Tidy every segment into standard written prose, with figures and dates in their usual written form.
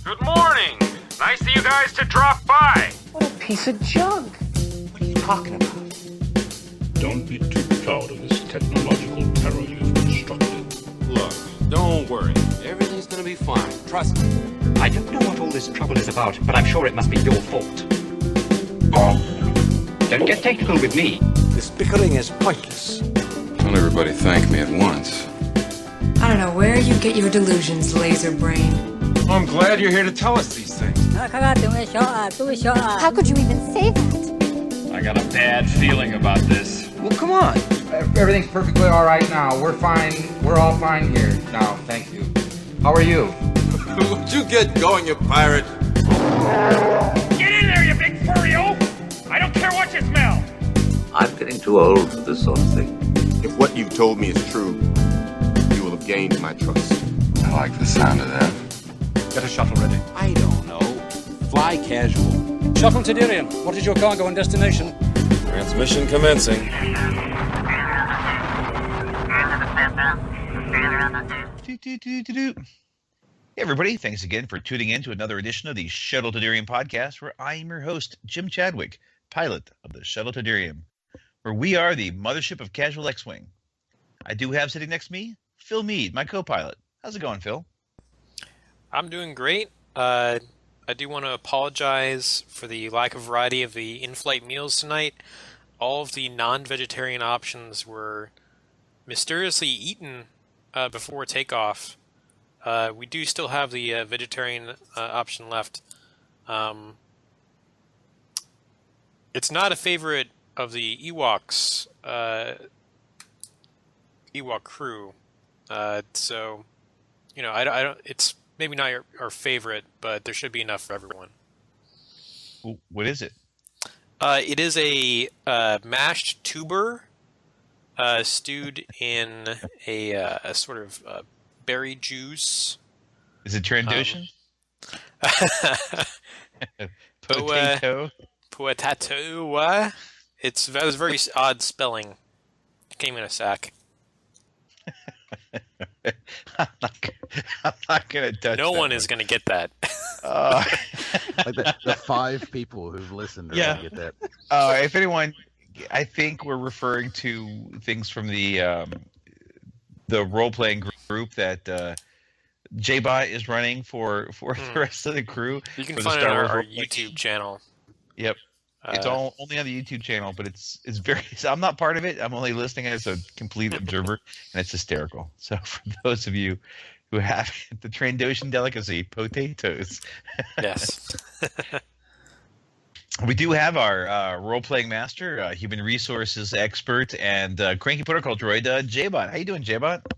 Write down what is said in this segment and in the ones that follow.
Good morning. Nice of you guys to drop by. What a piece of junk. What are you talking about? Don't be too proud of this technological terror you've constructed. Look, don't worry. Everything's gonna be fine. Trust me. I don't know what all this trouble is about, but I'm sure it must be your fault. Don't get technical with me. This bickering is pointless. Don't everybody thank me at once. I don't know where you get your delusions, laser brain. I'm glad you're here to tell us these things. How could you even say that? I got a bad feeling about this. Well, come on. Everything's perfectly all right now. We're fine. We're all fine here now. Thank you. How are you? Would you get going, you pirate? Get in there, you big furry-o! I don't care what you smell! I'm getting too old for this sort of thing. If what you've told me is true, you will have gained my trust. I like the sound of that. Get a shuttle ready. I don't know. Fly casual. Shuttle Tydirium, what is your cargo and destination? Transmission commencing. Hey everybody, thanks again for tuning in to another edition of the Shuttle Tydirium podcast, where I am your host, Jim Chadwick, pilot of the Shuttle Tydirium, where we are the mothership of casual X-Wing. I do have sitting next to me, Phil Mead, my co-pilot. How's it going, Phil? I'm doing great. I do want to apologize for the lack of variety of the in-flight meals tonight. All of the non-vegetarian options were mysteriously eaten before takeoff. We do still have the vegetarian option left. It's not a favorite of the Ewoks, Ewok crew. So, you know, I don't. It's maybe not our favorite, but there should be enough for everyone. What is it? It is a mashed tuber stewed in a sort of berry juice. Is it Trandoshan? Potato. Potato. That was very odd spelling. It came in a sack. I'm not going to touch No that one is going to get that. Like the 5 people who've listened are going to get that. If anyone, I think we're referring to things from the role-playing group that J-Bot is running for the rest of the crew. You can find it on our YouTube channel. Yep. It's all only on the YouTube channel, but it's very. I'm not part of it. I'm only listening as a complete observer, and it's hysterical. So for those of you who have the Trandoshan delicacy, potatoes. Yes. We do have our role-playing master, human resources expert, and cranky protocol droid, J-Bot. How you doing, J-Bot?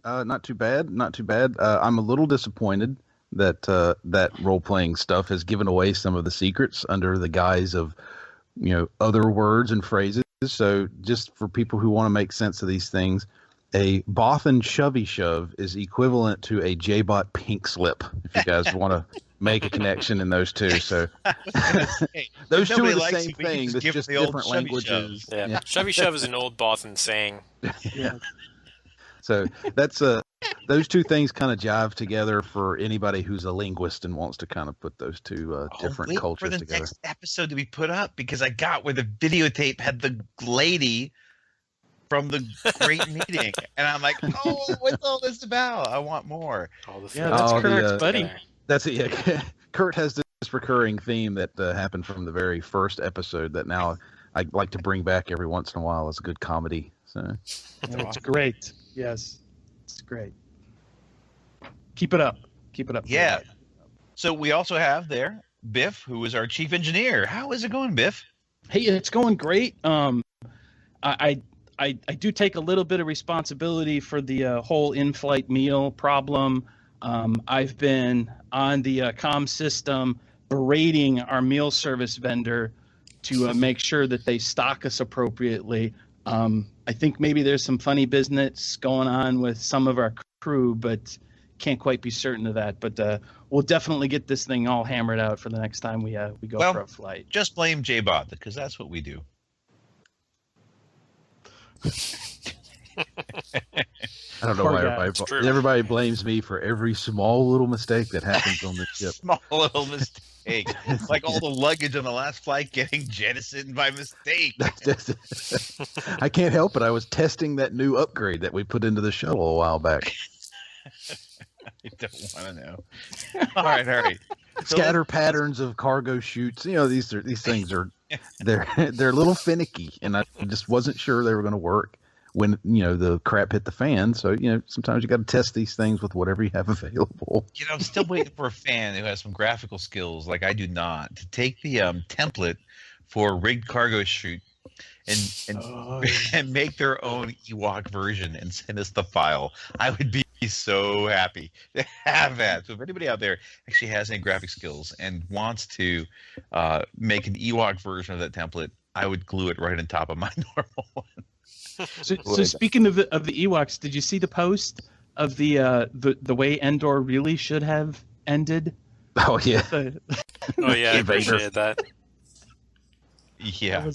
Not too bad. Not too bad. I'm a little disappointed that that role-playing stuff has given away some of the secrets under the guise of, other words and phrases. So just for people who want to make sense of these things, a Bothan shovey shove is equivalent to a J-Bot pink slip, if you guys want to make a connection in those two. So those two are the same thing. It's just different languages. Yeah. Shovey shove is an old Bothan saying. Yeah. So that's those two things kind of jive together for anybody who's a linguist and wants to kind of put those two different cultures for the together. Next episode to be put up, because I got where the videotape had the lady from the great meeting, and I'm like, oh, what's all this about? I want more. That's Kurt's buddy. That's it. Yeah. Kurt has this recurring theme that happened from the very first episode that now I like to bring back every once in a while as a good comedy. So it's great. Yes, it's great. Keep it up. Keep it up. Yeah. So we also have there Biff, who is our chief engineer. How is it going, Biff? Hey, it's going great. I do take a little bit of responsibility for the whole in-flight meal problem. I've been on the comm system berating our meal service vendor to make sure that they stock us appropriately. I think maybe there's some funny business going on with some of our crew, but can't quite be certain of that. But we'll definitely get this thing all hammered out for the next time we go for a flight. Just blame J-Bot, because that's what we do. I don't know why everybody blames me for every small little mistake that happens on the ship. Small little mistake. Like all the luggage on the last flight getting jettisoned by mistake. I can't help it. I was testing that new upgrade that we put into the shuttle a while back. I don't want to know. All right. Scatter patterns of cargo chutes. These things are they're a little finicky, and I just wasn't sure they were going to work when the crap hit the fan. So sometimes you got to test these things with whatever you have available. I'm still waiting for a fan who has some graphical skills like I do not to take the template for rigged cargo chute and make their own Ewok version and send us the file. I would be so happy to have that. So if anybody out there actually has any graphic skills and wants to make an Ewok version of that template, I would glue it right on top of my normal one. So speaking of the Ewoks, did you see the post of the way Endor really should have ended? Oh yeah. I appreciated that. Yeah, that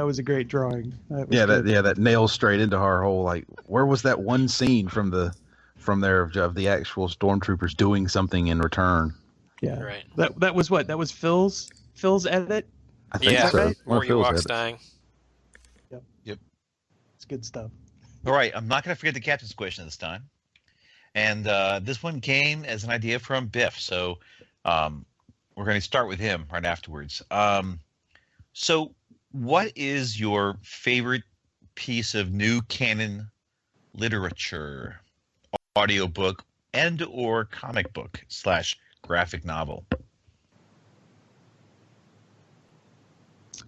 was a great drawing. That nails straight into our whole where was that one scene from the actual stormtroopers doing something in return? Yeah, right. That was what? That was Phil's edit. I think so. Right? More Ewoks dying. Yep. It's good stuff. All right, I'm not going to forget the captain's question this time, and this one came as an idea from Biff. So we're going to start with him right afterwards. So, what is your favorite piece of new canon literature, audiobook, and or comic book / graphic novel?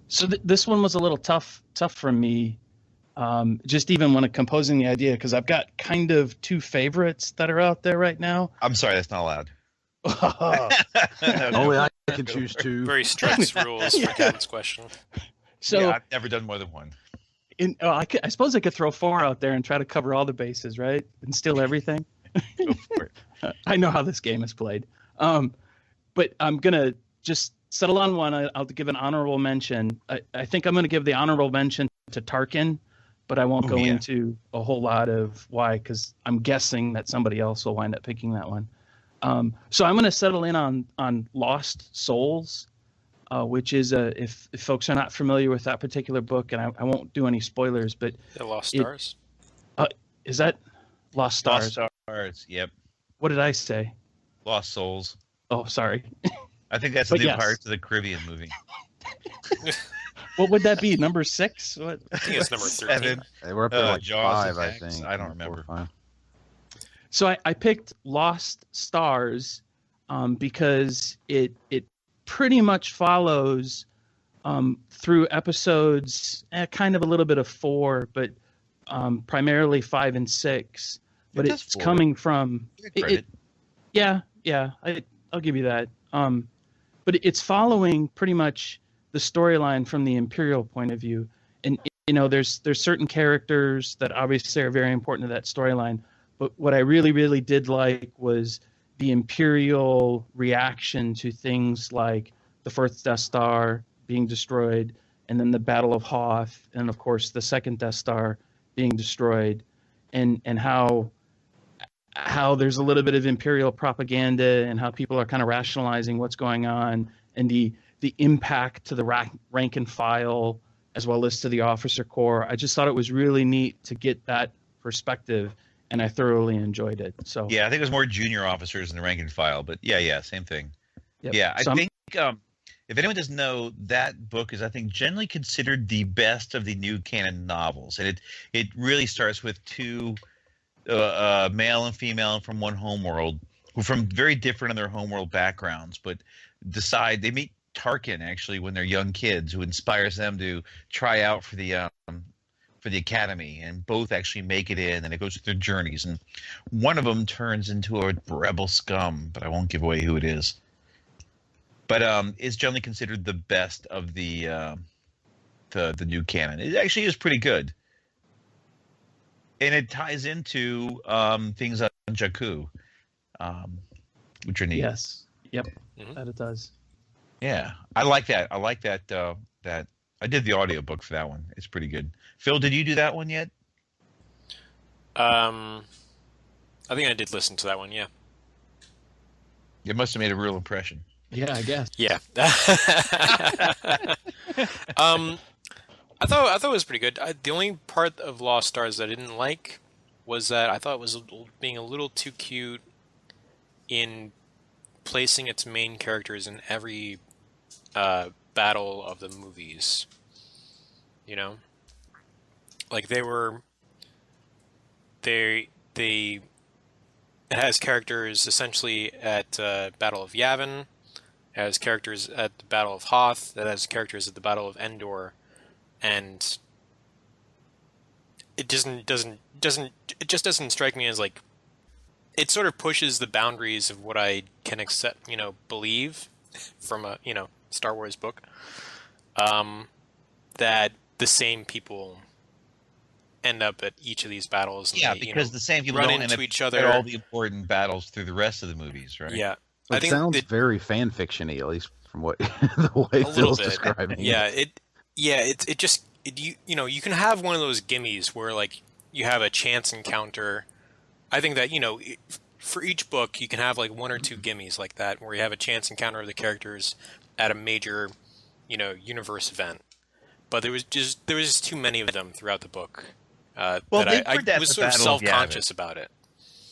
So this one was a little tough for me, just even when composing the idea, because I've got kind of two favorites that are out there right now. I'm sorry, that's not allowed. Only I can choose two. Very strict rules for Captain's question. So I've never done more than one. I suppose I could throw four out there and try to cover all the bases, right? And steal everything. Go for it. I know how this game is played. But I'm gonna just settle on one. I'll give an honorable mention. I think I'm gonna give the honorable mention to Tarkin, but I won't go into a whole lot of why, because I'm guessing that somebody else will wind up picking that one. So I'm going to settle in on Lost Souls, which is if folks are not familiar with that particular book, and I won't do any spoilers, but Lost Stars. Is that Lost Stars? Lost Stars. Yep. What did I say? Lost Souls. Oh, sorry. I think that's the new Pirates of the Caribbean movie. What would that be? Number 6? What? I think it's number 13. We're up at Jaws 5, I think. I don't remember. So I picked Lost Stars because it pretty much follows through episodes, kind of a little bit of 4, but primarily 5 and 6. But it's coming from I'll give you that. But it's following pretty much the storyline from the Imperial point of view, and there's certain characters that obviously are very important to that storyline. But what I really, really did like was the Imperial reaction to things like the first Death Star being destroyed, and then the Battle of Hoth, and of course the second Death Star being destroyed, and how there's a little bit of Imperial propaganda and how people are kind of rationalizing what's going on, and the impact to the rank and file as well as to the officer corps. I just thought it was really neat to get that perspective, and I thoroughly enjoyed it. So yeah, I think it was more junior officers in the rank and file, but yeah, same thing. Yep. Yeah, I think if anyone doesn't know, that book is, I think, generally considered the best of the new canon novels, and it really starts with two male and female from one homeworld who from very different in their homeworld backgrounds, but decide they meet Tarkin actually when they're young kids, who inspires them to try out for the academy, and both actually make it in, and it goes through their journeys, and one of them turns into a rebel scum, but I won't give away who it is. But is generally considered the best of the new canon. It actually is pretty good, and it ties into things on Jakku, which are neat. Yes. Yep. That it does. Yeah, I like that. I like that. That I did the audiobook for that one. It's pretty good. Phil, did you do that one yet? I think I did listen to that one. Yeah. It must have made a real impression. Yeah, I guess. Yeah. I thought it was pretty good. The only part of Lost Stars that I didn't like was that I thought it was being a little too cute in placing its main characters in every battle of the movies. You know, like it has characters essentially at Battle of Yavin. It has characters at the Battle of Hoth. It has characters at the Battle of Endor. And it just doesn't strike me as like, it sort of pushes the boundaries of what I can accept, believe from a, Star Wars book, that the same people end up at each of these battles. And Yeah, they, because the same people run don't end into up each at other. all the important battles through the rest of the movies, right? Yeah. It sounds very fan fiction-y, at least from what the way Phil's describing it. You can have one of those gimmies where like you have a chance encounter. I think that for each book you can have like one or two gimmies like that where you have a chance encounter of the characters at a major universe event. But there was just too many of them throughout the book. I was sort of self-conscious about it.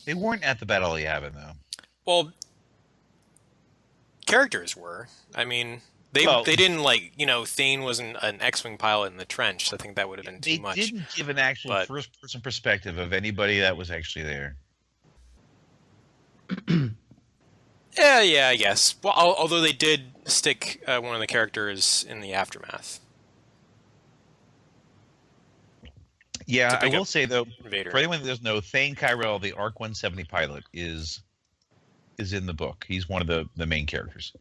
They weren't at the Battle of Yavin though. Well, characters were. I mean, they didn't like, Thane wasn't an X-Wing pilot in the trench. So I think that would have been too much. They didn't give an actual first-person perspective of anybody that was actually there. Yeah, I guess. Well, although they did stick one of the characters in the aftermath. Yeah, I will say though, Vader. for anyone that doesn't know, Thane Kyrell, the ARC 170 pilot, is in the book. He's one of the main characters.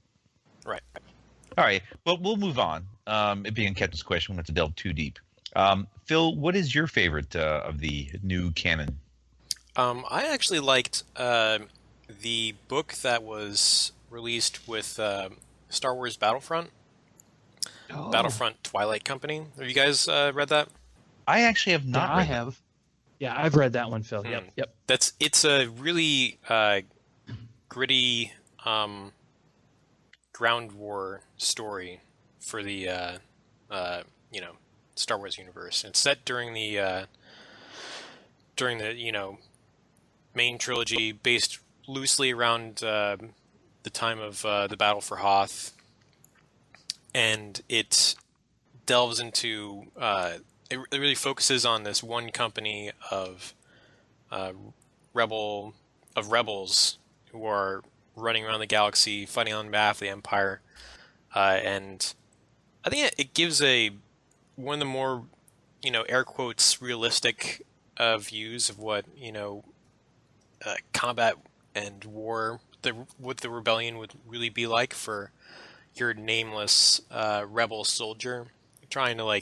Right. All right. Well, we'll move on. It being Captain's question, we don't have to delve too deep. Phil, what is your favorite of the new canon? I actually liked the book that was released with Star Wars Battlefront. Battlefront Twilight Company. Have you guys read that? I actually have not. I have. Yeah, I've read that one, Phil. Yep. It's a really gritty ground war story for the Star Wars universe. It's set during the main trilogy, based loosely around the time of the Battle for Hoth, and it delves into it really focuses on this one company of rebels who are running around the galaxy fighting on behalf of the Empire, and I think it gives one of the more air quotes realistic views of what combat and war, what the rebellion would really be like for your nameless rebel soldier trying to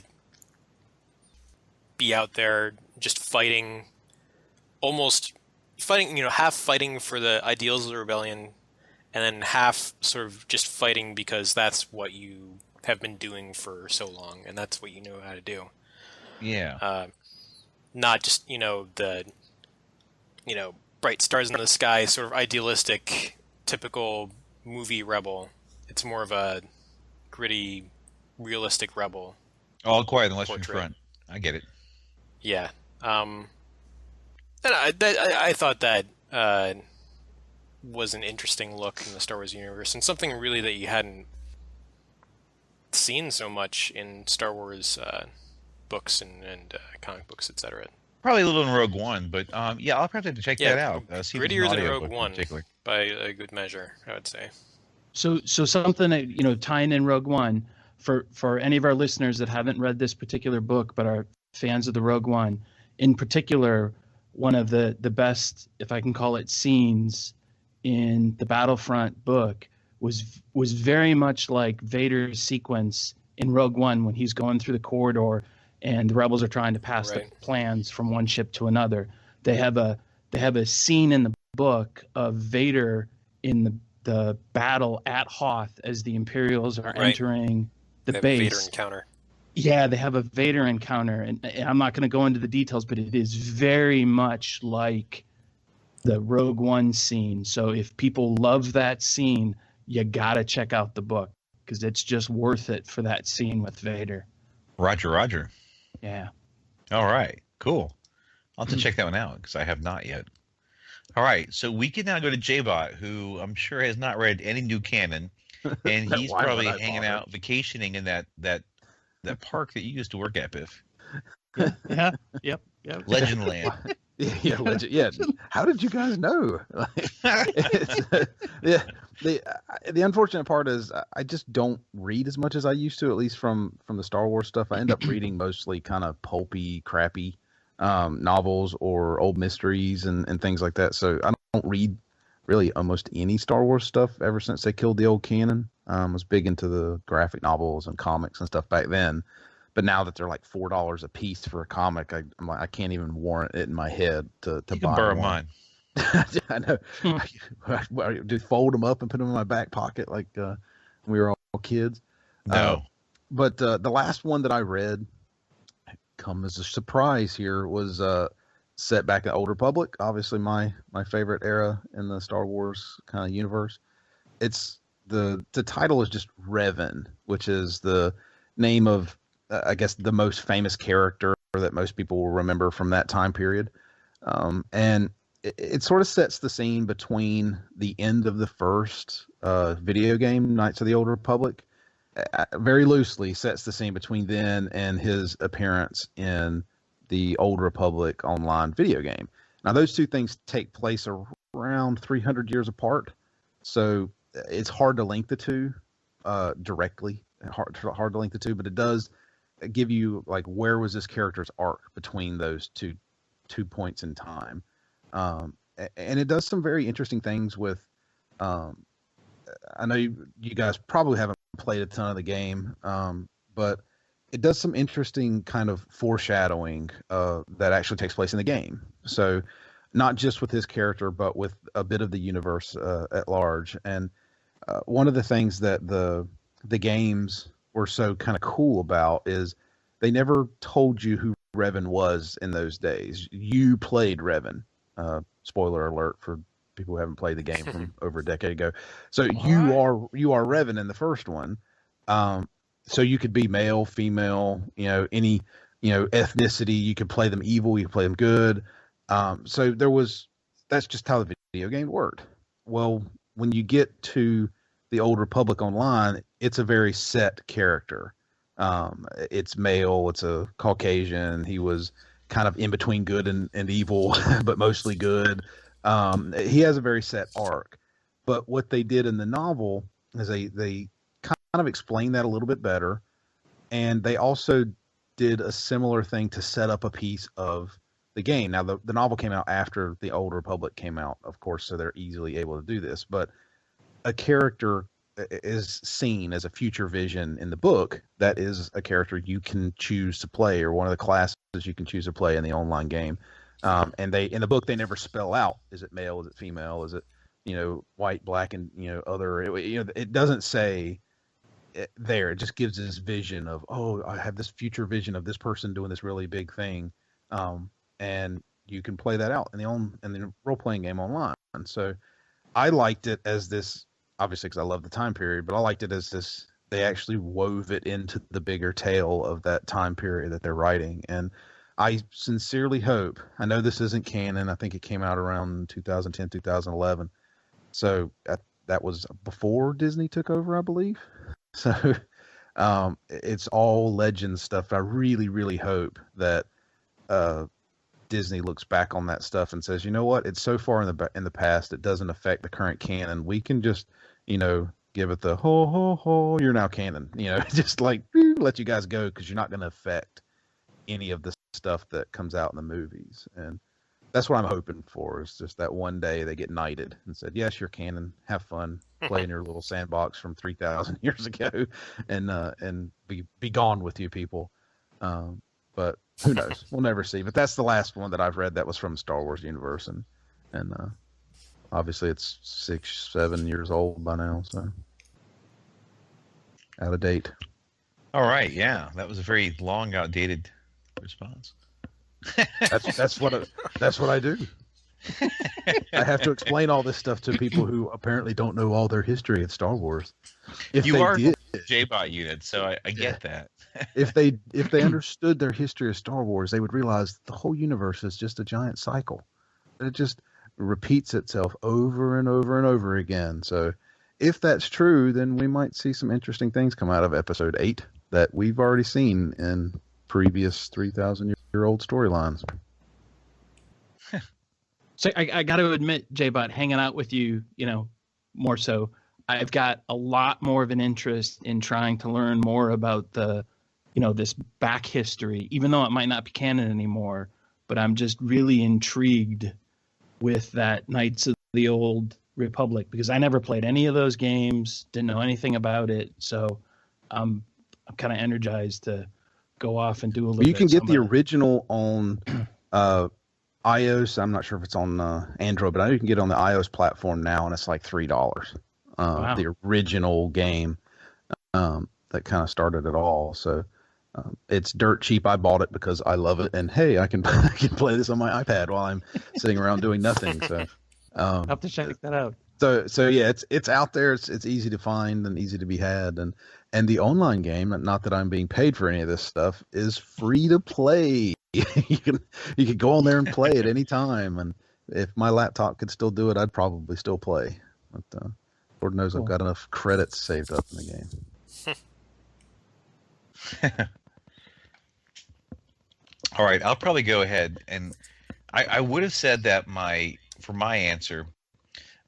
be out there just fighting, half fighting for the ideals of the rebellion, and then half sort of just fighting because that's what you have been doing for so long, and that's what you know how to do. Yeah. Not just, the, bright stars in the sky, sort of idealistic, typical movie rebel. It's more of a gritty, realistic rebel. All quiet on the Western Front. I get it. Yeah. And I thought that was an interesting look in the Star Wars universe, and something really that you hadn't seen so much in Star Wars books and comic books, etc. Probably a little in Rogue One, but yeah, I'll probably have to check that out. Grittier than Rogue One, by a good measure, I would say. So something that, tying in Rogue One for any of our listeners that haven't read this particular book but are fans of the Rogue One, in particular, one of the best, if I can call it, scenes in the Battlefront book was very much like Vader's sequence in Rogue One when he's going through the corridor and the rebels are trying to pass the plans from one ship to another. They have a scene in the book of Vader in the battle at Hoth as the Imperials are entering the base. Vader encounter. Yeah, they have a Vader encounter, and I'm not going to go into the details, but it is very much like the Rogue One scene. So if people love that scene, you got to check out the book because it's just worth it for that scene with Vader. Roger, Roger. Yeah. All right, cool. I'll have to check that one out because I have not yet. All right, so we can now go to J-Bot, who I'm sure has not read any new canon, and he's probably hanging out, vacationing in that park that you used to work at, Biff. Yeah. Yep. Legendland. Yeah, legend. Yeah. How did you guys know? Yeah. The unfortunate part is I just don't read as much as I used to, at least from the Star Wars stuff. I end up reading mostly kind of pulpy, crappy novels or old mysteries and things like that. So I don't read really almost any Star Wars stuff ever since they killed the old canon. I was big into the graphic novels and comics and stuff back then. But now that they're like $4 a piece for a comic, I'm like, I can't even warrant it in my head to you buy can borrow one. mine. I know. I just fold them up and put them in my back pocket like when we were all kids. No. But the last one that I read, come as a surprise here, was set back in Old Republic. Obviously, my favorite era in the Star Wars kind of universe. It's the title is just Revan, which is the name of I guess the most famous character that most people will remember from that time period. And it sort of sets the scene between the end of the first video game, Knights of the Old Republic. Very loosely sets the scene between then and his appearance in the Old Republic online video game. Now, those two things take place around 300 years apart. So it's hard to link the two directly. Hard to link the two, but it does give you like where was this character's arc between those two points in time. And it does some very interesting things with I know you guys probably haven't played a ton of the game, but it does some interesting kind of foreshadowing that actually takes place in the game. So not just with his character, but with a bit of the universe at large. And one of the things that the games were so kind of cool about is they never told you who Revan was in those days. You played Revan. Spoiler alert for people who haven't played the game from over a decade ago. So you are Revan in the first one. So you could be male, female, any, ethnicity. You could play them evil. You could play them good. So that's just how the video game worked. Well, when you get to the Old Republic Online, it's a very set character. It's male. It's a Caucasian. He was kind of in between good and evil, but mostly good. He has a very set arc. But what they did in the novel is they kind of explained that a little bit better. And they also did a similar thing to set up a piece of the game. Now, the novel came out after the Old Republic came out, of course, so they're easily able to do this. But a character is seen as a future vision in the book. That is a character you can choose to play, or one of the classes you can choose to play in the online game. And in the book, they never spell out, is it male, is it female, is it, white, black, and, other, it doesn't say it there. It just gives this vision of, oh, I have this future vision of this person doing this really big thing. And you can play that out in the role-playing game online. And so I liked it as this, obviously because I love the time period, but I liked it as this, they actually wove it into the bigger tale of that time period that they're writing. And I sincerely hope, I know this isn't canon, I think it came out around 2010, 2011. So that was before Disney took over, I believe. So it's all legend stuff. I really, really hope that Disney looks back on that stuff and says, you know what, it's so far in the past, it doesn't affect the current canon. We can just, give it the ho, ho, ho, you're now canon, just like let you guys go because you're not going to affect any of the stuff that comes out in the movies. And that's what I'm hoping for, is just that one day they get knighted and said, yes, you're canon, have fun, play in your little sandbox from 3,000 years ago and be gone with you people. But who knows? We'll never see. But that's the last one that I've read that was from Star Wars universe. And obviously it's 6-7 years old by now, so out of date. All right, yeah, that was a very long, outdated response. That's what I do. I have to explain all this stuff to people who apparently don't know all their history of Star Wars. If You they are did, JBot unit, so I get that. if they understood their history of Star Wars, they would realize the whole universe is just a giant cycle. It just repeats itself over and over and over again. So if that's true, then we might see some interesting things come out of Episode 8 that we've already seen in previous 3,000-year-old storylines. So I got to admit, J-Bot, hanging out with you, more so, I've got a lot more of an interest in trying to learn more about this back history, even though it might not be canon anymore. But I'm just really intrigued with that Knights of the Old Republic, because I never played any of those games, didn't know anything about it. So I'm kind of energized to go off and do a little You bit. can get the original on iOS. I'm not sure if it's on Android, but I know you can get it on the iOS platform now, and it's like $3. Wow. The original game that kind of started it all. So it's dirt cheap. I bought it because I love it, and hey, I can play this on my iPad while I'm sitting around doing nothing. So I'll have to check that out. So yeah, it's out there. It's easy to find and easy to be had, and the online game, not that I'm being paid for any of this stuff, is free to play. you can go on there and play at any time, and if my laptop could still do it, I'd probably still play. But Lord knows cool. I've got enough credits saved up in the game. All right, I'll probably go ahead, and I would have said that for my answer,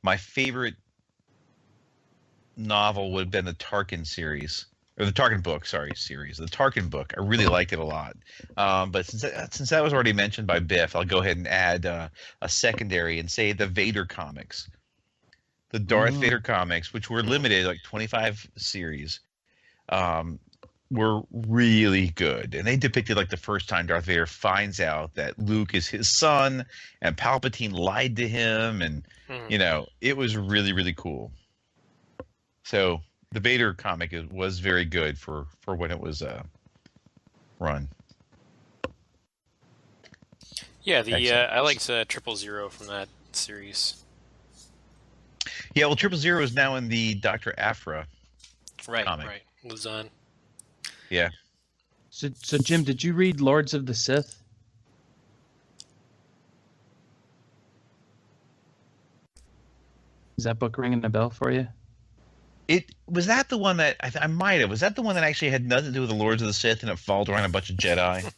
my favorite novel would have been the Tarkin series, or the Tarkin book, series. The Tarkin book, I really liked it a lot. But since that was already mentioned by Biff, I'll go ahead and add a secondary and say the Vader comics. The Darth Vader comics, which were limited, like 25 series, were really good. And they depicted like the first time Darth Vader finds out that Luke is his son and Palpatine lied to him. And, it was really, really cool. So the Vader comic was very good for when it was run. Yeah, I liked 000 from that series. Yeah, well, 000 is now in the Dr. Aphra comic. Right. Lives on. Yeah. So Jim, did you read Lords of the Sith? Is that book ringing a bell for you? It was that the one that I might have. Was that the one that actually had nothing to do with the Lords of the Sith and it followed around a bunch of Jedi?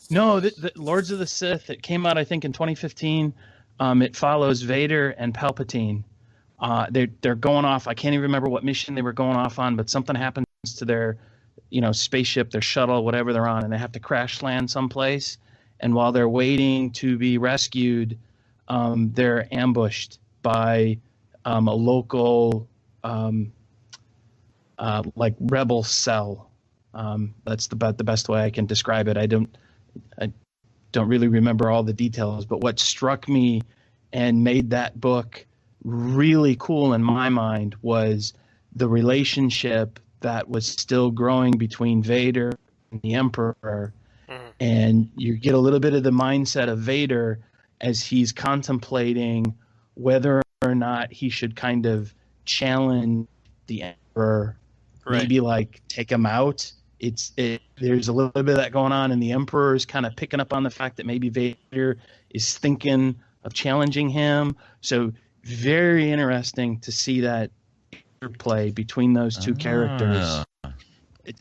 No, the Lords of the Sith. It came out, I think, in 2015. It follows Vader and Palpatine. They're going off. I can't even remember what mission they were going off on, but something happens to their, spaceship, their shuttle, whatever they're on, and they have to crash land someplace. And while they're waiting to be rescued, they're ambushed by a local rebel cell. That's the best way I can describe it. I don't really remember all the details, but what struck me and made that book really cool in my mind was the relationship that was still growing between Vader and the Emperor. And you get a little bit of the mindset of Vader as he's contemplating whether or not he should kind of challenge the Emperor, maybe take him out. There's a little bit of that going on, and the Emperor is kind of picking up on the fact that maybe Vader is thinking of challenging him. So very interesting to see that interplay between those two characters.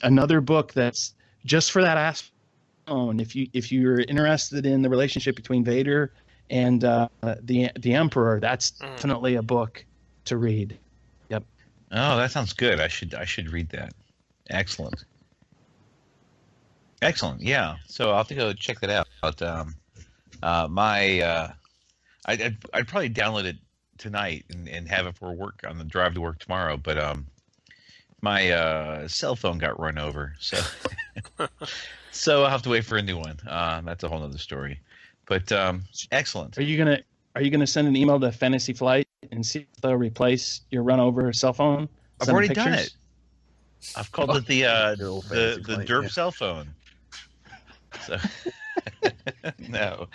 Another book that's just for that aspect. If you're interested in the relationship between Vader and the Emperor, that's definitely a book to read. Yep. Oh, that sounds good. I should read that. Excellent. Yeah. So I'll have to go check that out. I'd probably download it tonight and have it for work on the drive to work tomorrow. But my cell phone got run over, so so I'll have to wait for a new one. That's a whole other story. But excellent. Are you gonna send an email to Fantasy Flight and see if they'll replace your run over cell phone? I've already done it. I've called it the derp cell phone. So no.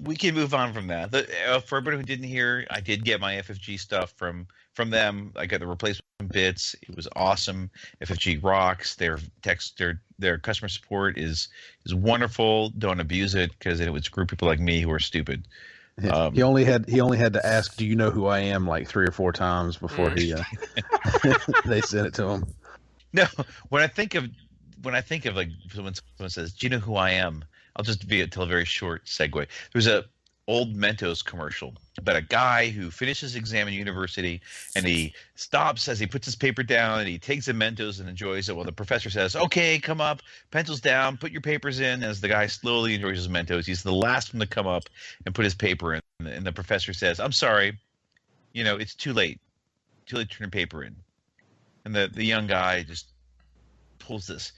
We can move on from that. For everybody who didn't hear, I did get my FFG stuff from them. I got the replacement bits. It was awesome. FFG rocks. Their customer support is wonderful. Don't abuse it because it would screw people like me who are stupid. He only had to ask, "Do you know who I am?" like 3 or 4 times before he they sent it to him. No, when I think of like when someone says, "Do you know who I am?" I'll just tell a very short segue. There's a old Mentos commercial about a guy who finishes his exam in university and he stops as he puts his paper down and he takes a Mentos and enjoys it while the professor says, "Okay, come up, pencils down, put your papers in." As the guy slowly enjoys his Mentos, he's the last one to come up and put his paper in. And the professor says, "I'm sorry, it's too late. Too late to turn paper in." And the young guy just pulls this.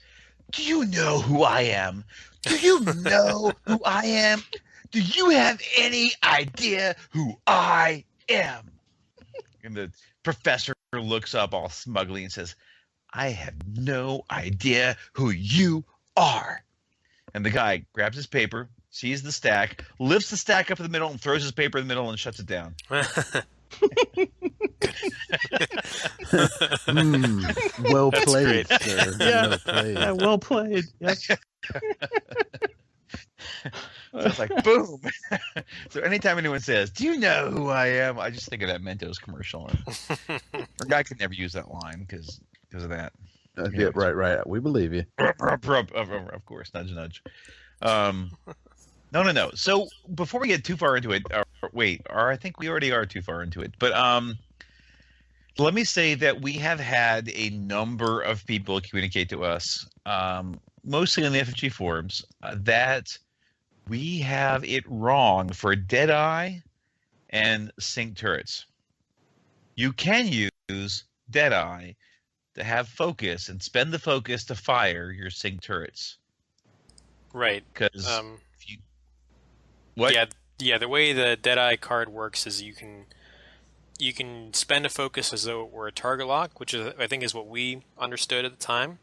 "Do you know who I am? Do you know who I am? Do you have any idea who I am?" And the professor looks up all smugly and says, "I have no idea who you are." And the guy grabs his paper, sees the stack, lifts the stack up in the middle and throws his paper in the middle and shuts it down. Well played, sir. Yeah. Well played. Yeah, well played. Yep. So it's like, boom. So anytime anyone says, "Do you know who I am?" I just think of that Mentos commercial. Our guy could never use that line because of that. Yeah, right. We believe you. Of course, nudge, nudge. No. So before we get too far into it, I think we already are too far into it. But let me say that we have had a number of people communicate to us, mostly on the FFG forums, that we have it wrong for Deadeye and sync turrets. You can use Deadeye to have focus and spend the focus to fire your sync turrets. Right. Because Yeah, the way the Deadeye card works is you can spend a focus as though it were a target lock, which I think is what we understood at the time.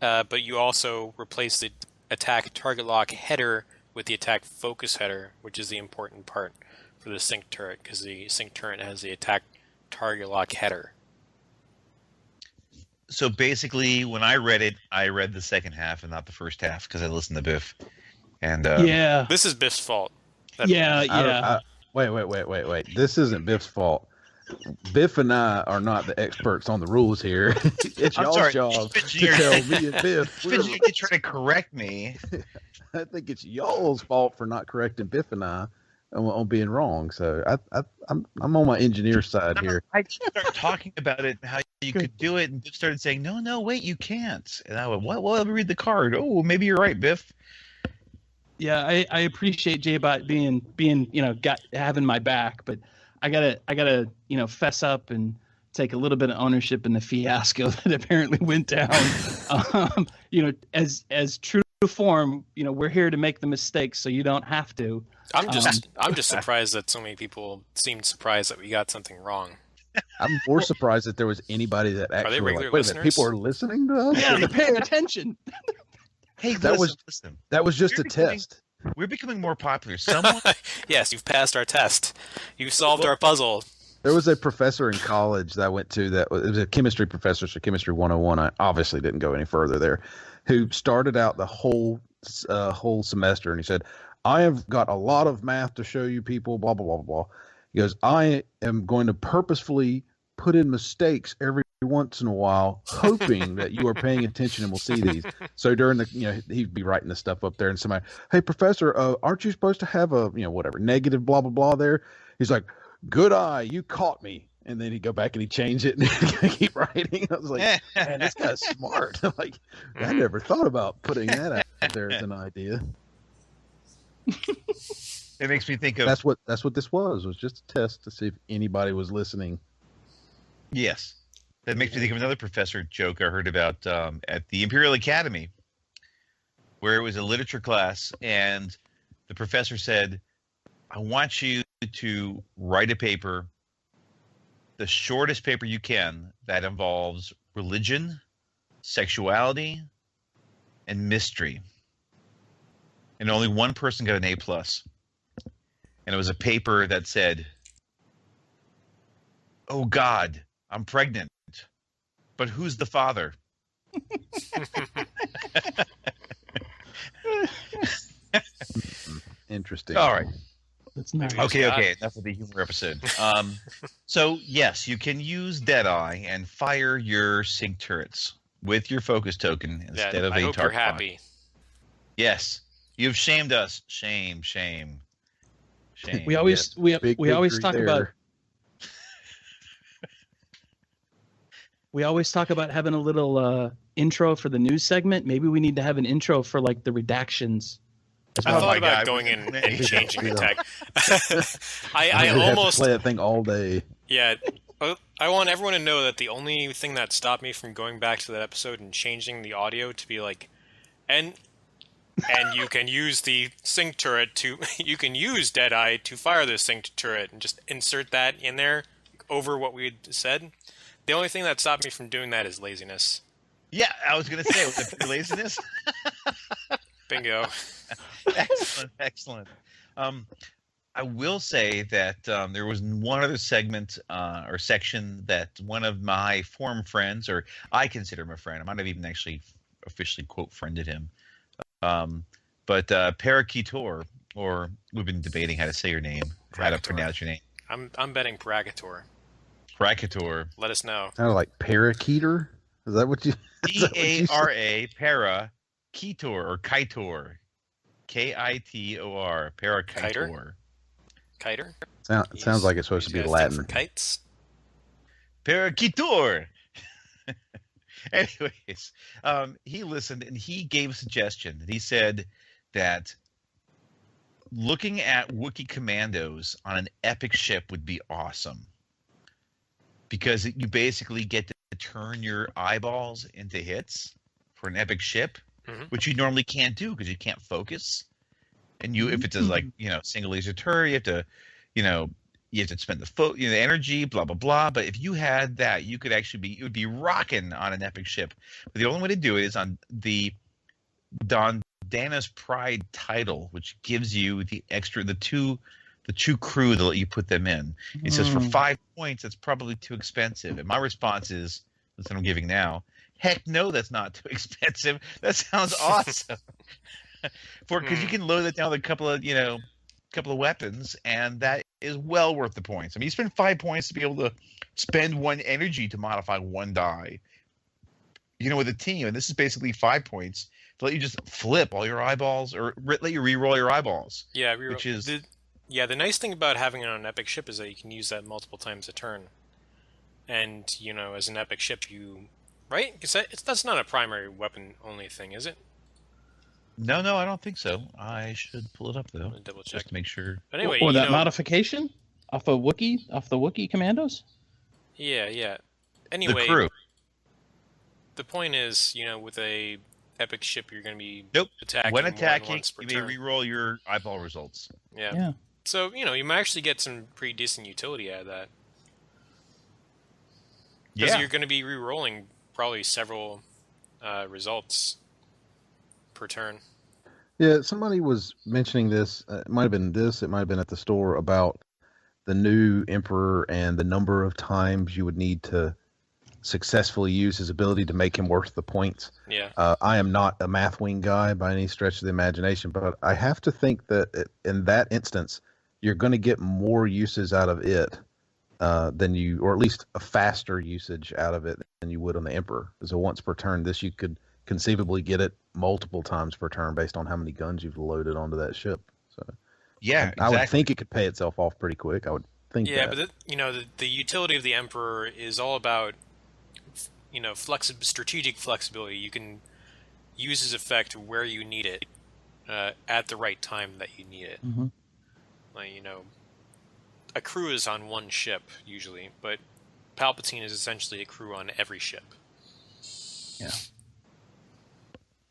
But you also replace the attack target lock header with the attack focus header, which is the important part for the sync turret, because the sync turret has the attack target lock header. So basically, when I read it, I read the second half and not the first half because I listened to Biff. And yeah, this is Biff's fault. Wait. This isn't Biff's fault. Biff and I are not the experts on the rules here. It's y'all's job to tell me and Biff. You're trying to correct me. I think it's y'all's fault for not correcting Biff and I on being wrong. So I'm on my engineer side here. I started talking about it, how you could do it, and Biff started saying, "No, wait, you can't." And I went, "What? Well, let me read the card." "Oh, maybe you're right, Biff." Yeah, I appreciate J-Bot being having my back, but I gotta fess up and take a little bit of ownership in the fiasco that apparently went down. As true to form, we're here to make the mistakes, so you don't have to. I'm just surprised that so many people seemed surprised that we got something wrong. I'm more surprised that there was anybody that actually. Are they regular wait a listeners? minute, people are listening to us. Yeah, they're paying attention. Hey, that listen. was just a test. We're becoming more popular. Someone, yes, you've passed our test. You've solved our puzzle. There was a professor in college that I went to it was a chemistry professor, so Chemistry 101. I obviously didn't go any further there. Who started out the whole semester, and he said, "I have got a lot of math to show you people." Blah blah blah blah. He goes, "I am going to purposefully put in mistakes every once in a while, hoping that you are paying attention and will see these." So during the, he'd be writing the stuff up there, and somebody, "Hey, professor, aren't you supposed to have a, whatever, negative blah, blah, blah there?" He's like, "Good eye, you caught me." And then he'd go back and he'd change it and keep writing. I was like, man, this guy's smart. Like, I never thought about putting that out there as an idea. It makes me think of that's what this was just a test to see if anybody was listening. Yes. That makes me think of another professor joke I heard about at the Imperial Academy, where it was a literature class, and the professor said, "I want you to write a paper the shortest paper you can that involves religion, sexuality, and mystery. And only one person got an A+. And it was a paper that said, "Oh God, I'm pregnant. But who's the father?" Interesting. All right. Okay. Enough of the humor episode. So, yes, you can use Deadeye and fire your sync turrets with your focus token instead of I a hope you're target. happy. Yes. You've shamed us. Shame, shame. Shame. We always Big we always victory talk there. about we always talk about having a little intro for the news segment. Maybe we need to have an intro for like the redactions. I thought about going in and changing the tag. I have to almost play that thing all day. Yeah, I want everyone to know that the only thing that stopped me from going back to that episode and changing the audio to be like, and you can use the sync turret to, you can use Deadeye to fire the sync turret, and just insert that in there over what we had said. The only thing that stopped me from doing that is laziness. Yeah, I was going to say, was it pure laziness? Bingo. Excellent. I will say that there was one other segment or section that one of my forum friends, or I consider him a friend, I might have even actually officially quote friended him, but Parakeetor, or we've been debating how to say your name, how to pronounce your name. I'm betting Parakeetor. Parakeetor. Let us know. Kind of like parakeeter. Is that what you? P-A-R-A, para, Ketor, or Kitor. K-I-T-O-R, Parakeetor. Kiter? Sounds like it's supposed to be Latin. For kites? Parakeetor! Anyways, he listened and he gave a suggestion. He said that looking at Wookiee commandos on an epic ship would be awesome. Because you basically get to turn your eyeballs into hits for an epic ship, which you normally can't do because you can't focus. And if it's like, single laser turret, you have to spend the energy, blah, blah, blah. But if you had that, you could actually it would be rocking on an epic ship. But the only way to do it is on the Dana's Pride title, which gives you the two crew that let you put them in. It says for 5 points, that's probably too expensive. And my response is, that's what I'm giving now, heck no, that's not too expensive. That sounds awesome. Because you can load it down with a couple of weapons, and that is well worth the points. I mean, you spend 5 points to be able to spend one energy to modify one die, with a team. And this is basically 5 points to let you just flip all your eyeballs, or let you re-roll your eyeballs. Yeah, which is... the nice thing about having it on an epic ship is that you can use that multiple times a turn. And, as an epic ship, right? Because that's not a primary weapon only thing, is it? No, I don't think so. I should pull it up, though. Double check. Just to make sure. But anyway, or that modification off the Wookiee commandos? Yeah. Anyway, the crew. The point is, with a epic ship, you're going to be attacking when more than attacking, once per you may turn. re-roll your eyeball results. Yeah. So, you might actually get some pretty decent utility out of that. Because you're going to be re-rolling probably several results per turn. Yeah, somebody was mentioning this. It might have been it might have been at the store, about the new Emperor and the number of times you would need to successfully use his ability to make him worth the points. Yeah. I am not a math wing guy by any stretch of the imagination, but I have to think that in that instance, you're going to get more uses out of it than you, or at least a faster usage out of it than you would on the Emperor. As a once per turn, this you could conceivably get it multiple times per turn based on how many guns you've loaded onto that ship. So yeah, I would think it could pay itself off pretty quick. I would think. Yeah, that. but the utility of the Emperor is all about strategic flexibility. You can use his effect where you need it at the right time that you need it. Mm-hmm. Like, a crew is on one ship usually, but Palpatine is essentially a crew on every ship. Yeah.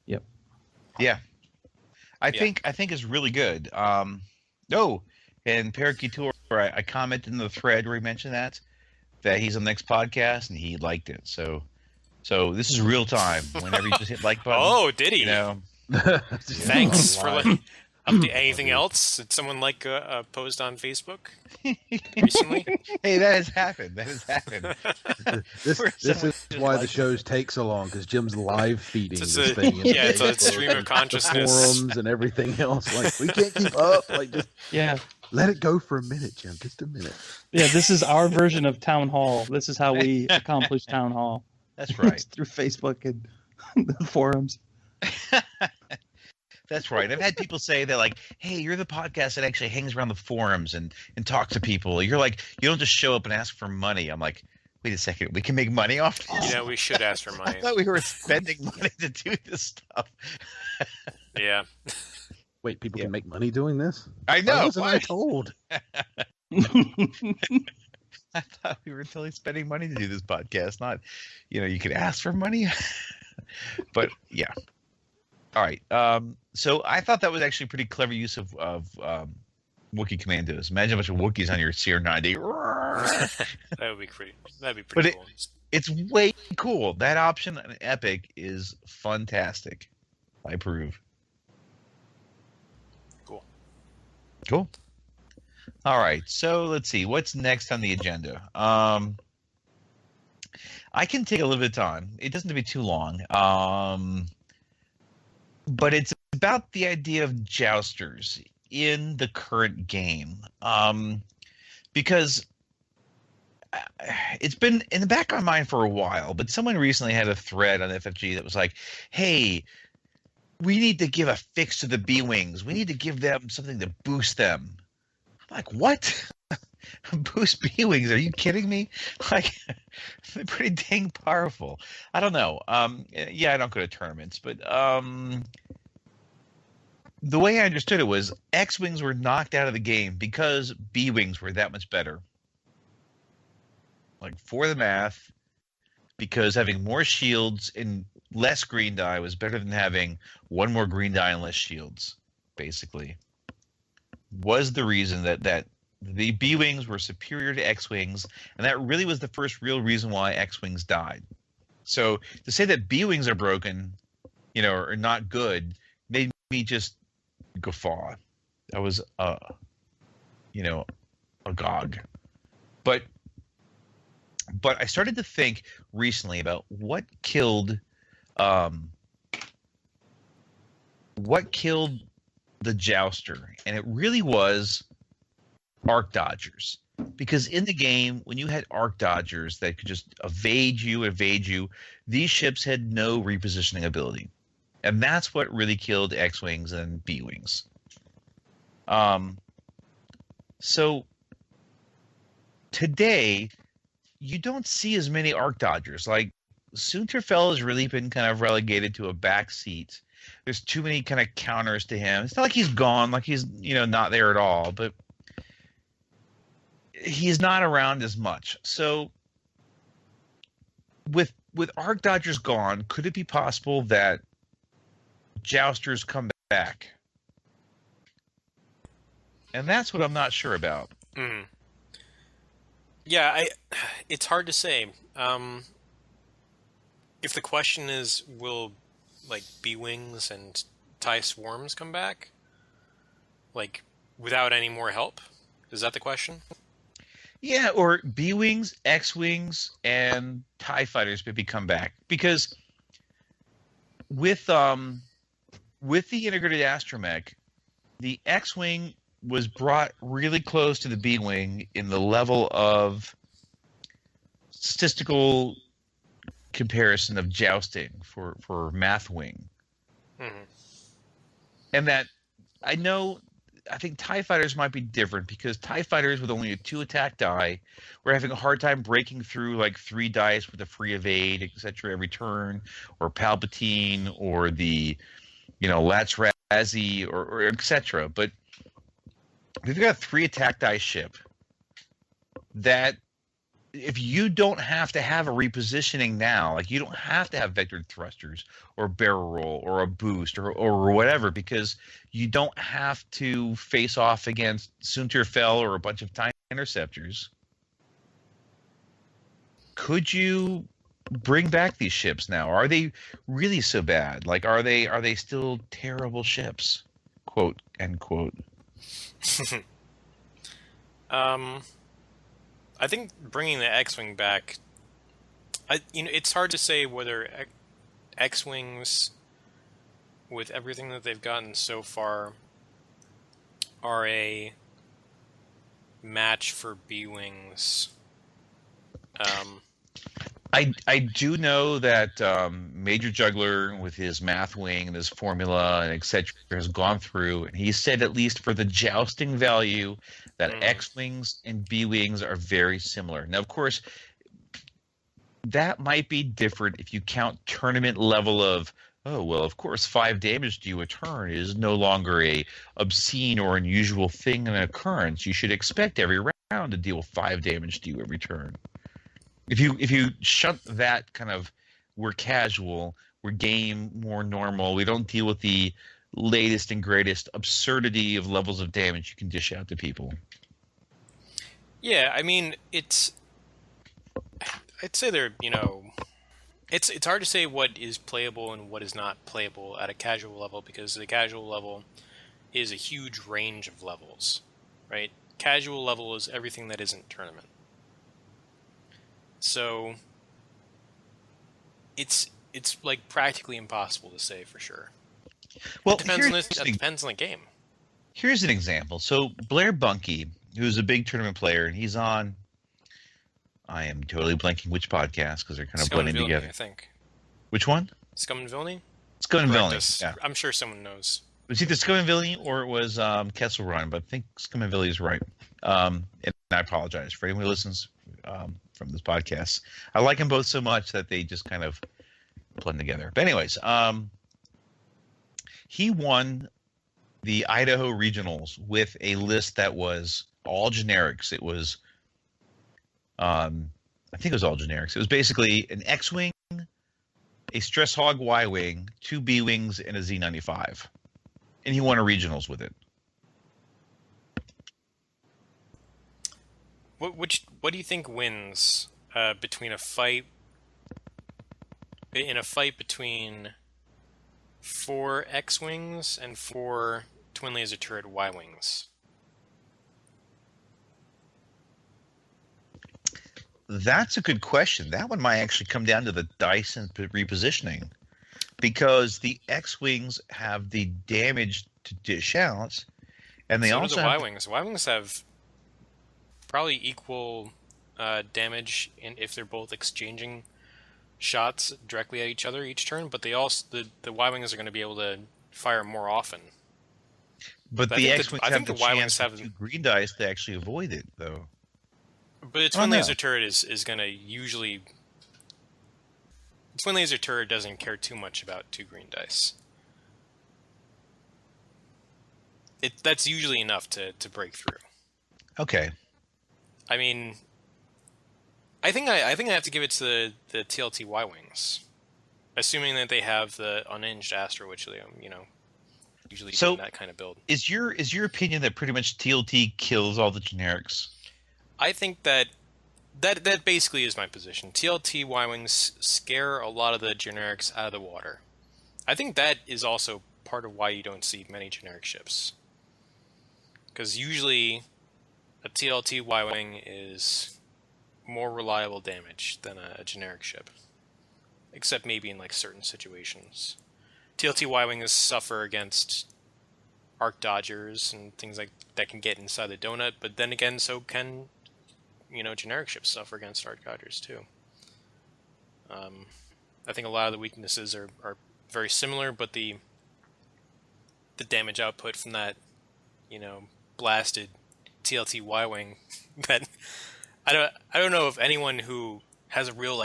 Yep. Yeah. I think it's really good. And Parakeetor, I commented in the thread where he mentioned that. that he's on the next podcast, and he liked it. So this is real time. Whenever you just hit like button. Oh, did he? You know. Thanks for letting. Anything else? Did someone like a post on Facebook recently? Hey, that has happened. This is why the shows take so long, because Jim's live feeding this thing. Yeah, it's a stream of consciousness. Forums and everything else. Like, we can't keep up. Like, just let it go for a minute, Jim. Just a minute. Yeah, this is our version of Town Hall. This is how we accomplish Town Hall. That's right. Through Facebook and the forums. That's right. I've had people say that, like, hey, you're the podcast that actually hangs around the forums and talks to people. You're like, you don't just show up and ask for money. I'm like, wait a second, we can make money off this? Yeah, we should ask for money. I thought we were spending money to do this stuff. Yeah. Wait, people can make money doing this? I know. Why wasn't I told? I thought we were totally spending money to do this podcast. Not, you could ask for money. But yeah. All right. So I thought that was actually a pretty clever use of Wookiee commandos. Imagine a bunch of Wookiees on your CR-90. That'd be pretty cool. It's way cool. That option on Epic is fantastic. I approve. Cool. All right. So let's see. What's next on the agenda? I can take a little bit of time. It doesn't have to be too long. But it's about the idea of Jousters in the current game. Because it's been in the back of my mind for a while, but someone recently had a thread on FFG that was like, hey, we need to give a fix to the B-Wings. We need to give them something to boost them. I'm like, what? Boost B-Wings? Are you kidding me? Like, they're pretty dang powerful. I don't know. Yeah, I don't go to tournaments, but the way I understood it was X-Wings were knocked out of the game because B-Wings were that much better. Like, for the math, because having more shields and less green die was better than having one more green die and less shields, basically. Was the reason that the B-Wings were superior to X-Wings, and that really was the first real reason why X-Wings died. So to say that B-Wings are broken, or not good, made me just guffaw. That was, agog. But I started to think recently about what killed the Jouster, and it really was arc dodgers. Because in the game, when you had arc dodgers that could just evade you, these ships had no repositioning ability. And that's what really killed X-Wings and B-Wings. So today, you don't see as many arc dodgers. Like, Sunterfell has really been kind of relegated to a back seat. There's too many kind of counters to him. It's not like he's gone, like he's, not there at all, but he's not around as much. So with arc dodgers gone, could it be possible that Jousters come back? And that's what I'm not sure about. Mm. Yeah, it's hard to say. If the question is, will B-Wings and TIE Swarms come back? Without any more help? Is that the question? Yeah, or B-Wings, X-Wings, and TIE Fighters maybe come back. Because with the integrated astromech, the X-Wing was brought really close to the B-Wing in the level of statistical comparison of jousting for Math Wing. Mm-hmm. And that, I think TIE Fighters might be different, because TIE Fighters with only a 2 attack die were having a hard time breaking through 3 dice with a free evade, etc. every turn, or Palpatine, or the, Latch Razzie, or etc. But if you've got a 3 attack die ship, that if you don't have to have a repositioning now, you don't have to have vectored thrusters or barrel roll or a boost or whatever, because you don't have to face off against Sunterfell or a bunch of TIE interceptors. could you bring back these ships now? Are they really so bad? Like, are they still terrible ships? Quote, end quote. I think bringing the X-Wing back, it's hard to say whether X-Wings, with everything that they've gotten so far, are a match for B-Wings. I do know that Major Juggler, with his math wing and his formula and etc., has gone through, and he said at least for the jousting value that X-Wings and B-Wings are very similar. Now, of course, that might be different if you count tournament level of, oh, well, of course, 5 damage to you a turn is no longer a obscene or unusual thing in an occurrence. You should expect every round to deal with 5 damage to you every turn. If you shut that kind of, we're casual, we're game, more normal, we don't deal with the latest and greatest absurdity of levels of damage you can dish out to people. Yeah, I mean, I'd say they're, it's hard to say what is playable and what is not playable at a casual level, because the casual level is a huge range of levels, right? Casual level is everything that isn't tournament. So it's like practically impossible to say for sure. Well, it depends on the game. Here's an example. So Blair Bunky, who's a big tournament player, and he's on, I am totally blanking which podcast because they're kind of blending together. I think. Which one? Scum and Villainy? Scum and Villainy, yeah. I'm sure someone knows. It was either Scum and Villainy or it was Kessel Run, but I think Scum and Villainy is right. And I apologize for anyone who listens from this podcast. I like them both so much that they just kind of blend together. But anyways, he won the Idaho Regionals with a list that was all generics. It was, I think it was all generics. It was basically an X-Wing, a Stress Hog Y-Wing, 2 B-Wings, and a Z95. And he won a Regionals with it. What do you think wins between a fight between 4 X-Wings and 4 twin laser turret Y-Wings? That's a good question. That one might actually come down to the dice and repositioning, because the X-Wings have the damage to dish out, and they also do the Y-Wings. Y-Wings have probably equal damage if they're both exchanging shots directly at each other each turn, but they also the Y-Wings are going to be able to fire more often. But the X-Wings have the chance with 2 green dice to actually avoid it, though. But a twin laser turret is going to usually... Twin laser turret doesn't care too much about 2 green dice. That's usually enough to break through. Okay. I mean, I think I have to give it to the TLT Y-Wings, assuming that they have the unhinged Astro, which they usually do in that kind of build. Is your opinion that pretty much TLT kills all the generics? I think that basically is my position. TLT Y-Wings scare a lot of the generics out of the water. I think that is also part of why you don't see many generic ships. Because usually a TLT Y-Wing is more reliable damage than a generic ship. Except maybe in like certain situations. TLT Y-Wings suffer against arc dodgers and things like that can get inside the donut, but then again so can generic ships suffer against arc dodgers too. I think a lot of the weaknesses are very similar, but the damage output from that blasted TLT Y-Wing that I don't know if anyone who has a real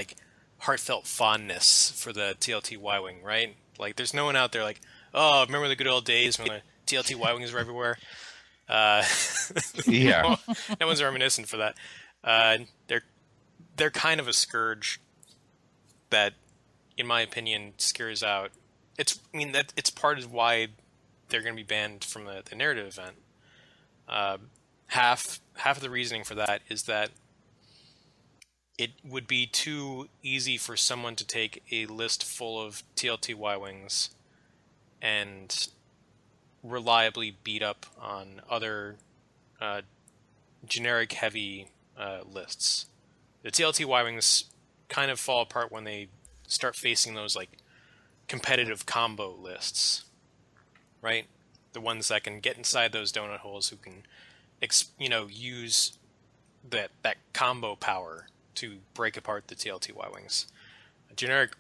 heartfelt fondness for the TLT Y-Wing, right? Like there's no one out there like, oh, remember the good old days when the TLT Y-Wings were everywhere? Yeah. No one's reminiscent for that. They're kind of a scourge that, in my opinion, scares out. It's part of why they're going to be banned from the narrative event. Half of the reasoning for that is that it would be too easy for someone to take a list full of TLT Y-Wings and reliably beat up on other generic heavy lists. The TLT Y-Wings kind of fall apart when they start facing those like competitive combo lists, right? The ones that can get inside those donut holes, who can, use that combo power to break apart the TLT Y-Wings. Generic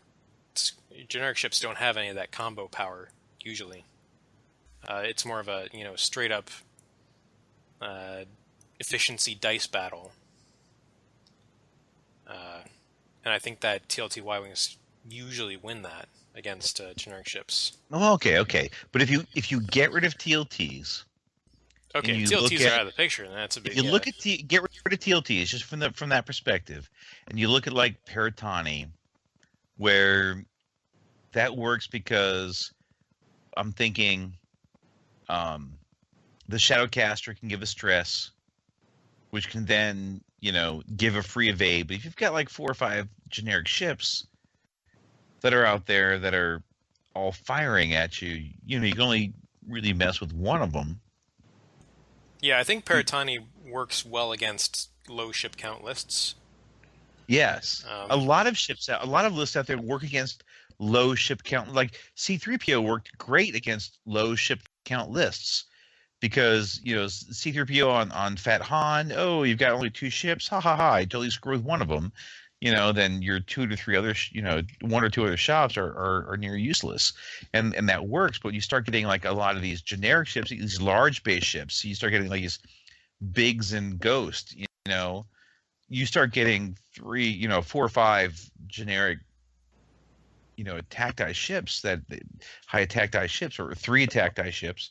ships don't have any of that combo power usually. It's more of a straight up efficiency dice battle, and I think that TLT Y-Wings usually win that against generic ships. Oh, okay. But if you get rid of TLTs, okay, TLTs are out of the picture, and that's a big. If you look at get rid of TLTs just from that perspective, and you look at like Peritani, where that works because I'm thinking the Shadowcaster can give a stress, which can then give a free evade. But if you've got like 4 or 5 generic ships that are out there that are all firing at you, you can only really mess with one of them. Yeah, I think Peritani works well against low ship count lists. Yes, a lot of lists out there work against low ship count. Like C-3PO worked great against low ship count lists because C-3PO on Fat Han. Oh, you've got only 2 ships. Ha ha ha! I totally screwed with one of them. Then your 2 to 3 other, 1 or 2 other shops are near useless, and that works. But you start getting like a lot of these generic ships, these large base ships. You start getting like these Bigs and Ghost. You start getting 3, 4 or 5 generic, attack die ships high attack die ships, or 3 attack die ships.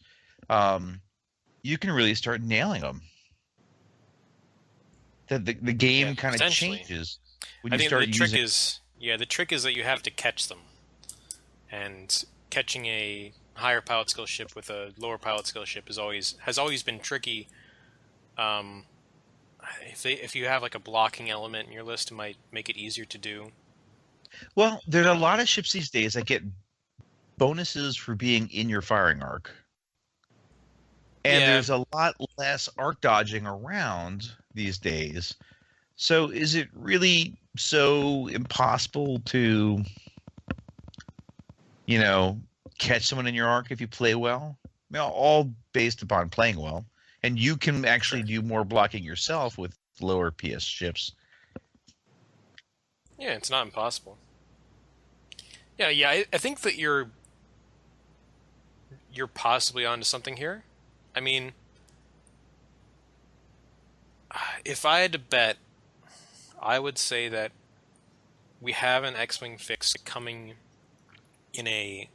You can really start nailing them. The game kind of changes. I think the trick is that you have to catch them, and catching a higher pilot skill ship with a lower pilot skill ship has always been tricky. If you have like a blocking element in your list, it might make it easier to do. Well, there's a lot of ships these days that get bonuses for being in your firing arc, and there's a lot less arc dodging around these days. So is it really so impossible to, catch someone in your arc if you play well? All based upon playing well. And you can actually do more blocking yourself with lower PS ships. Yeah, it's not impossible. Yeah, I think that you're possibly onto something here. I mean, if I had to bet, I would say that we have an X-Wing fix coming in a,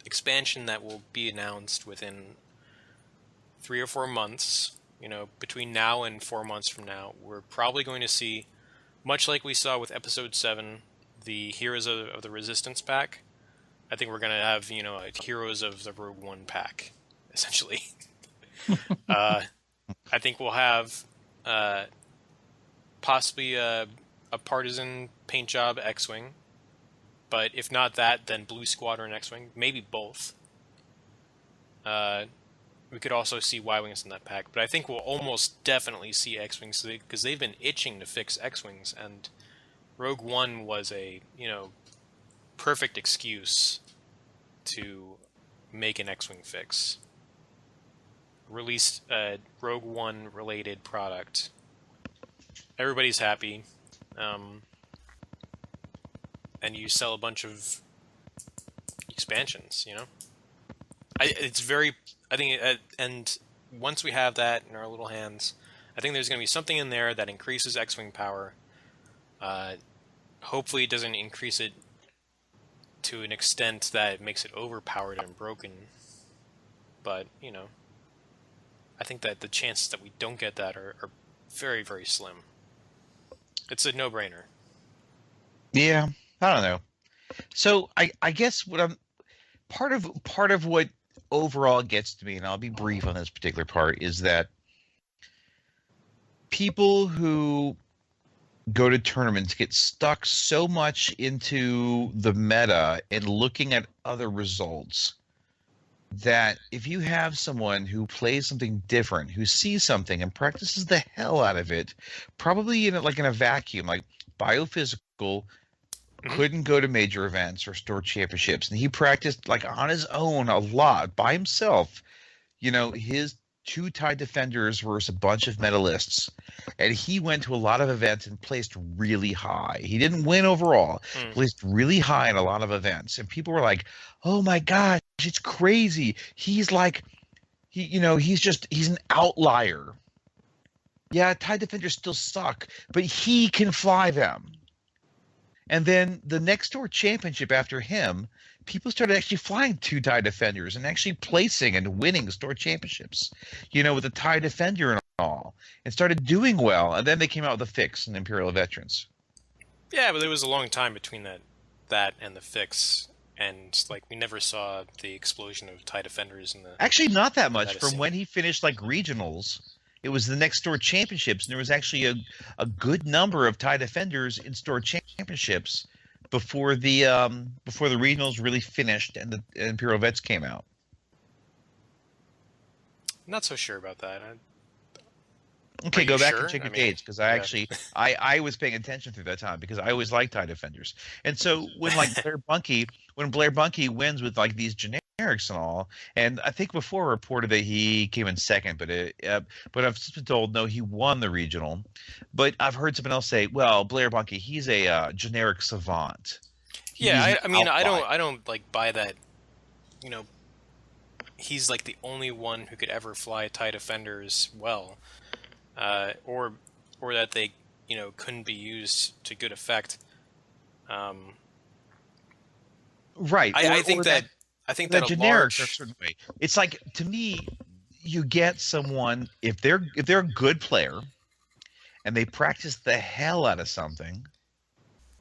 expansion that will be announced within 3 or 4 months. Between now and 4 months from now, we're probably going to see, much like we saw with Episode 7, the Heroes of the Resistance pack. I think we're going to have, a Heroes of the Rogue One pack, essentially. I think we'll have possibly a partisan paint job X-Wing, but if not that, then Blue Squadron X-Wing, maybe both. We could also see Y-Wings in that pack, but I think we'll almost definitely see X-Wings because they've been itching to fix X-Wings, and Rogue One was a perfect excuse to make an X-Wing fix. Released a Rogue One related product. Everybody's happy, and you sell a bunch of expansions. And once we have that in our little hands, I think there's going to be something in there that increases X-Wing power. Hopefully it doesn't increase it to an extent that it makes it overpowered and broken. But, I think that the chances that we don't get that are very, very slim. It's a no-brainer. Yeah, I don't know. So I guess what I'm part of what overall gets to me, and I'll be brief on this particular part, is that people who go to tournaments get stuck so much into the meta and looking at other results that if you have someone who plays something different, who sees something and practices the hell out of it, probably in a vacuum, like Biophysical couldn't go to major events or store championships, and he practiced like on his own a lot by himself. His 2 TIE defenders versus a bunch of medalists, and he went to a lot of events and placed really high. He didn't win overall, placed really high in a lot of events, and people were like, "Oh my gosh, it's crazy! He's like, he's an outlier." Yeah, TIE defenders still suck, but he can fly them. And then the next door championship after him, people started actually flying 2 TIE defenders and actually placing and winning store championships, with the TIE defender and all, and started doing well. And then they came out with a fix in Imperial Veterans. Yeah, but there was a long time between that and the fix, and we never saw the explosion of TIE defenders in the. Actually, not that much from when he finished regionals. It was the next store championships, and there was actually a good number of TIE defenders in store championships before the regionals really finished and the Imperial Vets came out. I'm not so sure about that. Okay, go back and check your dates, because I was paying attention through that time because I always liked TIE defenders. And so when Blair Bunky wins with these generics and all, and I think before reported that he came in second, but I've just been told no, he won the regional. But I've heard someone else say, well, Blair Bunky, he's a generic savant. Yeah, I don't buy that. He's the only one who could ever fly TIE defenders well. Or that they, couldn't be used to good effect. Right. I think that generics are a certain way. It's to me, you get someone if they're a good player, and they practice the hell out of something.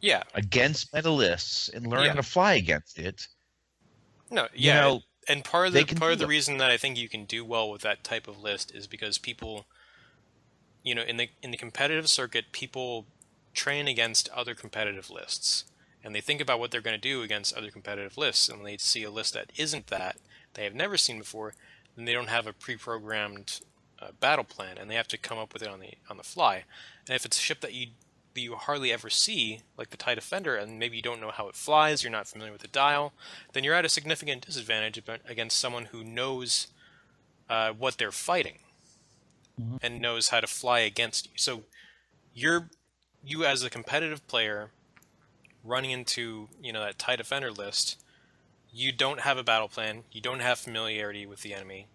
Yeah. Against medalists and learn how to fly against it. No. Yeah. And part of the reason that I think you can do well with that type of list is because people. In the competitive circuit, people train against other competitive lists, and they think about what they're going to do against other competitive lists, and when they see a list that isn't that they have never seen before, then they don't have a pre-programmed battle plan, and they have to come up with it on the fly. And if it's a ship that you hardly ever see, like the TIE Defender, and maybe you don't know how it flies, you're not familiar with the dial, then you're at a significant disadvantage against someone who knows what they're fighting. And knows how to fly against you. So you as a competitive player running into that TIE Defender list, you don't have a battle plan, you don't have familiarity with the enemy,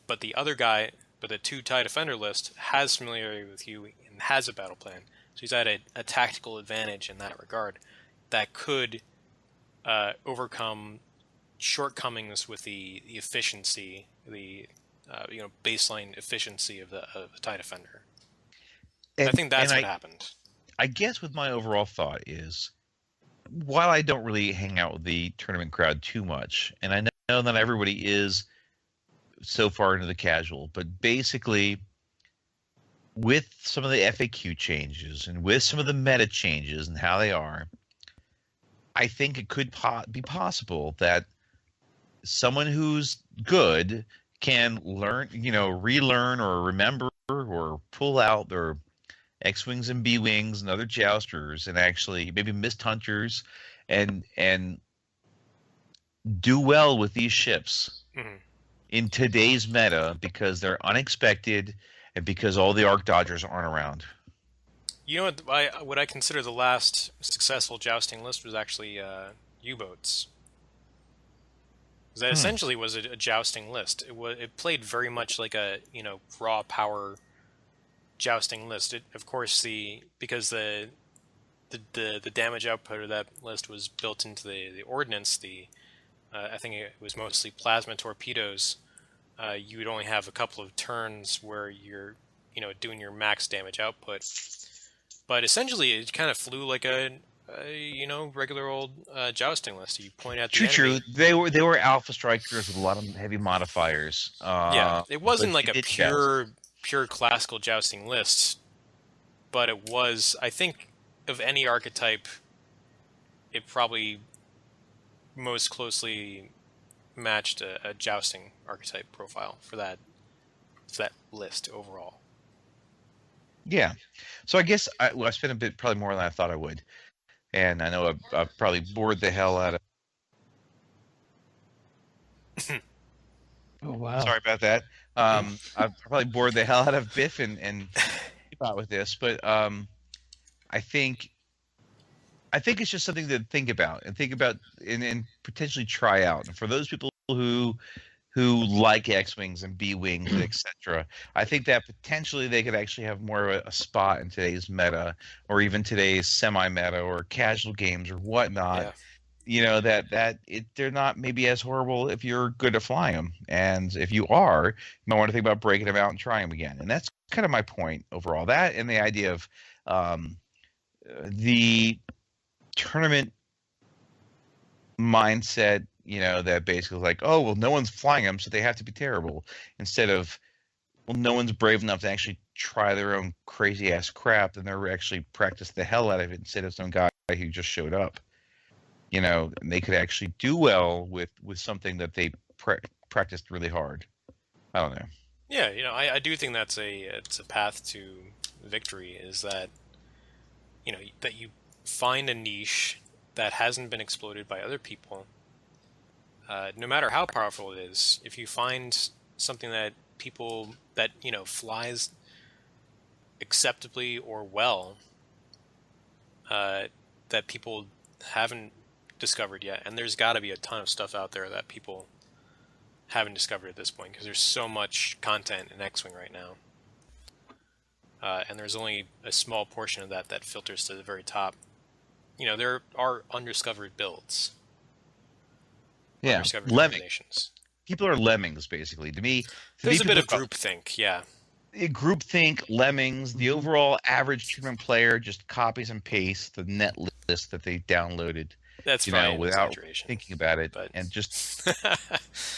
but the other guy with a 2 TIE Defender list has familiarity with you and has a battle plan. So he's at a tactical advantage in that regard that could overcome shortcomings with the efficiency, the baseline efficiency of the TIE Defender. And I think that's what happened. I guess with my overall thought is, while I don't really hang out with the tournament crowd too much, and I know that everybody is so far into the casual, but basically with some of the FAQ changes and with some of the meta changes and how they are, I think it could be possible that someone who's good can learn, relearn or remember or pull out their X-Wings and B-Wings and other Jousters and actually maybe missed hunters and do well with these ships in today's meta because they're unexpected and because all the Arc Dodgers aren't around. You know what I consider the last successful jousting list was actually U-boats. That essentially was a jousting list. It played very much like a raw power jousting list. Of course, because the damage output of that list was built into the ordnance. I think it was mostly plasma torpedoes. You would only have a couple of turns where you're doing your max damage output. But essentially, it kind of flew like a regular old jousting list. You point out the enemy. True. They were alpha strikers with a lot of heavy modifiers. Yeah, it wasn't like a pure pure classical jousting list, but it was, I think, of any archetype, it probably most closely matched a jousting archetype profile for that list overall. Yeah. So I guess I spent a bit, probably more than I thought I would. And I know I've probably bored the hell out of... Oh, wow. Sorry about that. I've probably bored the hell out of Biff and about with this, but I think it's just something to think about and potentially try out. And for those people who like X-Wings and B-Wings, etc., I think that potentially they could actually have more of a spot in today's meta, or even today's semi-meta or casual games or whatnot. Yeah. You know, they're not maybe as horrible if you're good at flying them. And if you are, you might want to think about breaking them out and trying them again. And that's kind of my point overall. That and the idea of the tournament mindset, you know, that basically like, oh, well, no one's flying them, so they have to be terrible. Instead of, well, no one's brave enough to actually try their own crazy-ass crap, and they're actually practice the hell out of it instead of some guy who just showed up. You know, and they could actually do well with something that they practiced really hard. I don't know. Yeah, you know, I do think it's a path to victory, is that, you know, that you find a niche that hasn't been exploited by other people. No matter how powerful it is, if you find something that people that, you know, flies acceptably or well, that people haven't discovered yet, and there's got to be a ton of stuff out there that people haven't discovered at this point, because there's so much content in X-Wing right now, and there's only a small portion of that filters to the very top. You know, there are undiscovered builds. Yeah, undiscovered lemmings. People are lemmings, basically. To me, there's a bit of groupthink. Yeah, groupthink, lemmings. The overall average tournament player just copies and pastes the net list that they downloaded. That's fine, without thinking about it, but... and just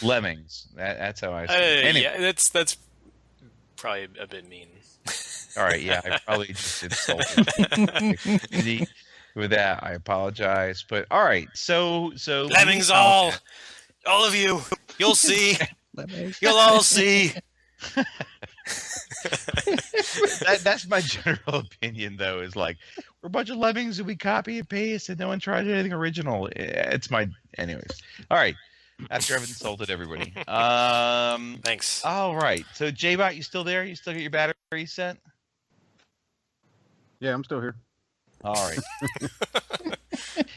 lemmings. That's how I see it. Anyway. Yeah, that's probably a bit mean. All right, yeah, I probably just insulted. With that, I apologize. But all right, so lemmings, all of you, you'll see. You'll all see. That's my general opinion, though, is like, we're a bunch of lemmings who we copy and paste and no one tries anything original. It's my... Anyways. All right. After I've insulted everybody. Thanks. All right. So, J-Bot, you still there? You still got your battery set? Yeah, I'm still here. All right.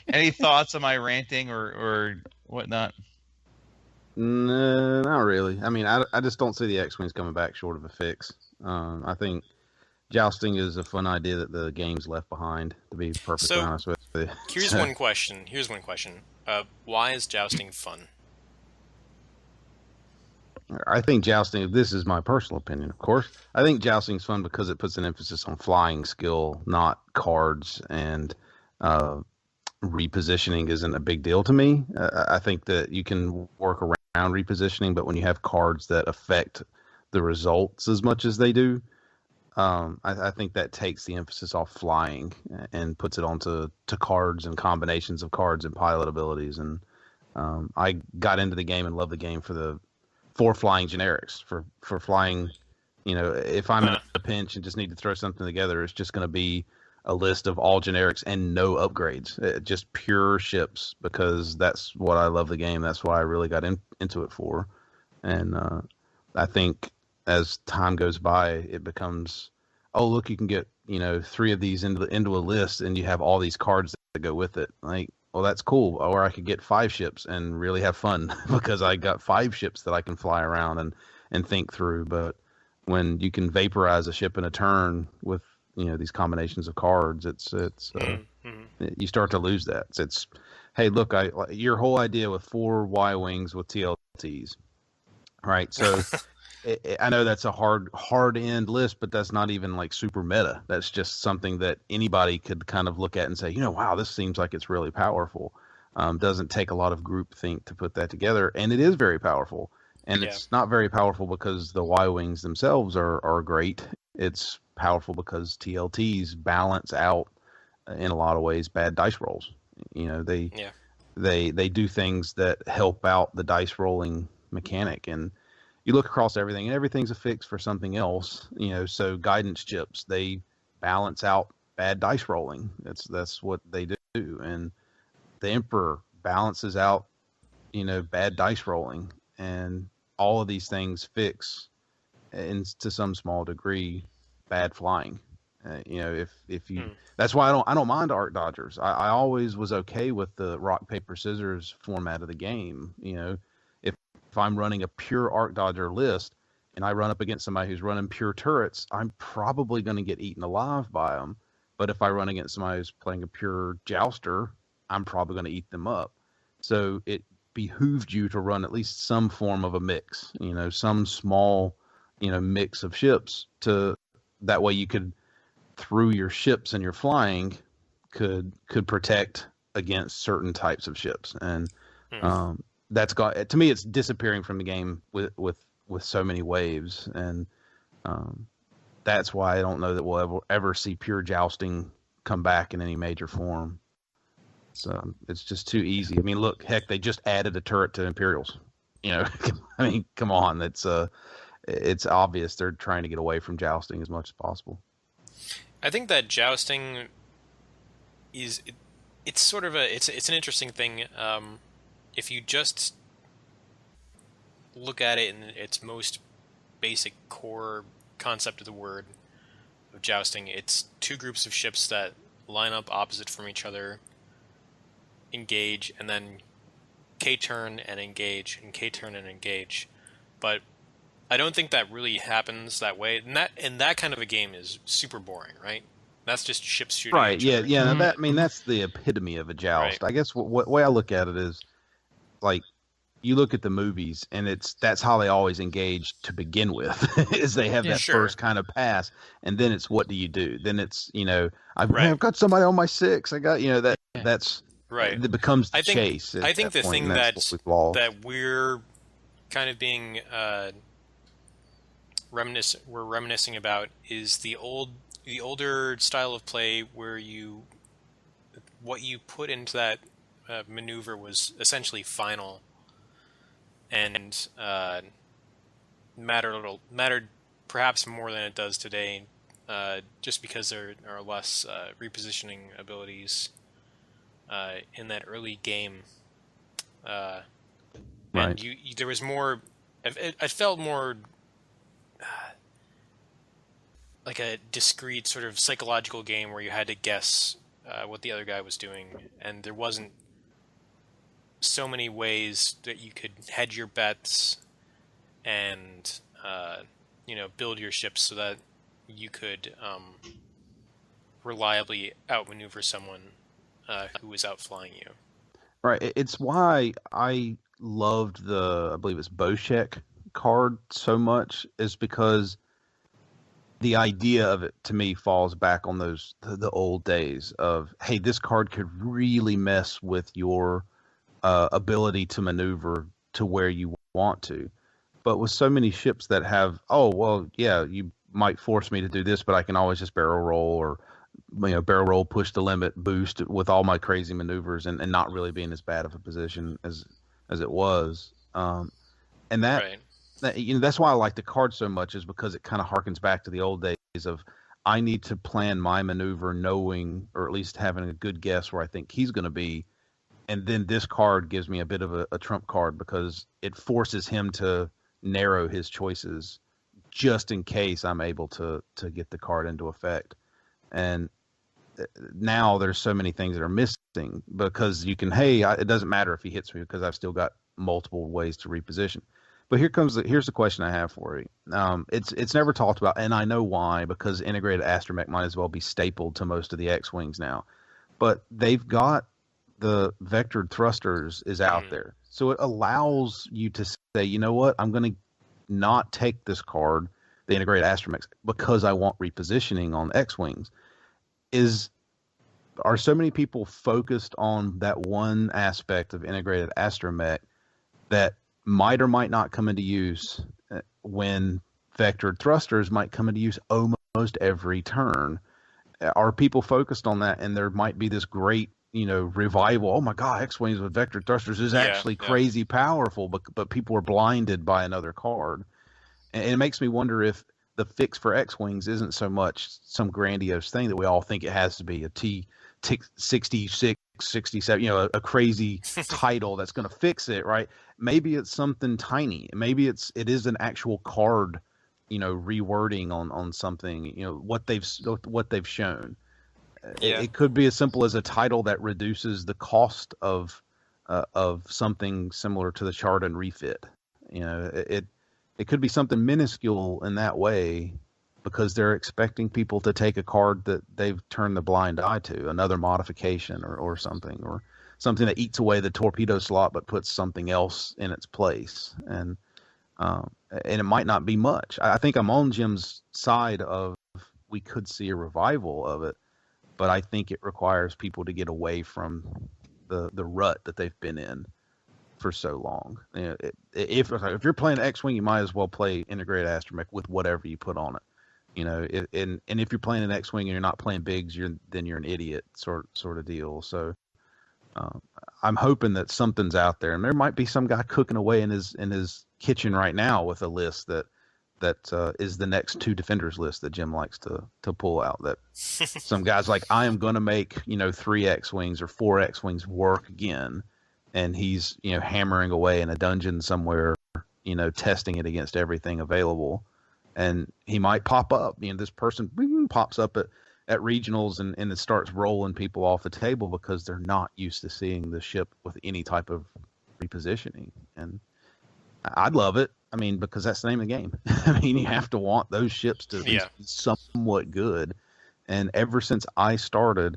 Any thoughts on my ranting or whatnot? No, not really. I mean, I just don't see the X-Wings coming back short of a fix. I think jousting is a fun idea that the game's left behind, to be perfectly honest with you. Here's one question. Why is jousting fun? I think jousting, this is my personal opinion, of course, I think jousting's fun because it puts an emphasis on flying skill, not cards, and repositioning isn't a big deal to me. I think that you can work around repositioning, but when you have cards that affect the results as much as they do, I think that takes the emphasis off flying and puts it onto cards and combinations of cards and pilot abilities. And I got into the game and loved the game for flying generics, for flying. You know, if I'm in a pinch and just need to throw something together, it's just going to be a list of all generics and no upgrades, just pure ships, because that's what I love the game. That's why I really got into it for. And I think as time goes by, it becomes, oh, look, you can get, 3 of these into a list and you have all these cards that go with it. Like, well, that's cool. Or I could get 5 ships and really have fun because I got 5 ships that I can fly around and think through. But when you can vaporize a ship in a turn with, these combinations of cards, it's you start to lose that. It's hey, look, your whole idea with 4 Y-wings with TLTs, right? So I know that's a hard end list, but that's not even like super meta. That's just something that anybody could kind of look at and say, wow, this seems like it's really powerful. Doesn't take a lot of group think to put that together, and it is very powerful. And it's not very powerful because the Y-Wings themselves are great. It's powerful because TLTs balance out, in a lot of ways, bad dice rolls. You know, they do things that help out the dice rolling mechanic. And you look across everything, and everything's a fix for something else. You know, so guidance chips, they balance out bad dice rolling. That's what they do. And the Emperor balances out, you know, bad dice rolling. And all of these things fix, to some small degree, bad flying. You know, if you, that's why I don't mind arc dodgers. I always was okay with the rock paper scissors format of the game. You know, if I'm running a pure arc dodger list and I run up against somebody who's running pure turrets, I'm probably going to get eaten alive by them. But if I run against somebody who's playing a pure jouster, I'm probably going to eat them up. So it behooved you to run at least some form of a mix, you know, some small, you know, mix of ships, to that way you could, through your ships and your flying, could protect against certain types of ships. And that's got, to me, it's disappearing from the game with so many waves. And that's why I don't know that we'll ever see pure jousting come back in any major form. So it's just too easy. I mean, look, heck, they just added a turret to Imperials. You know, I mean, come on. It's obvious they're trying to get away from jousting as much as possible. I think that jousting is it's sort of it's an interesting thing. If you just look at it in its most basic core concept of the word of jousting, it's two groups of ships that line up opposite from each other, engage, and then K-turn and engage, and K-turn and engage. But I don't think that really happens that way. And that kind of a game is super boring, right? That's just ships shooting. Right. Yeah. Yeah. Mm-hmm. I mean, that's the epitome of a joust. Right. I guess what way I look at it is, like, you look at the movies, and that's how they always engage to begin with, is they have that first kind of pass, and then it's what do you do? Then it's, you know, I've got somebody on my 6. I got, you know, that's right. It becomes the chase. I think the thing that we're kind of being reminiscing about is the older style of play where what you put into that maneuver was essentially final, and mattered perhaps more than it does today, just because there are less repositioning abilities in that early game. Right. And there was more. I felt more like a discrete sort of psychological game where you had to guess what the other guy was doing, and there wasn't so many ways that you could hedge your bets and build your ships so that you could reliably outmaneuver someone who was outflying you. Right. It's why I loved I believe it's Boschek card so much, is because the idea of it to me falls back on the old days of, hey, this card could really mess with your ability to maneuver to where you want to. But with so many ships that have, you might force me to do this, but I can always just barrel roll, or barrel roll, push the limit, boost with all my crazy maneuvers, and not really being as bad of a position as it was. And that, right. That's why I like the card so much, is because it kind of harkens back to the old days of, I need to plan my maneuver knowing, or at least having a good guess where I think he's going to be. And then this card gives me a bit of a trump card, because it forces him to narrow his choices just in case I'm able to get the card into effect. And now there's so many things that are missing, because you can, it doesn't matter if he hits me because I've still got multiple ways to reposition. But here's the question I have for you. It's never talked about, and I know why, because integrated astromech might as well be stapled to most of the X-Wings now. But they've got the vectored thrusters is out there. So it allows you to say, you know what, I'm going to not take this card, the integrated astromechs, because I want repositioning on X-Wings. Are so many people focused on that one aspect of integrated astromech that might or might not come into use when vectored thrusters might come into use almost every turn. Are people focused on that? And there might be this great, revival. Oh my God, X-Wings with vectored thrusters is actually crazy powerful, but people are blinded by another card. And it makes me wonder if the fix for X-Wings isn't so much some grandiose thing that we all think it has to be, a T66, 67, a crazy title that's going to fix it, right? Maybe it's something tiny. Maybe it is an actual card, rewording on something, what they've shown. It could be as simple as a title that reduces the cost of something similar to the chart and refit. It could be something minuscule in that way, because they're expecting people to take a card that they've turned the blind eye to, another modification or something that eats away the torpedo slot but puts something else in its place. And it might not be much. I think I'm on Jim's side of we could see a revival of it, but I think it requires people to get away from the rut that they've been in for so long. If you're playing X-Wing, you might as well play integrated astromech with whatever you put on it. And if you're playing an X-Wing and you're not playing bigs, then you're an idiot sort of deal. So I'm hoping that something's out there, and there might be some guy cooking away in his kitchen right now with a list that is the next 2 defenders list that Jim likes to pull out. That some guys like, I am going to make 3 X-Wings or 4 X-Wings work again. And he's, hammering away in a dungeon somewhere, testing it against everything available. And he might pop up. This person pops up at regionals and it starts rolling people off the table because they're not used to seeing the ship with any type of repositioning. And I'd love it. Because that's the name of the game. You have to want those ships to be somewhat good. And ever since I started,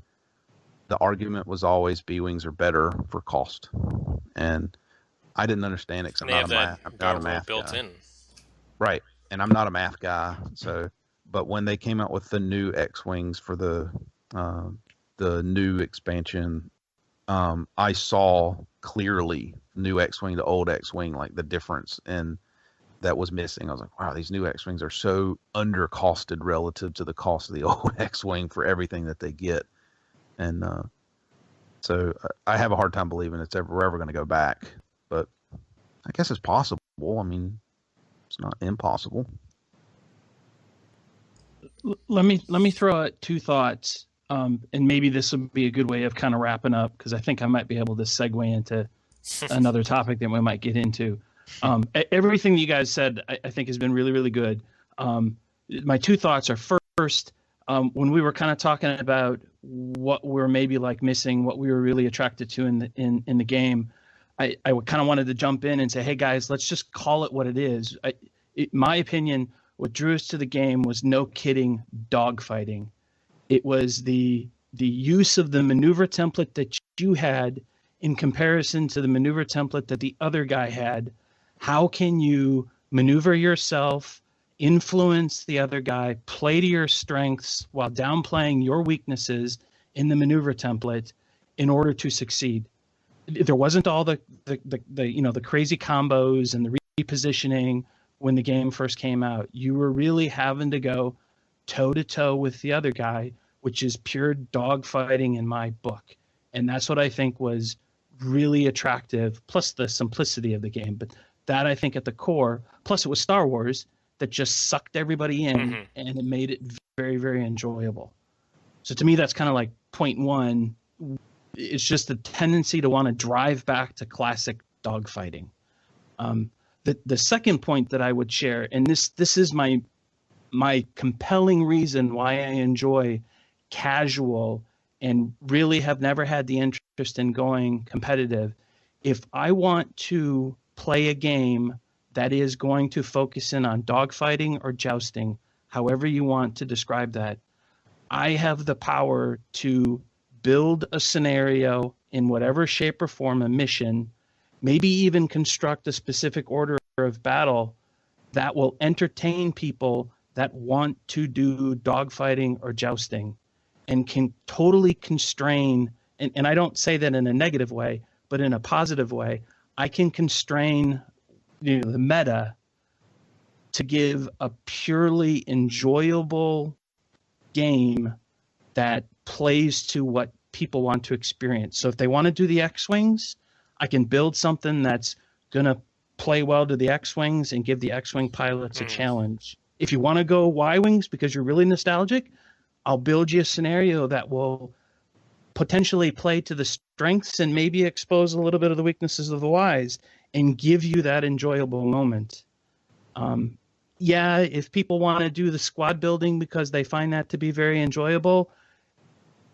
the argument was always B-Wings are better for cost. And I didn't understand it because I'm not a math built guy. In. Right. And I'm not a math guy. But when they came out with the new X-Wings for the new expansion, I saw clearly new X-Wing to old X-Wing, like the difference that was missing. I was like, wow, these new X-Wings are so undercosted relative to the cost of the old X-Wing for everything that they get. And so I have a hard time believing we're ever going to go back, but I guess it's possible. It's not impossible. Let me throw out 2 thoughts, and maybe this will be a good way of kind of wrapping up, because I think I might be able to segue into another topic that we might get into. Everything that you guys said, I think, has been really, really good. My 2 thoughts are, first, when we were kind of talking about what we're maybe like missing, what we were really attracted to in the game, I kind of wanted to jump in and say, hey guys, let's just call it what it is. My opinion, what drew us to the game was, no kidding, dogfighting. It was the use of the maneuver template that you had in comparison to the maneuver template that the other guy had. How can you maneuver yourself, influence the other guy, play to your strengths while downplaying your weaknesses in the maneuver template in order to succeed? There wasn't all the crazy combos and the repositioning when the game first came out. You were really having to go toe to toe with the other guy, which is pure dogfighting in my book. And that's what I think was really attractive, plus the simplicity of the game. But that, I think, at the core, plus it was Star Wars, that just sucked everybody in, and it made it very, very enjoyable. So to me, that's kind of like point 1. It's just a tendency to want to drive back to classic dogfighting. The second point that I would share, and this is my compelling reason why I enjoy casual and really have never had the interest in going competitive. If I want to play a game that is going to focus in on dogfighting or jousting, however you want to describe that, I have the power to build a scenario in whatever shape or form, a mission, maybe even construct a specific order of battle that will entertain people that want to do dogfighting or jousting, and can totally constrain, and I don't say that in a negative way, but in a positive way, I can constrain the meta to give a purely enjoyable game that plays to what people want to experience. So if they want to do the X-Wings, I can build something that's going to play well to the X-Wings and give the X-Wing pilots a challenge. If you want to go Y-Wings because you're really nostalgic, I'll build you a scenario that will potentially play to the strengths and maybe expose a little bit of the weaknesses of the Ys and give you that enjoyable moment. Yeah, if people want to do the squad building because they find that to be very enjoyable,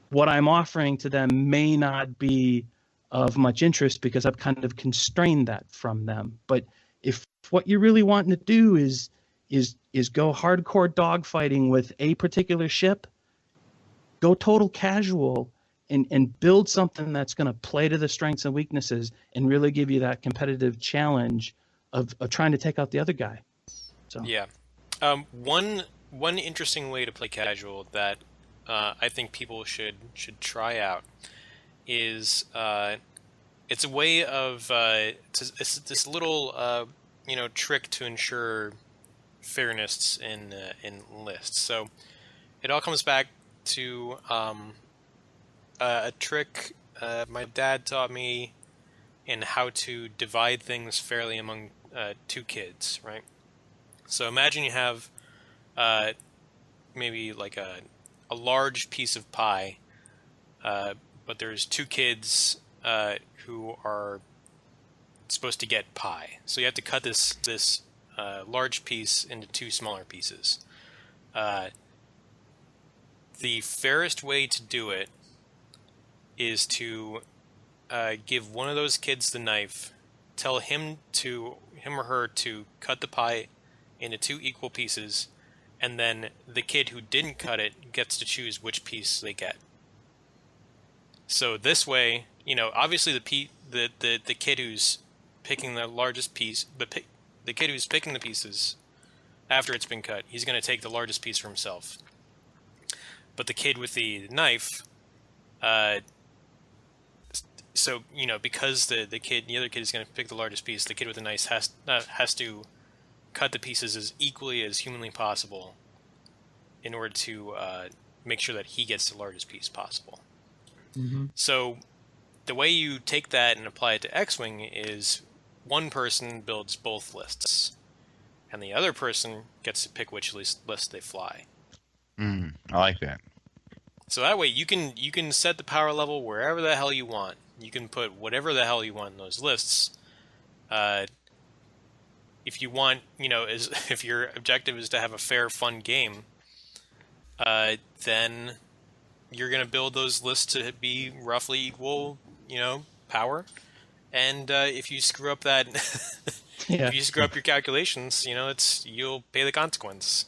what I'm offering to them may not be of much interest because I've kind of constrained that from them. But if what you're really wanting to do is go hardcore dogfighting with a particular ship, go total casual and build something that's going to play to the strengths and weaknesses and really give you that competitive challenge of trying to take out the other guy. So. Yeah. One interesting way to play casual that I think people should try out is it's a way of it's this little trick to ensure fairness in lists. So it all comes back to a trick my dad taught me in how to divide things fairly among two kids, right? So imagine you have maybe like a large piece of pie, but there's two kids who are supposed to get pie. So you have to cut this large piece into two smaller pieces. The fairest way to do it is to give one of those kids the knife, tell him or her to cut the pie into two equal pieces, and then the kid who didn't cut it gets to choose which piece they get. So this way, obviously the kid who's picking the largest piece, the kid who's picking the pieces after it's been cut, he's going to take the largest piece for himself. But the kid with the knife, so because the other kid is going to pick the largest piece, the kid with the knife has to cut the pieces as equally as humanly possible in order to make sure that he gets the largest piece possible. Mm-hmm. So the way you take that and apply it to X-Wing is one person builds both lists, and the other person gets to pick which list they fly. I like that. So that way you can set the power level wherever the hell you want. You can put whatever the hell you want in those lists. If you want, if your objective is to have a fair, fun game, then you're going to build those lists to be roughly equal, power. And if you screw up that, if you screw up your calculations, you'll pay the consequence.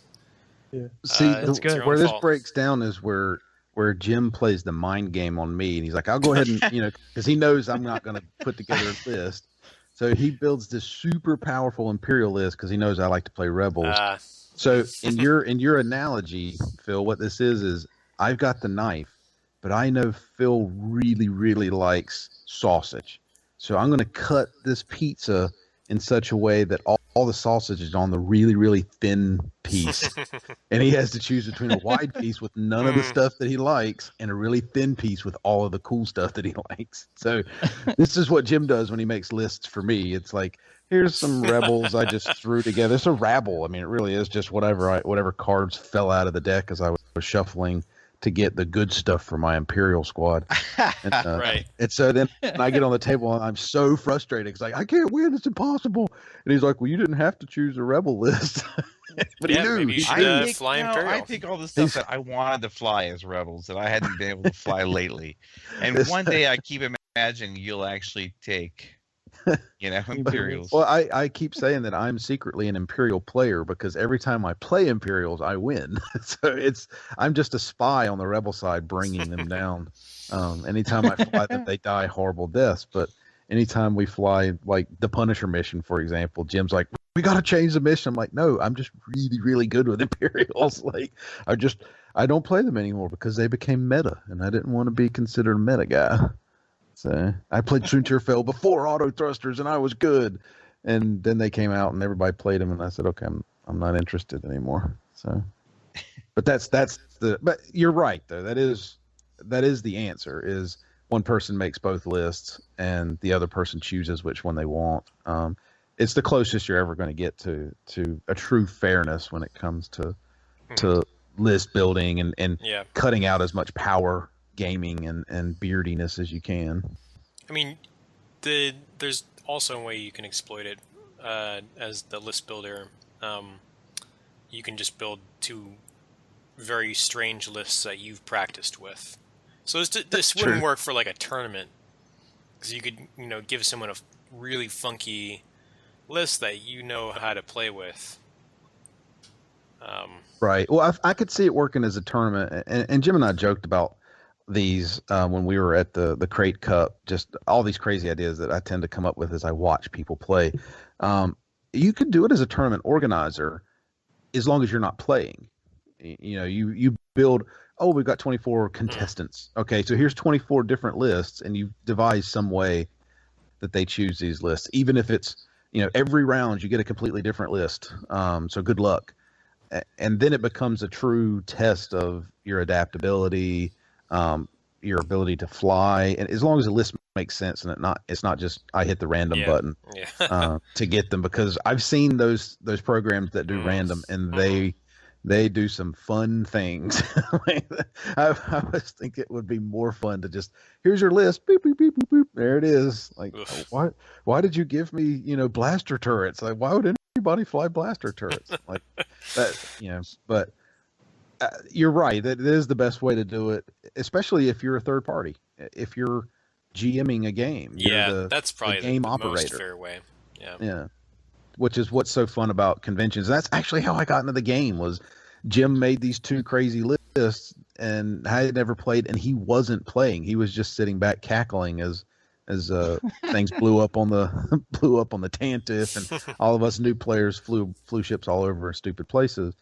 Yeah. See, where this fault. breaks down is where Jim plays the mind game on me, and he's like, "I'll go ahead and because he knows I'm not going to put together a list." So he builds this super powerful Imperial list because he knows I like to play Rebels. So in your analogy, Phil, what this is I've got the knife, but I know Phil really, really likes sausage. So I'm going to cut this pizza in such a way that all the sausage is on the really, really thin piece. And he has to choose between a wide piece with none of the stuff that he likes and a really thin piece with all of the cool stuff that he likes. So this is what Jim does when he makes lists for me. It's like, here's some Rebels I just threw together. It's a rabble. I mean, it really is just whatever cards fell out of the deck as I was shuffling to get the good stuff for my Imperial squad. And, right. And so then I get on the table and I'm so frustrated because I can't win. It's impossible. And he's like, well, you didn't have to choose a Rebel list. But yeah, he knew. Maybe you should fly Imperial. I pick all the stuff that I wanted to fly as Rebels that I hadn't been able to fly lately. And one day I keep imagining you'll actually take Imperials. Well, I keep saying that I'm secretly an Imperial player because every time I play Imperials, I win. So I'm just a spy on the Rebel side, bringing them down. Anytime I fly them, they die horrible deaths. But anytime we fly, like the Punisher mission, for example, Jim's like, we got to change the mission. I'm like, no, I'm just really, really good with Imperials. Like, I don't play them anymore because they became meta, and I didn't want to be considered a meta guy. So I played Sunterfell before auto thrusters, and I was good. And then they came out and everybody played them, and I said, okay, I'm not interested anymore. So, but but you're right though. That is the answer. Is one person makes both lists and the other person chooses which one they want. It's the closest you're ever going to get to a true fairness when it comes to list building and cutting out as much power gaming and beardiness as you can. I mean, there's also a way you can exploit it as the list builder. You can just build two very strange lists that you've practiced with. So this wouldn't work for like a tournament, because you could give someone a really funky list that you know how to play with. Right. Well, I could see it working as a tournament, and Jim and I joked about these when we were at the Crate Cup. Just all these crazy ideas that I tend to come up with as I watch people play. You could do it as a tournament organizer, as long as you're not playing. You build. Oh, we've got 24 contestants. Okay, so here's 24 different lists, and you devise some way that they choose these lists, even if it's every round you get a completely different list. So good luck. And then it becomes a true test of your adaptability, your ability to fly, and as long as the list makes sense and it's not just I hit the random button to get them, because I've seen those programs that do random and they do some fun things. I always think it would be more fun to just, here's your list, boop, boop, boop, boop, boop. There it is. Like, why did you give me, blaster turrets? Like, why would anybody fly blaster turrets? Like that, but you're right. That is the best way to do it, especially if you're a third party. If you're GMing a game, that's probably the operator. Most fair way. Yeah. Which is what's so fun about conventions. And that's actually how I got into the game. Was Jim made these two crazy lists, and I had never played, and he wasn't playing. He was just sitting back cackling as things blew up on the Tantif, and all of us new players flew ships all over stupid places.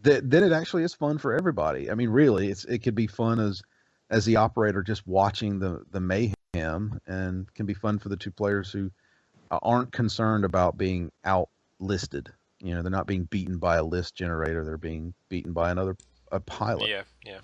Then it actually is fun for everybody. I mean, really, it could be fun as the operator just watching the mayhem, and can be fun for the two players who aren't concerned about being outlisted. They're not being beaten by a list generator. They're being beaten by a pilot. Yeah.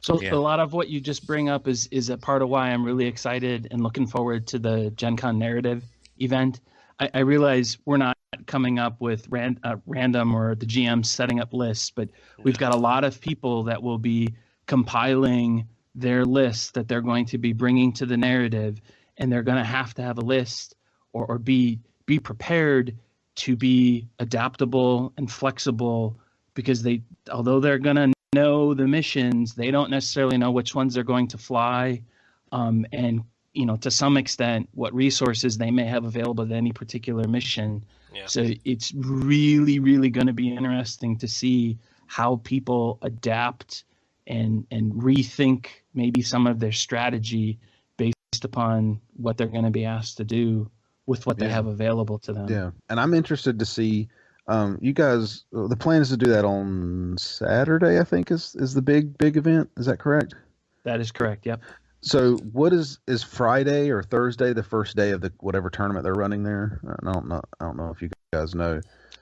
So a lot of what you just bring up is a part of why I'm really excited and looking forward to the Gen Con narrative event. I realize we're not coming up with random or the GM setting up lists, but we've got a lot of people that will be compiling their lists that they're going to be bringing to the narrative, and they're going to have a list or be prepared to be adaptable and flexible, because although they're going to know the missions, they don't necessarily know which ones they're going to fly, and to some extent what resources they may have available at any particular mission. So it's really, really going to be interesting to see how people adapt and rethink maybe some of their strategy based upon what they're going to be asked to do with what they have available to them. Yeah, and I'm interested to see you guys. The plan is to do that on Saturday, I think, is the big event. Is that correct? That is correct. Yep. So what is Friday or Thursday the first day of the whatever tournament they're running there? I don't know if you guys know,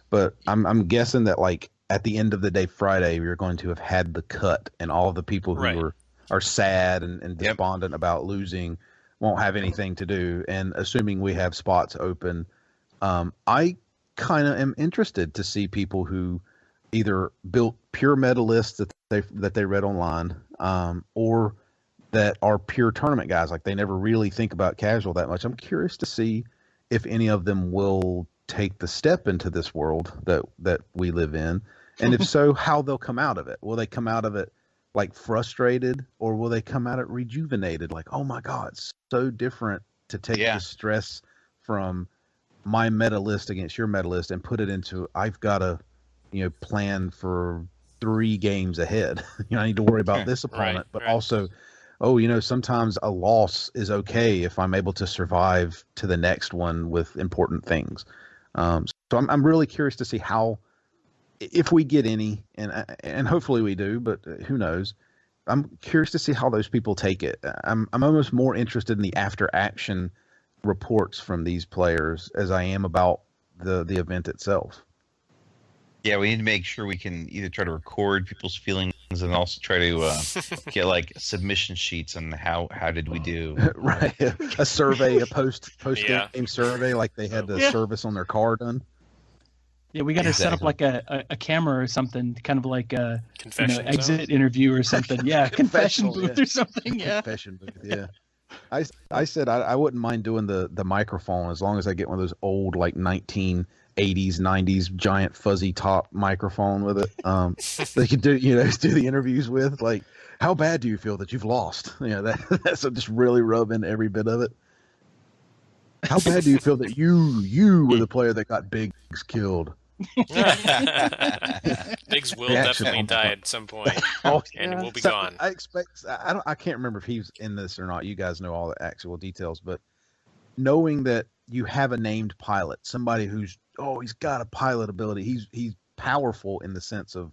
but I'm guessing that like at the end of the day Friday you're going to have had the cut, and all of the people who are sad and despondent about losing won't have anything to do. And assuming we have spots open, I kind of am interested to see people who either built pure meta lists that they read online, or that are pure tournament guys. Like they never really think about casual that much. I'm curious to see if any of them will take the step into this world that we live in, and if so, how they'll come out of it. Will they come out of it like frustrated, or will they come at it rejuvenated? Like, oh my God, it's so different to take the stress from my meta list against your meta list and put it into, I've got to, plan for 3 games ahead. I need to worry about this opponent, but also, sometimes a loss is okay if I'm able to survive to the next one with important things. So I'm really curious to see how, if we get any, and hopefully we do, but who knows? I'm curious to see how those people take it. I'm almost more interested in the after action reports from these players as I am about the event itself. Yeah, we need to make sure we can either try to record people's feelings and also try to get like submission sheets on how did we do. Right, a survey, a post game survey, like they had the service on their car done. Yeah, we got to set up like a camera or something, kind of like a exit zone? Interview or something. Yeah, confession booth or something. Yeah, confession booth. Yeah. I said I wouldn't mind doing the microphone as long as I get one of those old like 1980s 90s giant fuzzy top microphone with it. They could do do the interviews with, like, how bad do you feel that you've lost? That's just really rubbing every bit of it. How bad do you feel that you were the player that got Biggs killed? Biggs will definitely die at some point, and it will be gone. I can't remember if he's in this or not. You guys know all the actual details, but knowing that you have a named pilot, somebody who's he's got a pilot ability. He's powerful in the sense of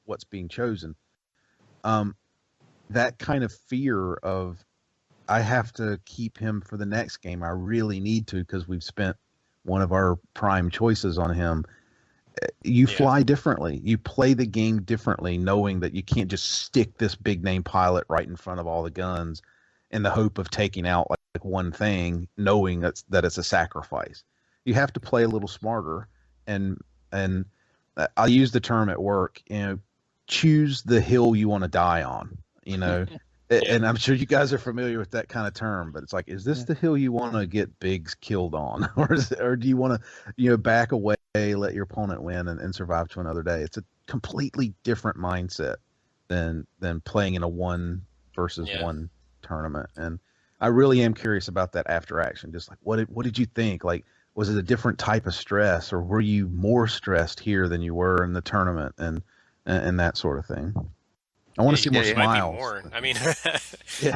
what's being chosen. That kind of fear of, I have to keep him for the next game. I really need to, because we've spent one of our prime choices on him. You fly differently. You play the game differently, knowing that you can't just stick this big name pilot right in front of all the guns in the hope of taking out like one thing, knowing that it's a sacrifice. You have to play a little smarter, and I use the term at work, choose the hill you want to die on, and I'm sure you guys are familiar with that kind of term, but it's like, is this the hill you want to get Biggs killed on, or do you want to, back away, let your opponent win and survive to another day? It's a completely different mindset than playing in a 1 versus 1 tournament. And I really am curious about that after action. Just like, what did you think? Like, was it a different type of stress, or were you more stressed here than you were in the tournament, and that sort of thing? I want to see more smiles. More. I mean,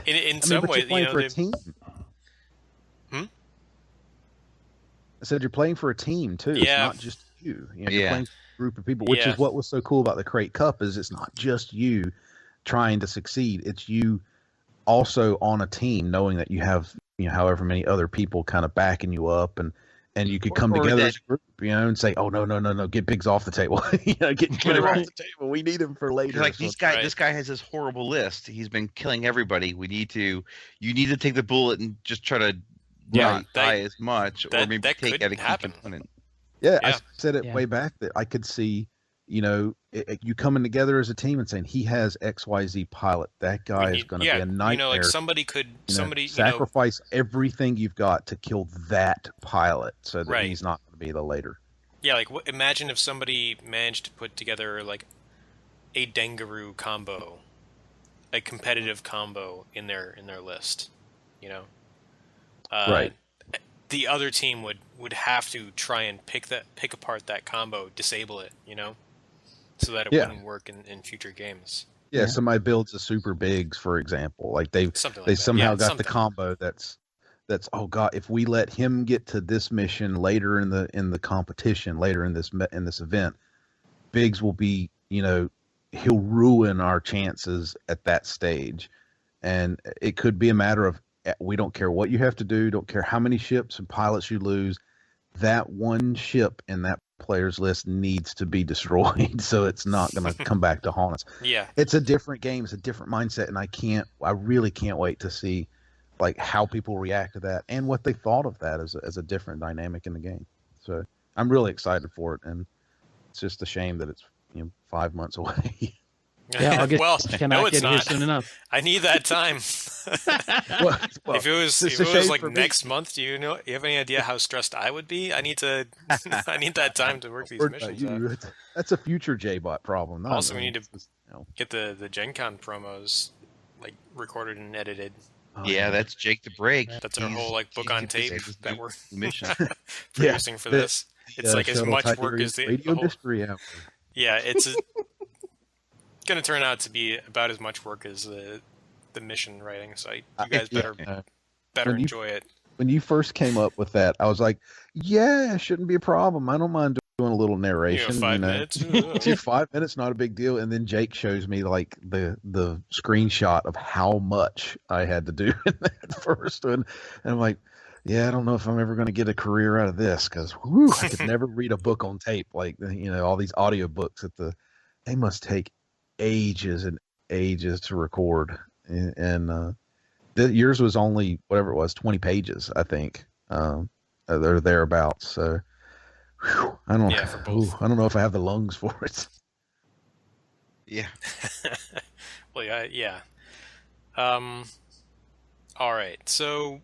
in some ways, for a team. I said you're playing for a team too. Yeah. It's not just you. You're playing for a group of people, which is what was so cool about the Crate Cup, is it's not just you trying to succeed. It's you also on a team, knowing that you have however many other people kind of backing you up, and you could come together as a group, and say, oh, no, get Biggs off the table. Get him off the table. We need him for later. Like, this guy has this horrible list. He's been killing everybody. You need to take the bullet and just try to not die as much, or maybe take out a key component. Yeah, I said it way back that I could see, you coming together as a team and saying, he has XYZ pilot. That guy is going to be a nightmare. Like somebody sacrifice everything you've got to kill that pilot, so that he's not going to be the later. Yeah, like imagine if somebody managed to put together like a Dengaroo combo, a competitive combo in their list, right. The other team would have to try and pick apart that combo, disable it, so that it wouldn't work in future games. Yeah, somebody builds a super Biggs, for example. Like they somehow got the combo that's oh god, if we let him get to this mission later in the competition, later in this event, Biggs will be, he'll ruin our chances at that stage. And it could be a matter of, we don't care what you have to do, don't care how many ships and pilots you lose, that one ship in that player's list needs to be destroyed, so it's not going to come back to haunt us. Yeah, it's a different game, it's a different mindset, and I really can't wait to see like how people react to that and what they thought of that as a different dynamic in the game. So I'm really excited for it, and it's just a shame that it's 5 months away. Yeah, it's get not. here soon enough. I need that time. If it was like next month, do you have any idea how stressed I would be? I need that time to work these missions out. That's a future JBot problem. Also, we need to get the Gen Con promos like recorded and edited. That's Jake the Break. That's our whole like book on tape that we're producing for this. It's like as much work as the Radio Mystery Hour. Yeah, it's going to turn out to be about as much work as the mission writing site. You guys better enjoy it. When you first came up with that, I was like, it shouldn't be a problem. I don't mind doing a little narration. 5 minutes. 5 minutes, not a big deal. And then Jake shows me like the screenshot of how much I had to do in that first one. And I'm like, yeah, I don't know if I'm ever going to get a career out of this because I could never read a book on tape like all these audio books they must take ages and ages to record, and yours was only whatever it was, 20 pages, I think, or thereabouts. So I don't, yeah, for both. I don't know if I have the lungs for it. Yeah. Well, yeah. All right. So,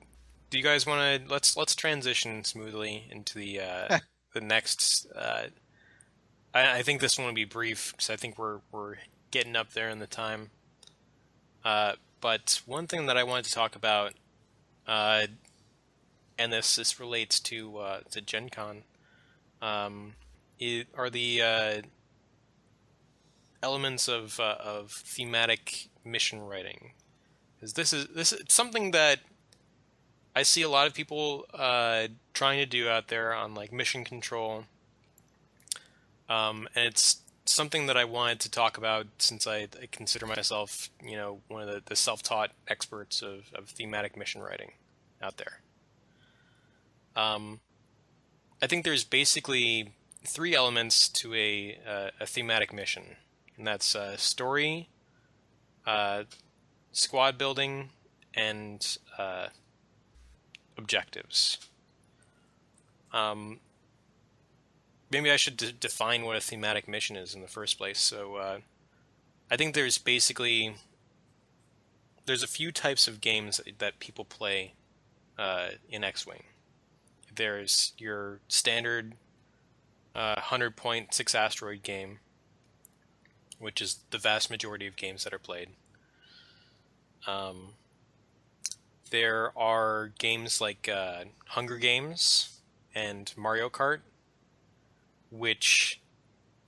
do you guys want to let's transition smoothly into the the next? I think this one will be brief because I think we're getting up there in the time. But one thing that I wanted to talk about, and this relates to Gen Con, are the elements of thematic mission writing. Because this is something that I see a lot of people trying to do out there on like mission control, and it's something that I wanted to talk about since I consider myself, one of the self-taught experts of thematic mission writing out there. I think there's basically 3 elements to a thematic mission, and that's story, squad building, and objectives. Maybe I should define what a thematic mission is in the first place. So I think there's a few types of games that people play in X-Wing. There's your standard 100-point 6-asteroid game, which is the vast majority of games that are played. There are games like Hunger Games and Mario Kart, which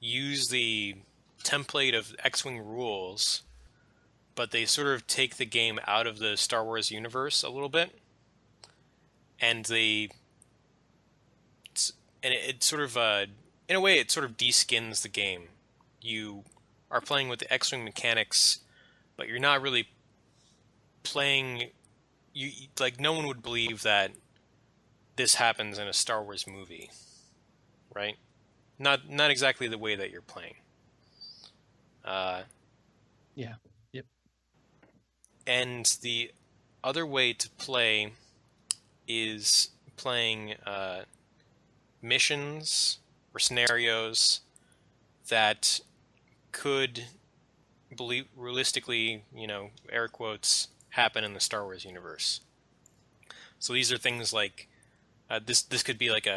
use the template of X-Wing rules, but they sort of take the game out of the Star Wars universe a little bit, and it sort of, in a way, it sort of de-skins the game. You are playing with the X-Wing mechanics, but you're not really playing. No one would believe that this happens in a Star Wars movie, right? Not exactly the way that you're playing. Yeah. Yep. And the other way to play is playing missions or scenarios that could realistically, air quotes, happen in the Star Wars universe. So these are things like this could be like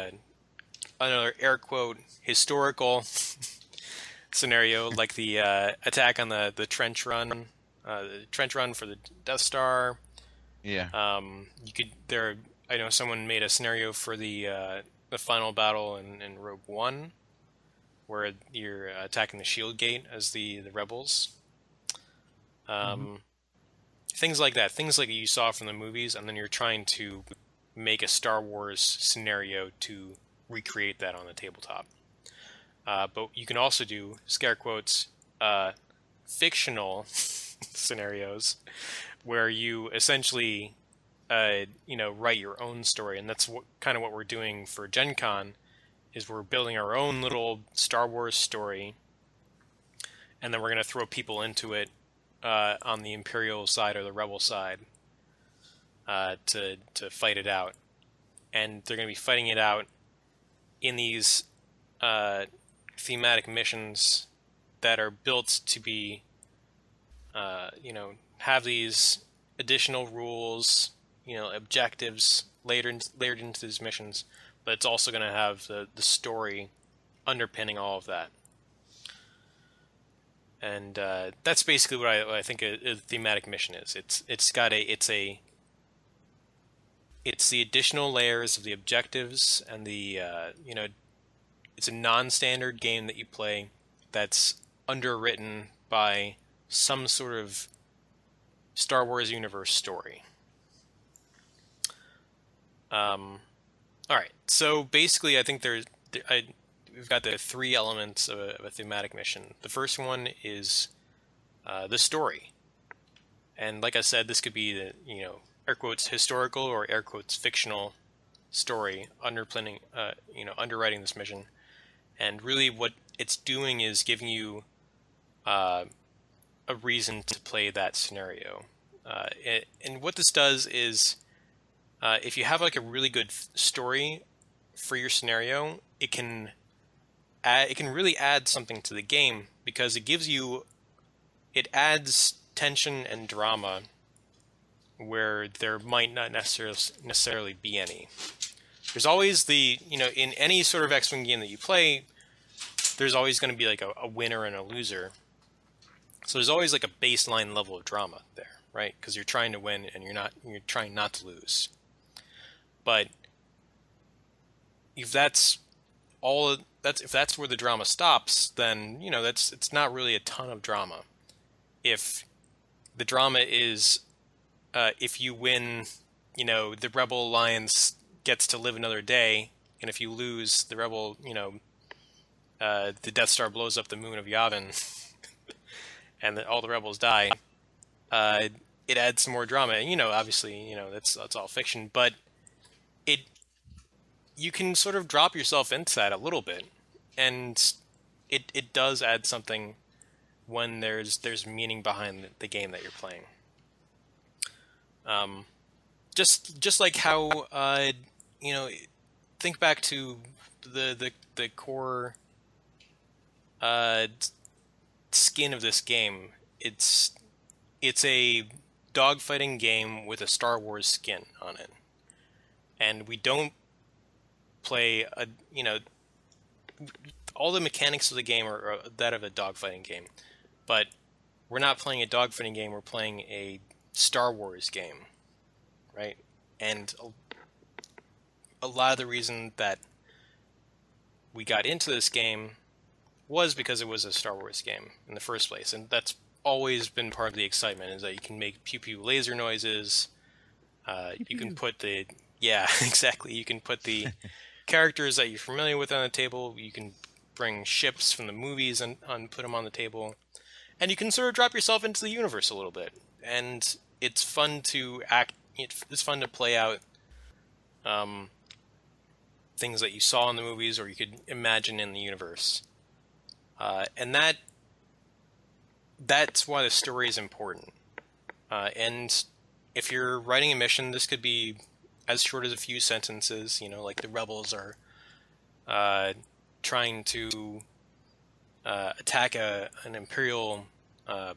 another air quote historical scenario, like the attack on the trench run for the Death Star. Yeah. I know someone made a scenario for the final battle in Rogue One, where you're attacking the Shield Gate as the rebels. Things like that, things like you saw from the movies, and then you're trying to make a Star Wars scenario to recreate that on the tabletop. But you can also do, scare quotes, fictional scenarios where you essentially, write your own story. And that's kind of what we're doing for Gen Con, is we're building our own little Star Wars story, and then we're going to throw people into it on the Imperial side or the Rebel side to fight it out. And they're going to be fighting it out in these thematic missions that are built to be, have these additional rules, objectives layered into these missions, but it's also going to have the story underpinning all of that. And that's basically what I think a thematic mission is. It's the additional layers of the objectives and the it's a non-standard game that you play that's underwritten by some sort of Star Wars universe story. All right, so basically, I think we've got the 3 elements of a thematic mission. The first one is the story, and like I said, this could be the air quotes historical or air quotes fictional story underwriting this mission, and really what it's doing is giving you a reason to play that scenario. And what this does is, if you have like a really good story for your scenario, it can really add something to the game, because it adds tension and drama where there might not necessarily be any. There's always in any sort of X-Wing game that you play, there's always going to be like a winner and a loser. So there's always like a baseline level of drama there, right? Because you're trying to win and you're trying not to lose. But if that's where the drama stops, then it's not really a ton of drama. If the drama is if you win, the Rebel Alliance gets to live another day, and if you lose, the Rebel, the Death Star blows up the moon of Yavin, and all the rebels die. It adds some more drama. And, obviously, that's all fiction, but you can sort of drop yourself into that a little bit, and it does add something when there's meaning behind the game that you're playing. Just like how think back to the core skin of this game. It's a dogfighting game with a Star Wars skin on it, and we don't play all the mechanics of the game are that of a dogfighting game, but we're not playing a dogfighting game. We're playing a Star Wars game, right? And a lot of the reason that we got into this game was because it was a Star Wars game in the first place, and that's always been part of the excitement, is that you can make pew pew laser noises. You can put exactly. You can put the characters that you're familiar with on the table. You can bring ships from the movies and put them on the table, and you can sort of drop yourself into the universe a little bit. And it's fun to it's fun to play out things that you saw in the movies, or you could imagine in the universe. And that's why the story is important. And if you're writing a mission, this could be as short as a few sentences. Like the rebels are trying to attack an Imperial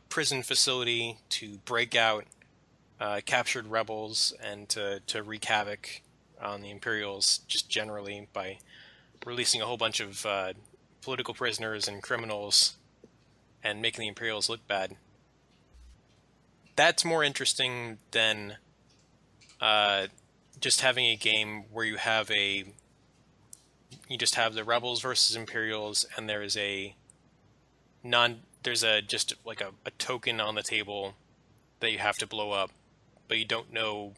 prison facility to break out captured rebels and to wreak havoc on the Imperials just generally by releasing a whole bunch of political prisoners and criminals and making the Imperials look bad. That's more interesting than just having a game where you just have the rebels versus Imperials, and there's just like a token on the table that you have to blow up, but you don't know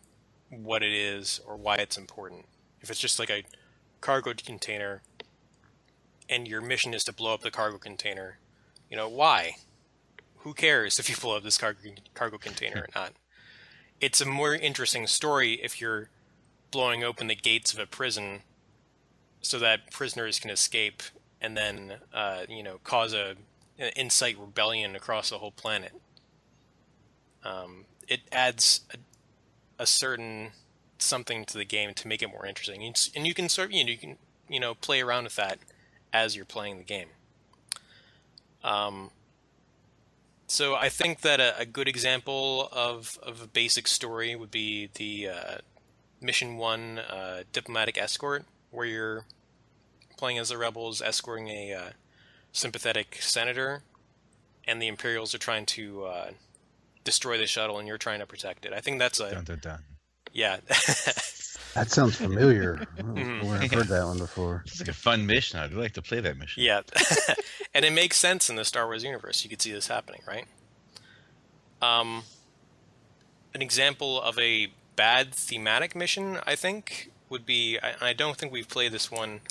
what it is or why it's important. If it's just like a cargo container and your mission is to blow up the cargo container, why? Who cares if you blow up this cargo container or not? It's a more interesting story if you're blowing open the gates of a prison so that prisoners can escape and then cause an incite rebellion across the whole planet. It adds a certain something to the game to make it more interesting, and you can play around with that as you're playing the game. So I think that a good example of a basic story would be the Mission 1 Diplomatic Escort, where you're playing as the rebels escorting a sympathetic senator, and the Imperials are trying to destroy the shuttle, and you're trying to protect it. I think that's a... Dun, dun, dun. Yeah. That sounds familiar. I've heard that one before. It's like a fun mission. I'd like to play that mission. Yeah. And it makes sense in the Star Wars universe. You could see this happening, right? An example of a bad thematic mission, I think, would be... I don't think we've played this one.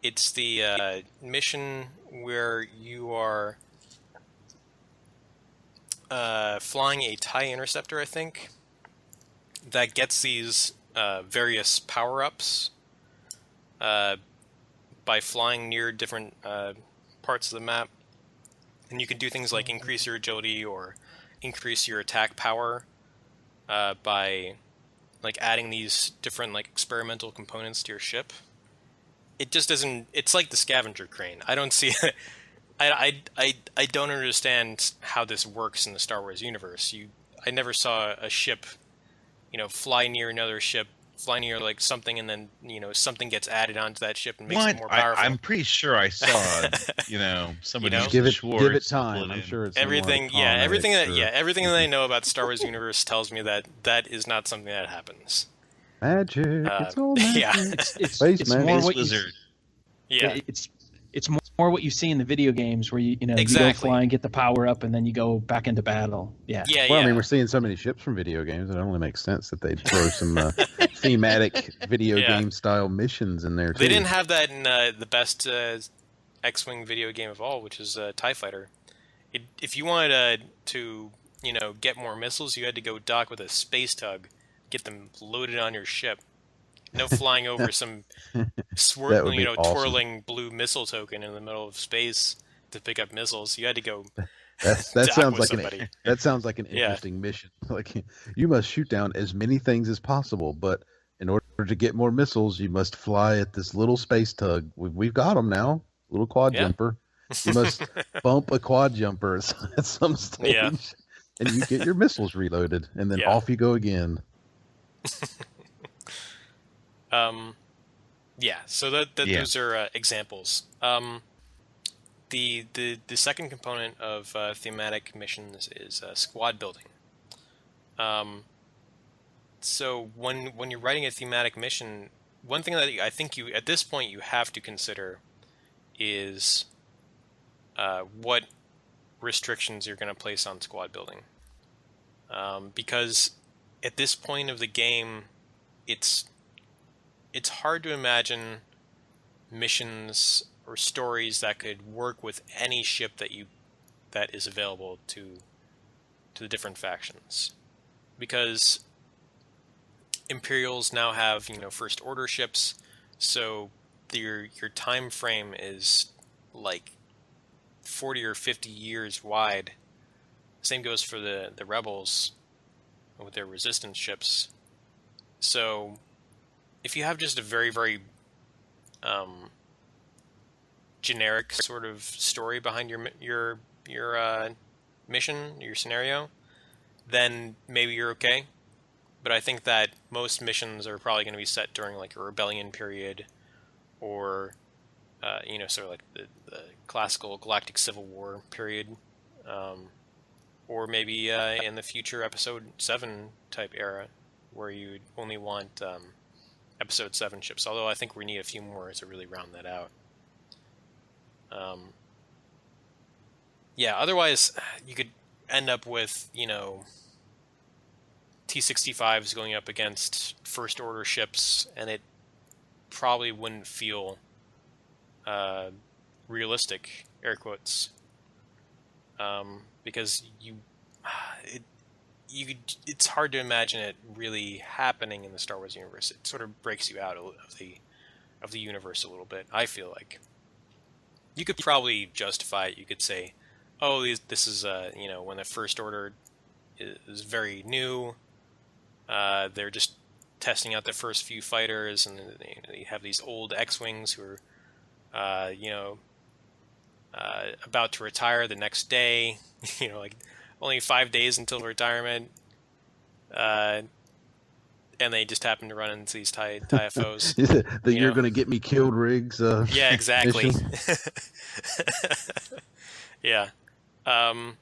It's the mission where you are flying a TIE Interceptor, I think, that gets these various power-ups by flying near different parts of the map. And you can do things like increase your agility or increase your attack power by like adding these different like experimental components to your ship. It just doesn't. It's like the scavenger crane. I don't see. I don't understand how this works in the Star Wars universe. I never saw a ship, fly near another ship, fly near like something, and then something gets added onto that ship and makes it more powerful. I'm pretty sure I saw somebody give it time. I'm sure it's everything. Yeah, everything that I know about the Star Wars universe tells me that is not something that happens. Magic. It's all magic. Yeah, it's more what Wizard. It's more what you see in the video games where you exactly. you go fly and get the power up and then you go back into battle. Yeah. Well, I mean, we're seeing so many ships from video games. It only makes sense that they'd throw some thematic video game style missions in there too. They didn't have that in the best X-wing video game of all, which is TIE Fighter. If you wanted to get more missiles, you had to go dock with a space tug, get them loaded on your ship. No flying over some swirling, awesome. twirling blue missile token in the middle of space to pick up missiles. You had to go. That sounds like an interesting mission. Like you must shoot down as many things as possible, but in order to get more missiles, you must fly at this little space tug. We've got them now, little quad jumper. You must bump a quad jumper at some stage, and you get your missiles reloaded, and then off you go again. So those are examples. The second component of thematic missions is squad building. So when you're writing a thematic mission, one thing that I think you at this point you have to consider is what restrictions you're going to place on squad building, because at this point of the game, it's hard to imagine missions or stories that could work with any ship that is available to the different factions, because Imperials now have First Order ships, so your time frame is like 40 or 50 years wide. Same goes for the Rebels with their Resistance ships. So if you have just a very, very generic sort of story behind your mission, your scenario, then maybe you're okay. But I think that most missions are probably going to be set during like a rebellion period, or sort of like the classical Galactic Civil War period, or maybe in the future Episode 7 type era, where you only want Episode 7 ships, although I think we need a few more to really round that out. Otherwise, you could end up with, T-65s going up against First Order ships, and it probably wouldn't feel realistic, air quotes, because it's hard to imagine it really happening in the Star Wars universe. It sort of breaks you out of the universe a little bit, I feel like. You could probably justify it. You could say, oh, this is when the First Order is very new, they're just testing out the first few fighters, and they have these old X-Wings who are about to retire the next day, like only 5 days until retirement, and they just happen to run into these TIFOs. You're going to get me killed, Riggs. Yeah, exactly. Yeah. But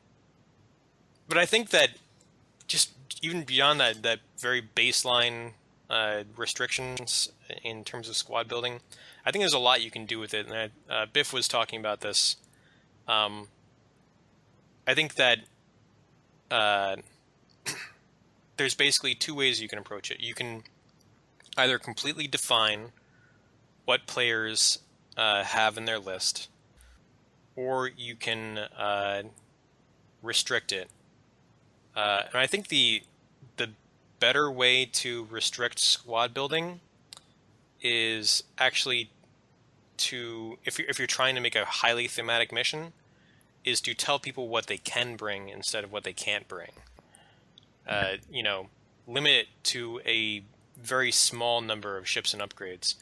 I think that just even beyond that very baseline restrictions in terms of squad building, I think there's a lot you can do with it. And Biff was talking about this. I think that there's basically two ways you can approach it. You can either completely define what players have in their list, or you can restrict it. And I think the better way to restrict squad building is actually to, if you're trying to make a highly thematic mission, is to tell people what they can bring instead of what they can't bring. You know, limit it to a very small number of ships and upgrades.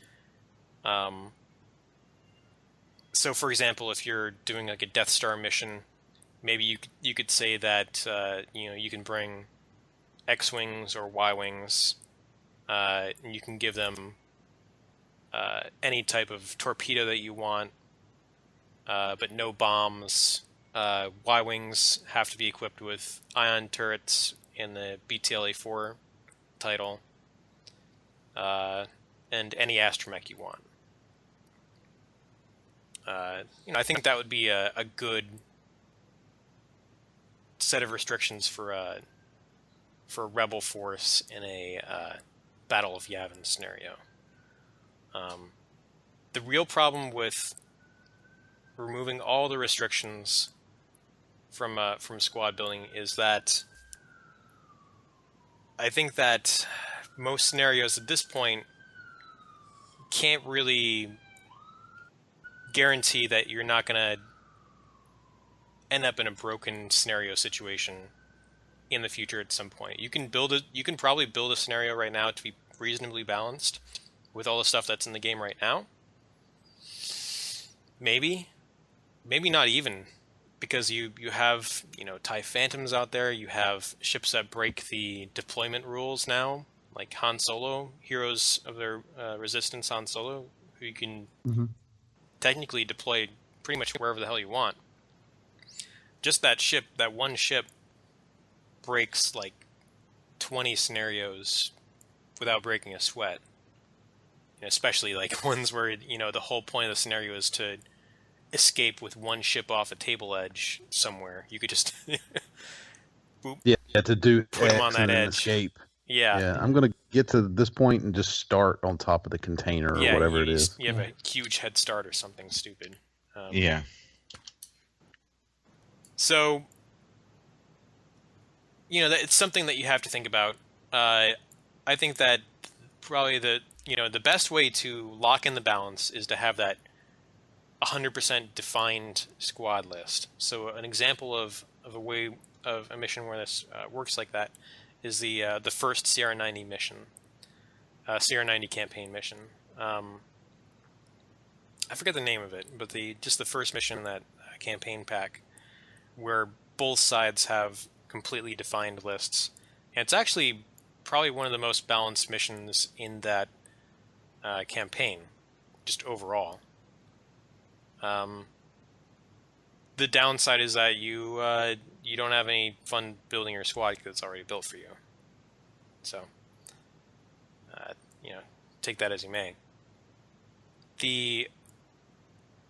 So, for example, if you're doing like a Death Star mission, maybe you could say that you know, you can bring X-wings or Y-wings, and you can give them any type of torpedo that you want, but no bombs. Y-wings have to be equipped with ion turrets in the BTLA-4 title, and any astromech you want. You know, I think that would be a good set of restrictions for a rebel force in a Battle of Yavin scenario. The real problem with removing all the restrictions from squad building is that I think that most scenarios at this point can't really guarantee that you're not going to end up in a broken scenario situation in the future at some point. You can probably build a scenario right now to be reasonably balanced with all the stuff that's in the game right now. Maybe not even, because you have, you know, TIE Phantoms out there, you have ships that break the deployment rules now, like Han Solo, Heroes of the Resistance Han Solo, who you can technically deploy pretty much wherever the hell you want. Just that one ship breaks like 20 scenarios without breaking a sweat. Especially like ones where, you know, the whole point of the scenario is to escape with one ship off a table edge somewhere. You could just boop, to do put them on that edge. Escape. Yeah, I'm gonna get to this point and just start on top of the container or whatever it is. You have a huge head start or something stupid. Yeah. So, you know, it's something that you have to think about. I think that probably the best way to lock in the balance is to have that 100% defined squad list. So an example of a way of a mission where this works like that is the first Sierra 90 mission, Sierra 90 campaign mission. I forget the name of it, but just the first mission in that campaign pack, where both sides have completely defined lists, and it's actually probably one of the most balanced missions in that campaign, just overall. The downside is that you don't have any fun building your squad because it's already built for you. So, you know, take that as you may. The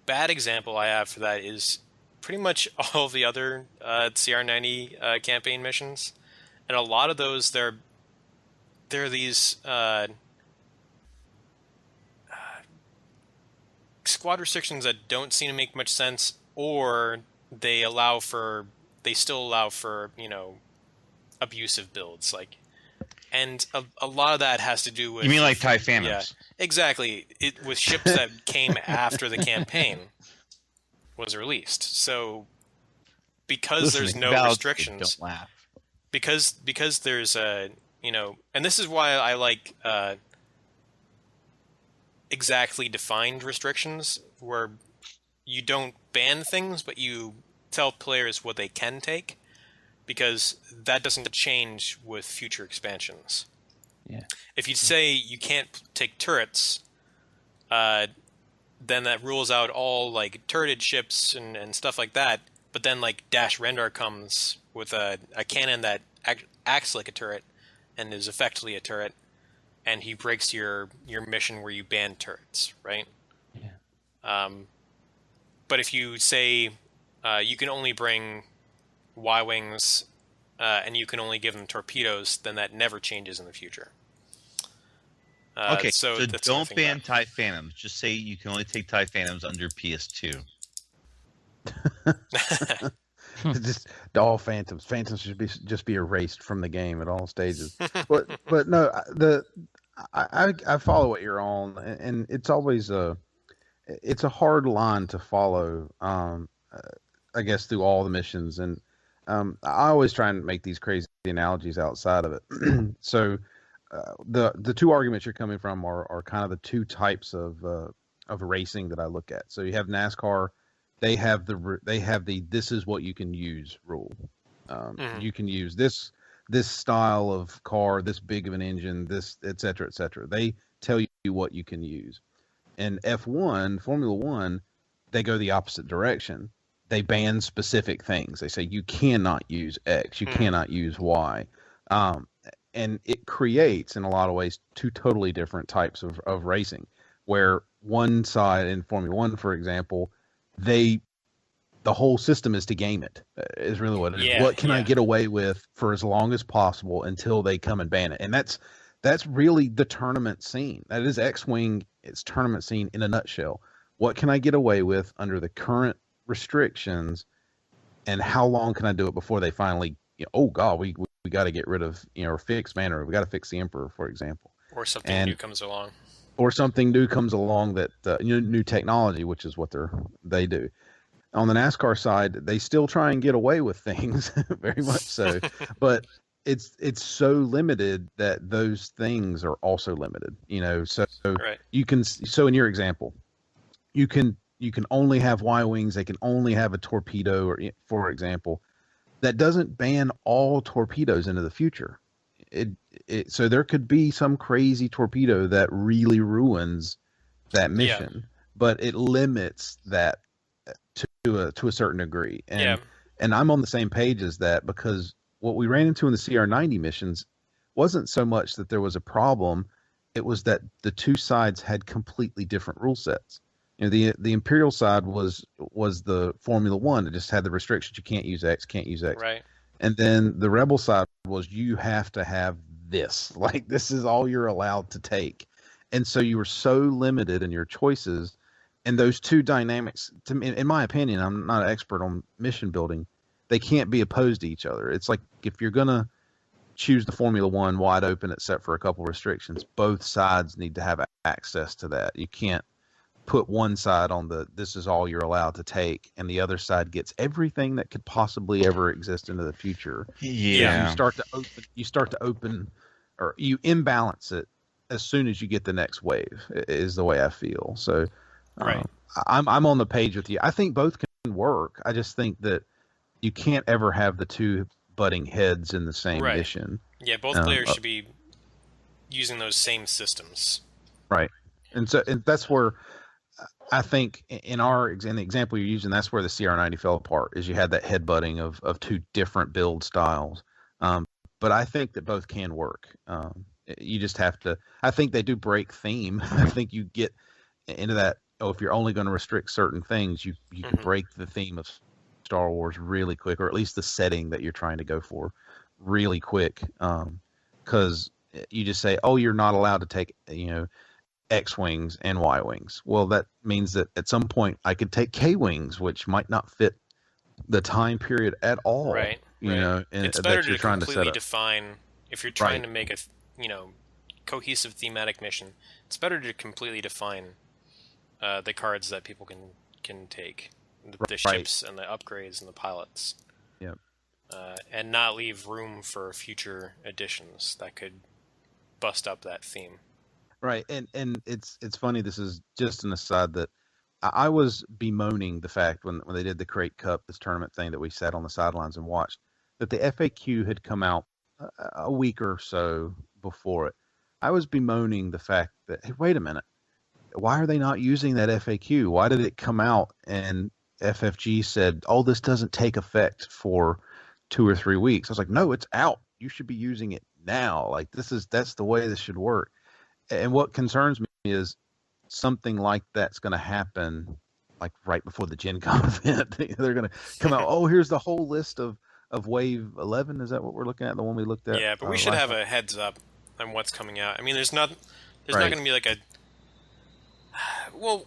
bad example I have for that is pretty much all of the other CR90 campaign missions, and a lot of those they're these squad restrictions that don't seem to make much sense, or they still allow for, you know, abusive builds, like, and a lot of that has to do with, you mean like TIE Phantoms? Yeah, exactly. With ships that came after the campaign was released. So because there's no restrictions, don't laugh. because there's you know, and this is why I like exactly defined restrictions, where you don't ban things, but you tell players what they can take, because that doesn't change with future expansions. Yeah. If you say you can't take turrets, then that rules out all like turreted ships and stuff like that. But then like Dash Rendar comes with a cannon that acts like a turret and is effectively a turret, and he breaks your mission where you ban turrets, right? Yeah. But if you say you can only bring Y-wings and you can only give them torpedoes, then that never changes in the future. Okay, so don't ban TIE Phantoms. Just say you can only take TIE Phantoms under PS2. just all phantoms. Phantoms should just be erased from the game at all stages. but no, I follow what you're on, and it's always it's a hard line to follow. I guess through all the missions, and I always try and make these crazy analogies outside of it. So the two arguments you're coming from are kind of the two types of racing that I look at. So you have NASCAR. They have the this is what you can use rule. You can use this style of car, this big of an engine, this et cetera, et cetera. They tell you what you can use. In F1, Formula One, they go the opposite direction. They ban specific things. They say you cannot use X, you cannot use Y. And it creates, in a lot of ways, two totally different types of racing, where one side in Formula One, for example, the whole system is to game it, is really what it is. What can I get away with for as long as possible until they come and ban it? And that's really the tournament scene. That is X-Wing, it's tournament scene in a nutshell. What can I get away with under the current restrictions, and how long can I do it before they finally, oh God, we got to get rid of, or fix Manor, we got to fix the Emperor, for example. Or something new comes along. Or something new comes along that new technology, which is what they do. On the NASCAR side, they still try and get away with things, very much so, but it's so limited that those things are also limited. So right. You can. So in your example, you can only have Y-wings. They can only have a torpedo, or for example, that doesn't ban all torpedoes into the future. So there could be some crazy torpedo that really ruins that mission, but it limits that to a certain degree. And I'm on the same page as that, because what we ran into in the CR90 missions wasn't so much that there was a problem, it was that the two sides had completely different rule sets. The Imperial side was the Formula One. It just had the restrictions. You can't use X, can't use X. Right. And then the Rebel side was you have to have this. Like, this is all you're allowed to take. And so you were so limited in your choices. And those two dynamics, to me, in my opinion, I'm not an expert on mission building, they can't be opposed to each other. It's like, if you're going to choose the Formula One wide open, except for a couple restrictions, both sides need to have access to that. You can't put one side on this is all you're allowed to take, and the other side gets everything that could possibly ever exist into the future. Yeah. You start to open, or you imbalance it as soon as you get the next wave, is the way I feel. So right. I'm on the page with you. I think both can work. I just think that you can't ever have the two butting heads in the same mission. Yeah, both players should be using those same systems. Right. And that's where I think in the example you're using, that's where the CR90 fell apart, is you had that headbutting of two different build styles. But I think that both can work. You just have to, I think they do break theme. I think you get into that, if you're only going to restrict certain things, you can break the theme of Star Wars really quick, or at least the setting that you're trying to go for really quick. Because you just say, oh, you're not allowed to take, X-wings and Y-wings. Well, that means that at some point I could take K-wings, which might not fit the time period at all. Right. And it's better to completely define, if you're trying to make a cohesive thematic mission, it's better to completely define the cards that people can take, the ships and the upgrades and the pilots. Yep. And not leave room for future additions that could bust up that theme. Right, and it's funny. This is just an aside that I was bemoaning the fact when they did the Crate Cup, this tournament thing that we sat on the sidelines and watched, that the FAQ had come out a week or so before it. I was bemoaning the fact that, hey, wait a minute, why are they not using that FAQ? Why did it come out and FFG said, oh, this doesn't take effect for 2 or 3 weeks? I was like, no, it's out. You should be using it now. Like, that's the way this should work. And what concerns me is something like that's going to happen, like right before the Gen Con event. They're going to come out, oh, here's the whole list of Wave 11. Is that what we're looking at, the one we looked at? Yeah, but we should have a heads up on what's coming out. I mean, there's not going to be like a... Well,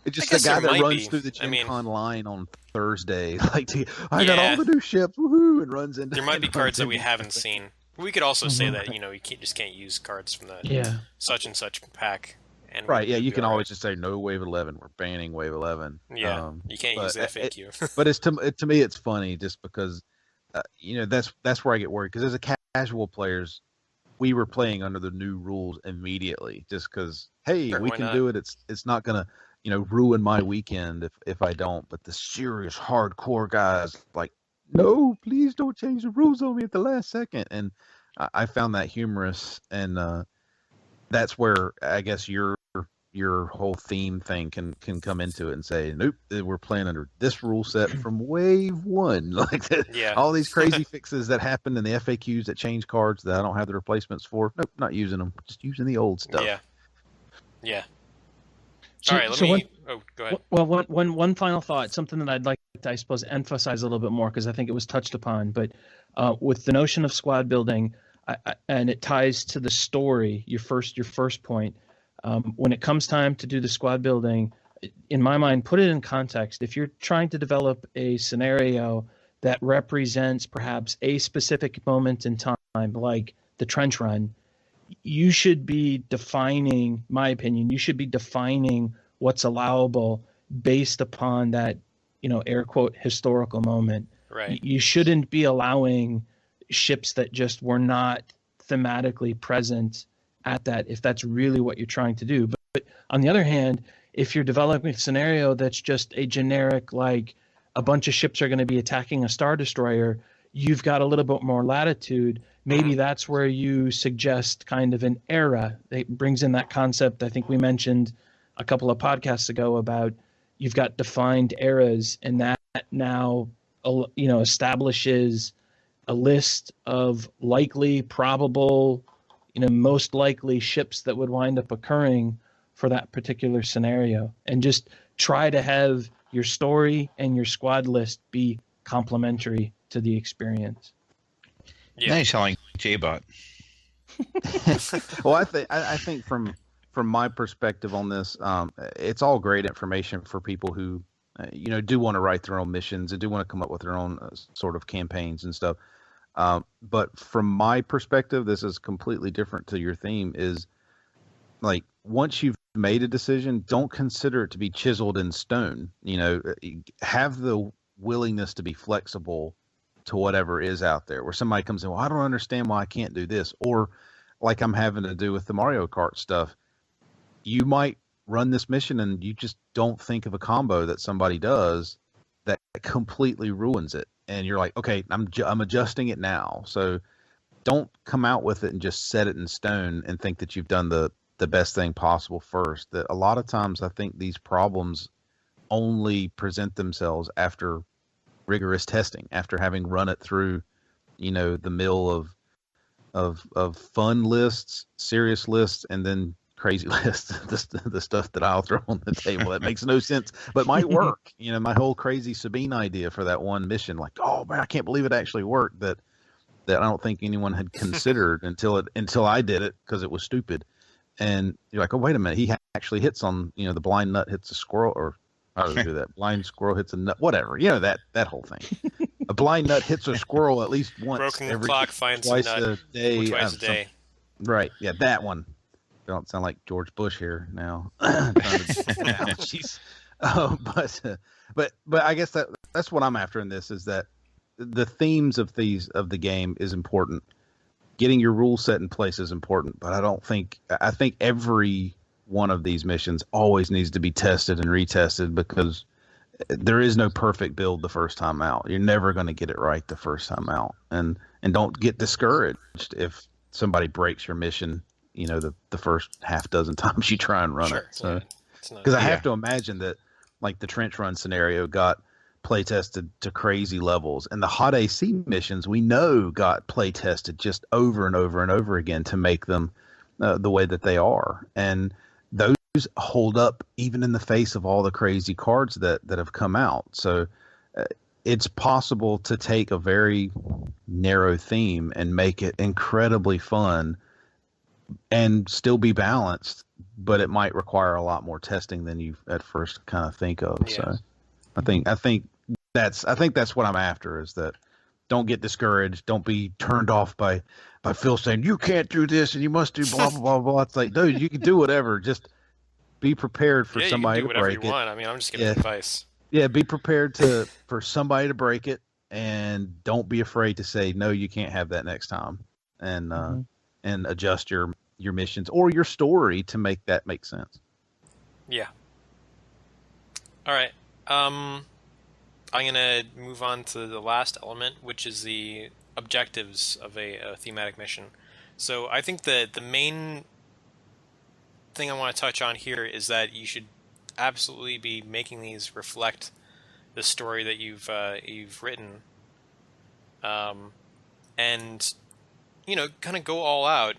It's just guess the guy there that might runs be. through the I Gen mean- Con line on Thursday. Like, I got all the new ships, woohoo, and runs into. There might be and cards that runs we into- haven't seen. We could also say Mhm. that you just can't use cards from the Yeah. such and such pack. And Right, yeah, we'd you be can all always just say no Wave 11. We're banning Wave 11. Yeah, you can't use the but FAQ. but it's to me, it's funny just because, that's where I get worried because as a casual players, we were playing under the new rules immediately just because hey, Sure, we why can not? do it. It's not gonna ruin my weekend if I don't. But the serious hardcore guys like, no, please don't change the rules on me at the last second. And I found that humorous, and that's where I guess your whole theme thing can come into it and say, nope, we're playing under this rule set from Wave 1. Like that, Yeah. all these crazy fixes that happened in the FAQs that change cards that I don't have the replacements for. Nope, not using them. Just using the old stuff. Yeah. Yeah. So- All right, let so me. Oh, go ahead. Well, one final thought, something that I'd like to, I suppose, emphasize a little bit more because I think it was touched upon. But with the notion of squad building, and it ties to the story, your first point. When it comes time to do the squad building, in my mind, put it in context. If you're trying to develop a scenario that represents perhaps a specific moment in time, like the trench run, you should be defining, my opinion, you should be defining what's allowable based upon that, air quote, historical moment. Right. You shouldn't be allowing ships that just were not thematically present at that, if that's really what you're trying to do. But on the other hand, if you're developing a scenario that's just a generic, like a bunch of ships are going to be attacking a Star Destroyer, you've got a little bit more latitude. Maybe that's where you suggest kind of an era. It brings in that concept I think we mentioned a couple of podcasts ago about you've got defined eras, and that now establishes a list of likely, probable, most likely ships that would wind up occurring for that particular scenario, and just try to have your story and your squad list be complementary to the experience. Yeah. Now you're selling J-Bot. Well, I think from my perspective on this, it's all great information for people who, do want to write their own missions and do want to come up with their own sort of campaigns and stuff. But from my perspective, this is completely different to your theme. Is like once you've made a decision, don't consider it to be chiseled in stone. Have the willingness to be flexible to whatever is out there. Where somebody comes in, well, I don't understand why I can't do this, or like I'm having to do with the Mario Kart stuff. You might run this mission and you just don't think of a combo that somebody does that completely ruins it. And you're like, okay, I'm adjusting it now. So don't come out with it and just set it in stone and think that you've done the best thing possible first. That a lot of times I think these problems only present themselves after rigorous testing, after having run it through, the mill of fun lists, serious lists, and then crazy lists, the stuff that I'll throw on the table that makes no sense but might work. My whole crazy Sabine idea for that one mission, like, oh man, I can't believe it actually worked, that I don't think anyone had considered until I did it because it was stupid. And you're like, oh wait a minute, he actually hits on, the blind nut hits a squirrel, or how do they do that? Blind squirrel hits a nut, whatever. That whole thing. A blind nut hits a squirrel at least once. Broken clock finds twice a nut a day. twice a day. Right. Yeah, that one. Don't sound like George Bush here now. Jeez. But I guess that's what I'm after in this, is that the themes of the game is important. Getting your rule set in place is important, but I think every one of these missions always needs to be tested and retested, because there is no perfect build the first time out. You're never going to get it right the first time out, and don't get discouraged if somebody breaks your mission, the first half dozen times you try and run it. So, because I have to imagine that, like, the trench run scenario got play tested to crazy levels, and the hot AC missions we know got play tested just over and over and over again to make them the way that they are, and those hold up even in the face of all the crazy cards that have come out. So it's possible to take a very narrow theme and make it incredibly fun and still be balanced but it might require a lot more testing than you at first kind of think of. Yeah. So I think that's what I'm after, is that don't get discouraged. Don't be turned off by Phil saying you can't do this and you must do blah blah blah blah. It's like, dude, you can do whatever. Just be prepared for somebody to break it. You can do whatever you want. I mean, I'm just giving advice. Yeah, be prepared for somebody to break it, and don't be afraid to say no. You can't have that next time, and adjust your missions or your story to make that make sense. Yeah. All right. I'm gonna move on to the last element, which is the objectives of a thematic mission. So I think that the main thing I want to touch on here is that you should absolutely be making these reflect the story that you've written, and kind of go all out.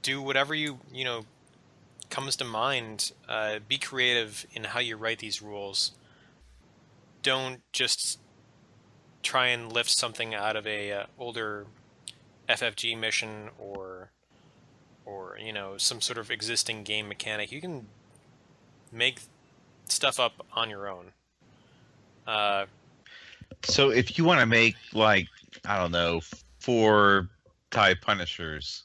Do whatever you comes to mind. Be creative in how you write these rules. Don't just try and lift something out of a older FFG mission or some sort of existing game mechanic. You can make stuff up on your own. So if you want to make, like, I don't know, 4 TIE Punishers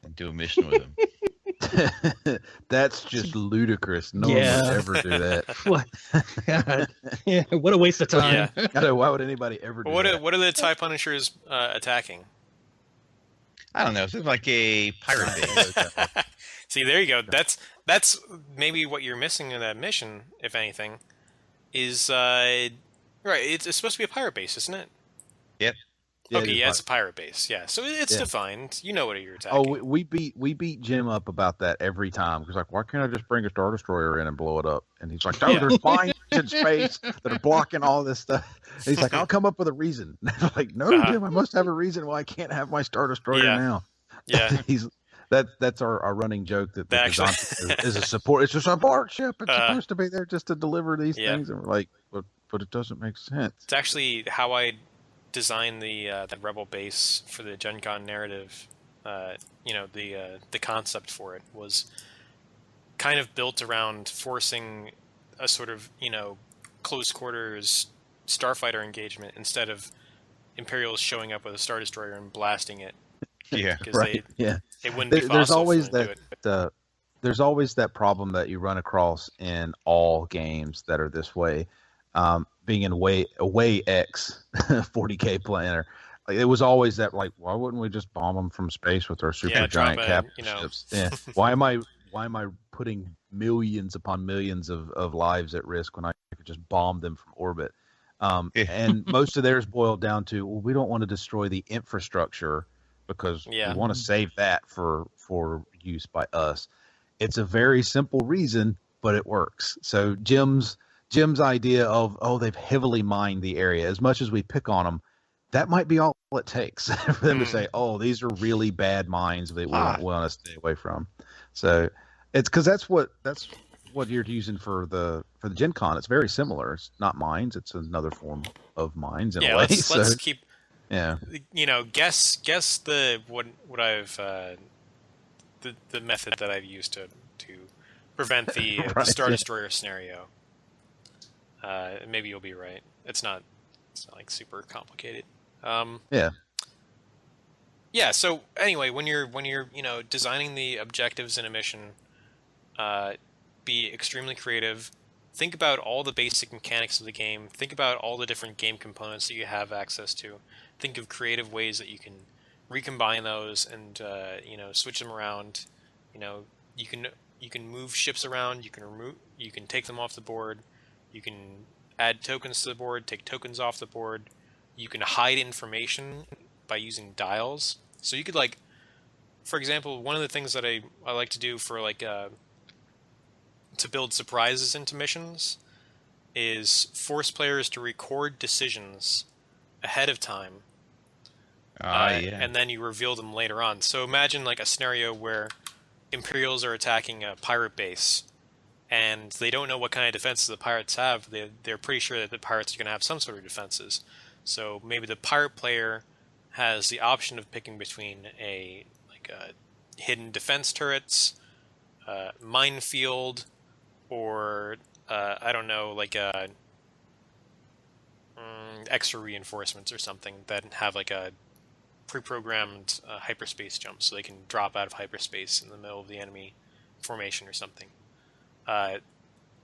and do a mission with them. That's just ludicrous. No one would ever do that. What? God. Yeah, what a waste of time. Yeah. Why would anybody ever do that? What are the TIE Punishers attacking? I don't know. It's like a pirate base. See, there you go. That's maybe what you're missing in that mission, if anything, is right. It's supposed to be a pirate base, isn't it? Yep. Okay, it's a pirate base. Yeah, so it's defined. You know what you're attacking. Oh, we beat Jim up about that every time. He's like, "Why can't I just bring a Star Destroyer in and blow it up?" And he's like, "No, there's mines in space that are blocking all this stuff." And he's like, "I'll come up with a reason." I'm like, "No, Jim, I must have a reason why I can't have my Star Destroyer now." Yeah. That's our running joke that actually is a support. It's a support ship. It's supposed to be there just to deliver these things, and we're like, but it doesn't make sense. It's actually how I designed the Rebel base for the Gen Con narrative. The concept for it was kind of built around forcing a sort of close quarters starfighter engagement instead of Imperials showing up with a Star Destroyer and blasting it. Yeah, right. It wouldn't be possible. There's always that. There's always that problem that you run across in all games that are this way. Being in away X 40K planner, like, it was always that, like, why wouldn't we just bomb them from space with our super giant capital ships? Yeah. Why am I putting millions upon millions of lives at risk when I could just bomb them from orbit? And most of theirs boiled down to, well, we don't want to destroy the infrastructure because we want to save that for use by us. It's a very simple reason, but it works. So Jim's idea of, they've heavily mined the area. As much as we pick on them, that might be all it takes for them to say, these are really bad mines that we want to stay away from. So it's because that's what you're using for the Gen Con. It's very similar. It's not mines. It's another form of mines in a way. Let's keep. Yeah. Guess the what I've the method that I've used to prevent the Star Destroyer scenario. Maybe you'll be right. It's not like super complicated. Yeah. So anyway, when you're designing the objectives in a mission, be extremely creative. Think about all the basic mechanics of the game. Think about all the different game components that you have access to. Think of creative ways that you can recombine those and switch them around. You can move ships around. You can take them off the board. You can add tokens to the board, take tokens off the board. You can hide information by using dials. So you could, like, for example, one of the things that I like to do for to build surprises into missions is force players to record decisions ahead of time. And then you reveal them later on. So imagine like a scenario where Imperials are attacking a pirate base and they don't know what kind of defenses the pirates have. They're pretty sure that the pirates are going to have some sort of defenses. So maybe the pirate player has the option of picking between a hidden defense turrets, minefield, or I don't know, like extra reinforcements or something that have like a pre-programmed hyperspace jump, so they can drop out of hyperspace in the middle of the enemy formation or something.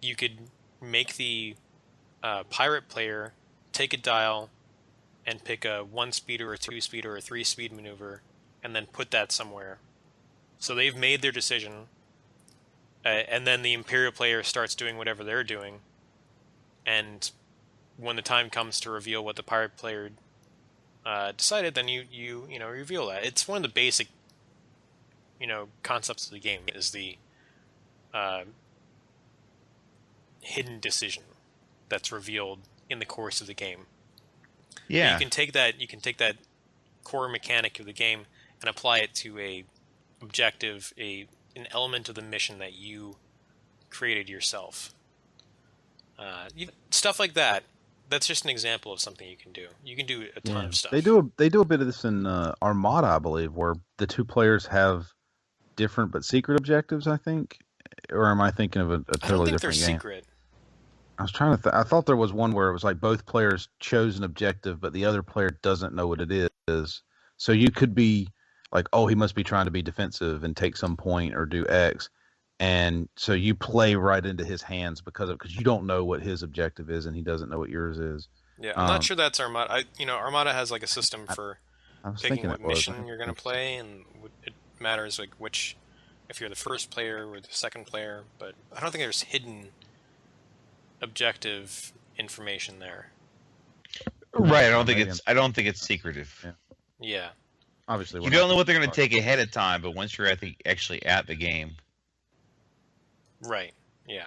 You could make the pirate player take a dial and pick a 1-speed or a 2-speed or a 3-speed maneuver, and then put that somewhere. So they've made their decision, and then the Imperial player starts doing whatever they're doing, and when the time comes to reveal what the pirate player decided, then you reveal that. It's one of the basic concepts of the game, is the hidden decision that's revealed in the course of the game. Yeah. You can take that core mechanic of the game and apply it to a objective, an element of the mission that you created yourself. Stuff like that. That's just an example of something you can do. You can do a ton of stuff. They do a bit of this in Armada, I believe, where the two players have different but secret objectives, I think. Or am I thinking of a totally different game? Secret. I was trying to I thought there was one where it was like both players chose an objective, but the other player doesn't know what it is. So you could be like, oh, he must be trying to be defensive and take some point or do X. And so you play right into his hands because you don't know what his objective is and he doesn't know what yours is. Yeah, I'm not sure that's Armada. Armada has like a system for picking what mission you're going to play, and it matters like if you're the first player or the second player. But I don't think there's hidden objective information there. Right. I don't think it's secretive. Yeah. Obviously, you don't know what they're going to take ahead of time, but once you're actually at the game. Right. Yeah.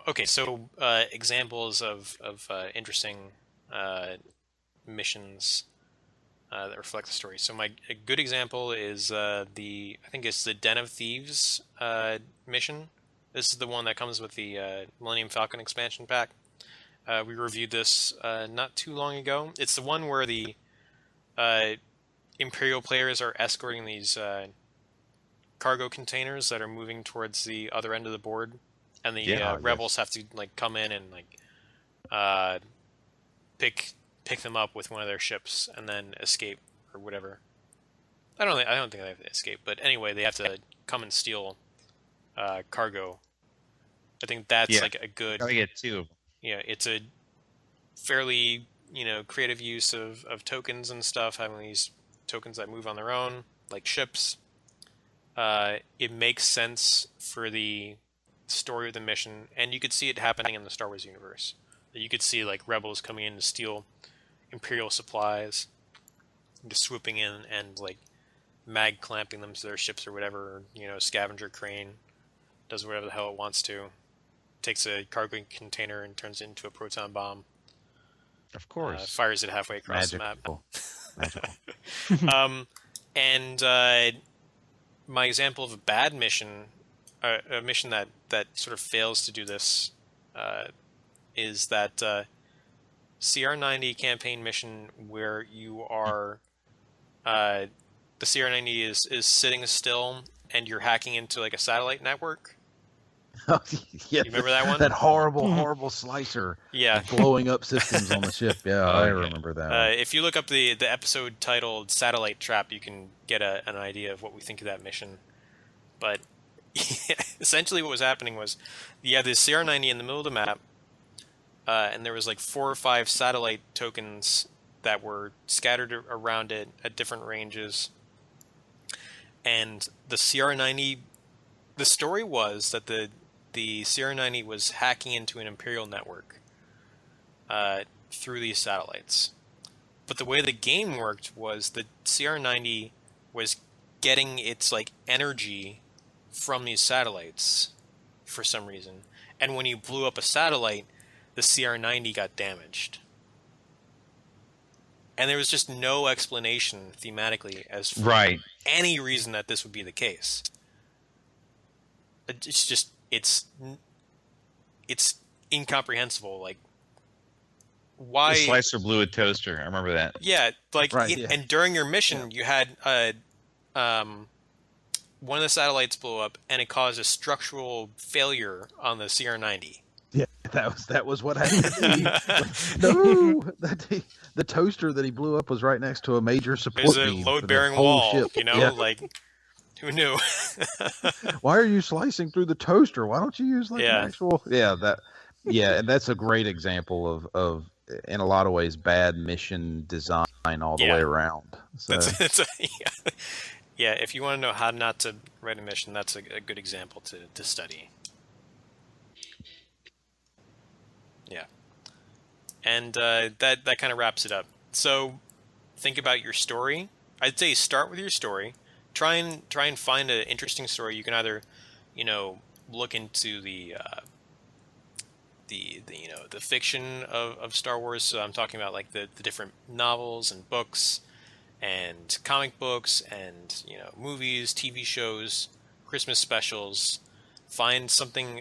Okay. So examples of interesting missions that reflect the story. So a good example is I think it's the Den of Thieves mission. This is the one that comes with the Millennium Falcon expansion pack. We reviewed this not too long ago. It's the one where the Imperial players are escorting these cargo containers that are moving towards the other end of the board, and the rebels have to like come in and like pick them up with one of their ships and then escape or whatever. I don't think they have to escape, but anyway, they have to come and steal cargo. I think that's like a good. I get two of them. Yeah, it's a fairly creative use of tokens and stuff, having these tokens that move on their own, like ships. It makes sense for the story of the mission, and you could see it happening in the Star Wars universe. You could see like rebels coming in to steal Imperial supplies, just swooping in and like mag clamping them to their ships or whatever. Scavenger crane does whatever the hell it wants to. Takes a cargo container and turns it into a proton bomb. Of course. Fires it halfway across the map. Magical. And my example of a bad mission, a mission that sort of fails to do this, is that CR90 campaign mission where you are, the CR90 is sitting still and you're hacking into like a satellite network. Oh, yeah, you remember that one? That horrible slicer. Yeah. Blowing up systems on the ship. Yeah, I remember that. If you look up the episode titled Satellite Trap, you can get an idea of what we think of that mission. But essentially what was happening was you had this CR90 in the middle of the map, and there was like 4 or 5 satellite tokens that were scattered around it at different ranges. And the CR90... The story was that the CR90 was hacking into an Imperial network through these satellites. But the way the game worked was the CR90 was getting its like energy from these satellites for some reason. And when you blew up a satellite, the CR90 got damaged. And there was just no explanation thematically as for any reason that this would be the case. It's just it's incomprehensible. Like, why? The slicer blew a toaster. I remember that. Yeah, like, and during your mission, you had a one of the satellites blew up, and it caused a structural failure on the CR-90. Yeah, that was what happened. No, the toaster that he blew up was right next to a major support There's a beam. load-bearing wall, ship. Yeah. like, who knew? Why are you slicing through the toaster? Why don't you use an actual? And that's a great example of in a lot of ways bad mission design all the way around. So. If you want to know how not to write a mission, that's a good example to study. Yeah. And that kind of wraps it up. So think about your story. I'd say start with your story. Try and find an interesting story. You can either, look into the fiction of Star Wars. So I'm talking about like the different novels and books and comic books and movies, TV shows, Christmas specials. Find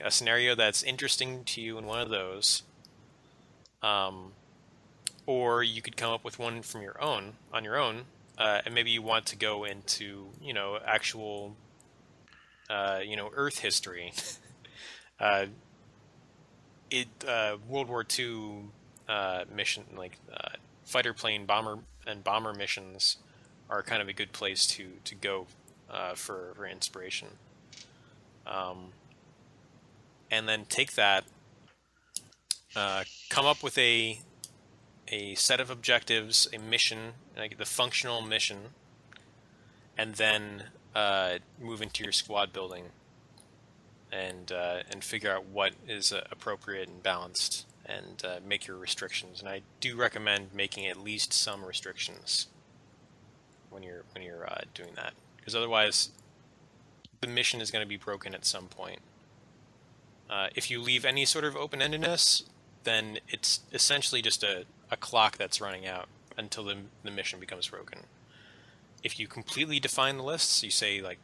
a scenario that's interesting to you in one of those. Or you could come up with one on your own, and maybe you want to go into actual Earth history. World War II mission, like fighter plane bomber missions are kind of a good place to go for inspiration. And then take that, come up with a set of objectives, a mission, like the functional mission, and then move into your squad building and figure out what is appropriate and balanced, and make your restrictions. And I do recommend making at least some restrictions when you're doing that, because otherwise the mission is going to be broken at some point. If you leave any sort of open-endedness, then it's essentially just a clock that's running out until the mission becomes broken. If you completely define the lists, you say, like,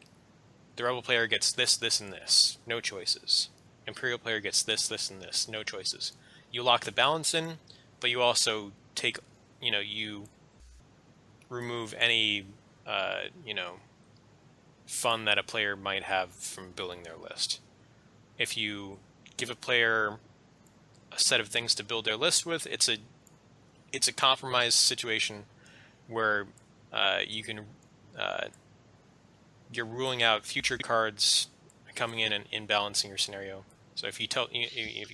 the Rebel player gets this, this, and this, no choices. Imperial player gets this, this, and this, no choices. You lock the balance in, but you also take, you remove any, fun that a player might have from building their list. If you give a player a set of things to build their list with, it's a compromise situation where you're ruling out future cards coming in and imbalancing your scenario. So if you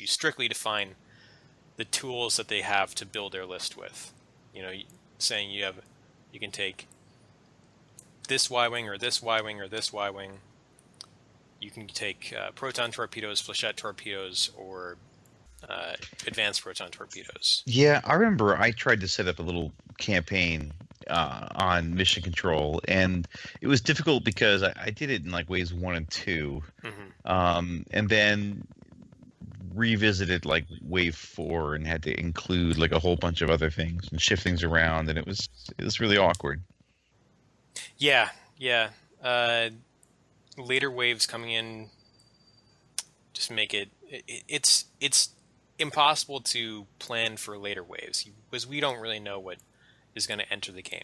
strictly define the tools that they have to build their list with, saying you can take this Y-wing or this Y-wing or this Y-wing. You can take proton torpedoes, flechette torpedoes, or advanced proton torpedoes. Yeah, I remember I tried to set up a little campaign on mission control, and it was difficult because I did it in like waves 1 and 2, and then revisited like wave 4 and had to include like a whole bunch of other things and shift things around, and it was really awkward. Yeah. Later waves coming in just make it's impossible to plan for later waves because we don't really know what is going to enter the game.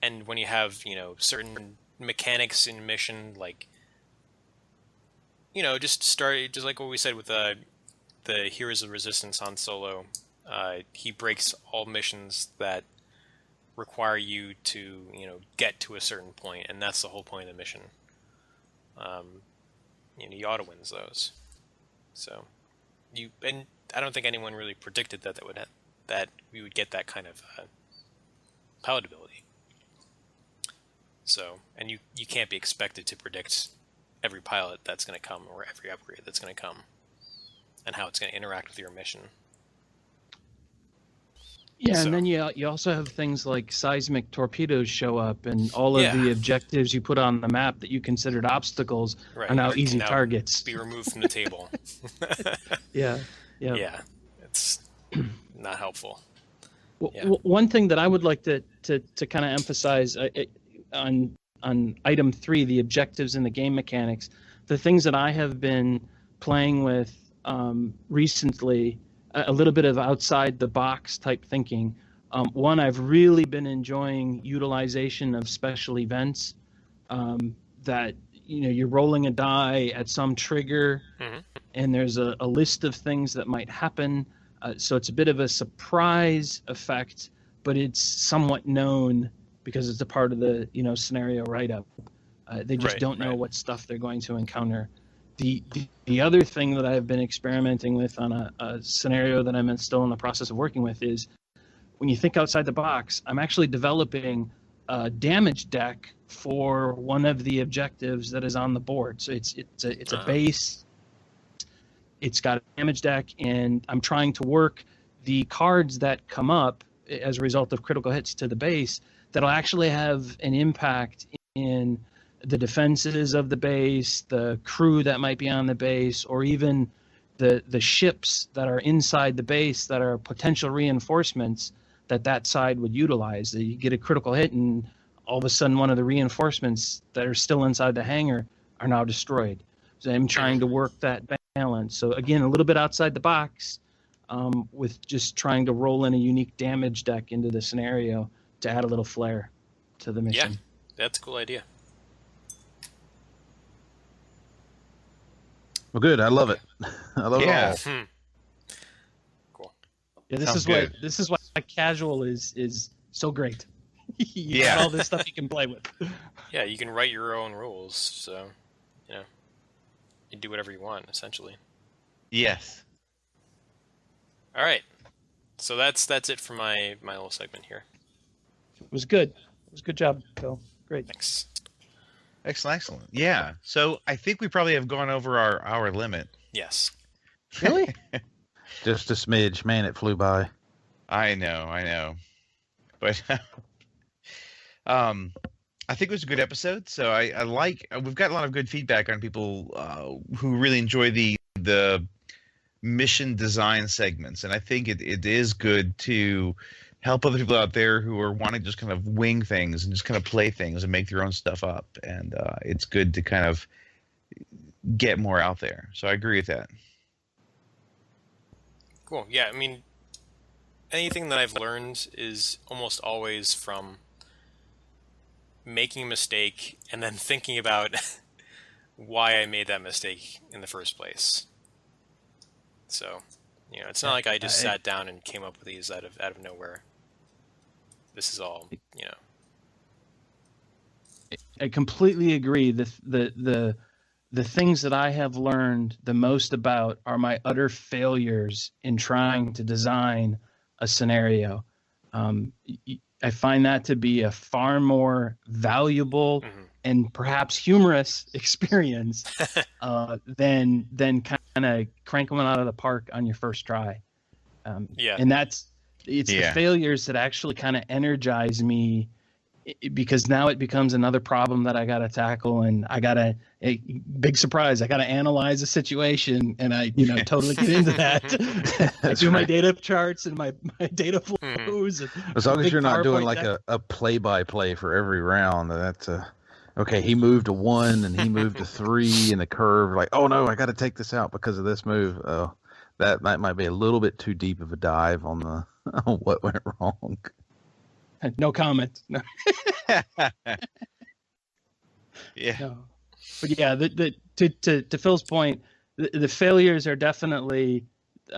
And when you have, certain mechanics in mission, like, just like what we said with the Heroes of Resistance on Solo, he breaks all missions that require you to, get to a certain point, and that's the whole point of the mission. You auto-wins those. So, and I don't think anyone really predicted that we would get that kind of palatability. So, and you can't be expected to predict every pilot that's going to come or every upgrade that's going to come and how it's going to interact with your mission. Yeah, and then you also have things like seismic torpedoes show up, and all of the objectives you put on the map that you considered obstacles are now easy targets. Be removed from the table. Yeah, it's not helpful. Well, one thing that I would like to kind of emphasize on item 3, the objectives and the game mechanics, the things that I have been playing with recently, a little bit of outside the box type thinking, One, I've really been enjoying utilization of special events that, you're rolling a die at some trigger, and there's a list of things that might happen. So it's a bit of a surprise effect, but it's somewhat known because it's a part of the scenario write-up. They just don't know what stuff they're going to encounter. The other thing that I've been experimenting with on a scenario that I'm still in the process of working with is, when you think outside the box, I'm actually developing a damage deck for one of the objectives that is on the board. So it's a base. It's got a damage deck, and I'm trying to work the cards that come up as a result of critical hits to the base that'll actually have an impact in the defenses of the base, the crew that might be on the base, or even the ships that are inside the base that are potential reinforcements that side would utilize. You get a critical hit, and all of a sudden one of the reinforcements that are still inside the hangar are now destroyed. So I'm trying to work that balance. So again, a little bit outside the box, with just trying to roll in a unique damage deck into the scenario to add a little flair to the mission. Yeah, that's a cool idea. Well, good. I love it. I love it all. Cool. Yeah, this is why casual is so great. You got all this stuff you can play with. Yeah, you can write your own rules, so you do whatever you want, essentially. Yes. All right. So that's it for my little segment here. It was good. It was a good job, Phil. Great. Thanks. Excellent. Yeah. So I think we probably have gone over our hour limit. Yes. Really? Just a smidge. Man, it flew by. I know. But I think it was a good episode. So I like, we've got a lot of good feedback on people who really enjoy the mission design segments. And I think it is good to help other people out there who are wanting to just kind of wing things and just kind of play things and make their own stuff up. And it's good to kind of get more out there. So I agree with that. Cool. Yeah, I mean, anything that I've learned is almost always from making a mistake and then thinking about why I made that mistake in the first place. So, it's not like I just sat down and came up with these out of nowhere. This is all, I completely agree. The things that I have learned the most about are my utter failures in trying to design a scenario. I find that to be a far more valuable and perhaps humorous experience than kind of cranking one out of the park on your first try. And it's the failures that actually kind of energize me, because now it becomes another problem that I got to tackle, and big surprise, I got to analyze a situation, and I totally get into that. I do my data charts and my data flows. As long as you're not doing like a play-by-play for every round, that's okay, he moved a 1 and he moved a 3 in the curve. Like, oh no, I got to take this out because of this move. Oh, that might be a little bit too deep of a dive on what went wrong. No comment. No. Yeah. No. But yeah, to Phil's point, the failures are definitely,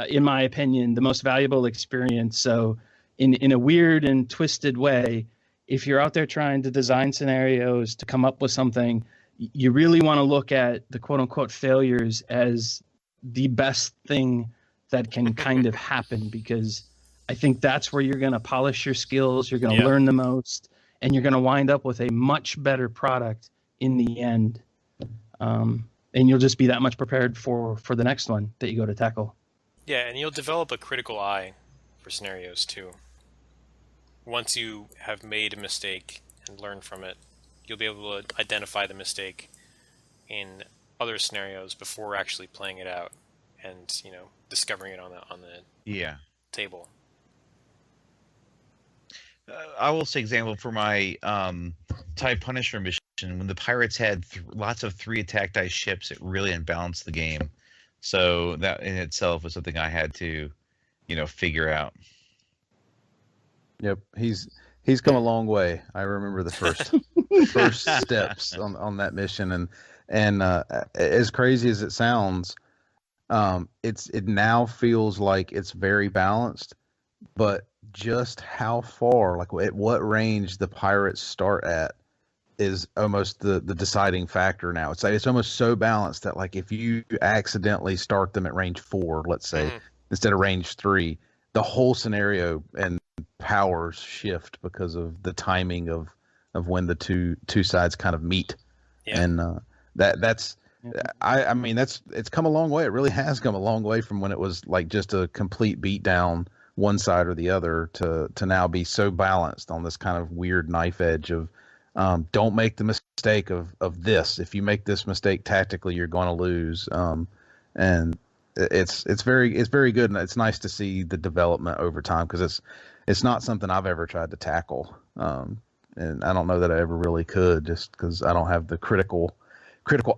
in my opinion, the most valuable experience. So in a weird and twisted way, if you're out there trying to design scenarios to come up with something, you really want to look at the quote unquote failures as the best thing that can kind of happen, because I think that's where you're going to polish your skills, you're going to learn the most, and you're going to wind up with a much better product in the end. And you'll just be that much prepared for the next one that you go to tackle. Yeah, and you'll develop a critical eye for scenarios too. Once you have made a mistake and learn from it, you'll be able to identify the mistake in other scenarios before actually playing it out and, discovering it on the table. I will say example for my TIE Punisher mission. When the pirates had lots of 3 attack dice ships, it really unbalanced the game. So that in itself was something I had to, figure out. Yep, he's come a long way. I remember the first steps on that mission, and as crazy as it sounds, it now feels like it's very balanced, but just how far, like at what range the pirates start at, is almost the deciding factor now. It's like it's almost so balanced that like if you accidentally start them at range 4, let's say, instead of range 3, the whole scenario and powers shift because of the timing of when the two sides kind of meet. Yeah. And that's I mean it's come a long way. It really has come a long way from when it was like just a complete beat down one side or the other to now be so balanced on this kind of weird knife edge of don't make the mistake of this. If you make this mistake tactically, you're going to lose. And it's very good, and it's nice to see the development over time because it's not something I've ever tried to tackle, and I don't know that I ever really could, just because I don't have the critical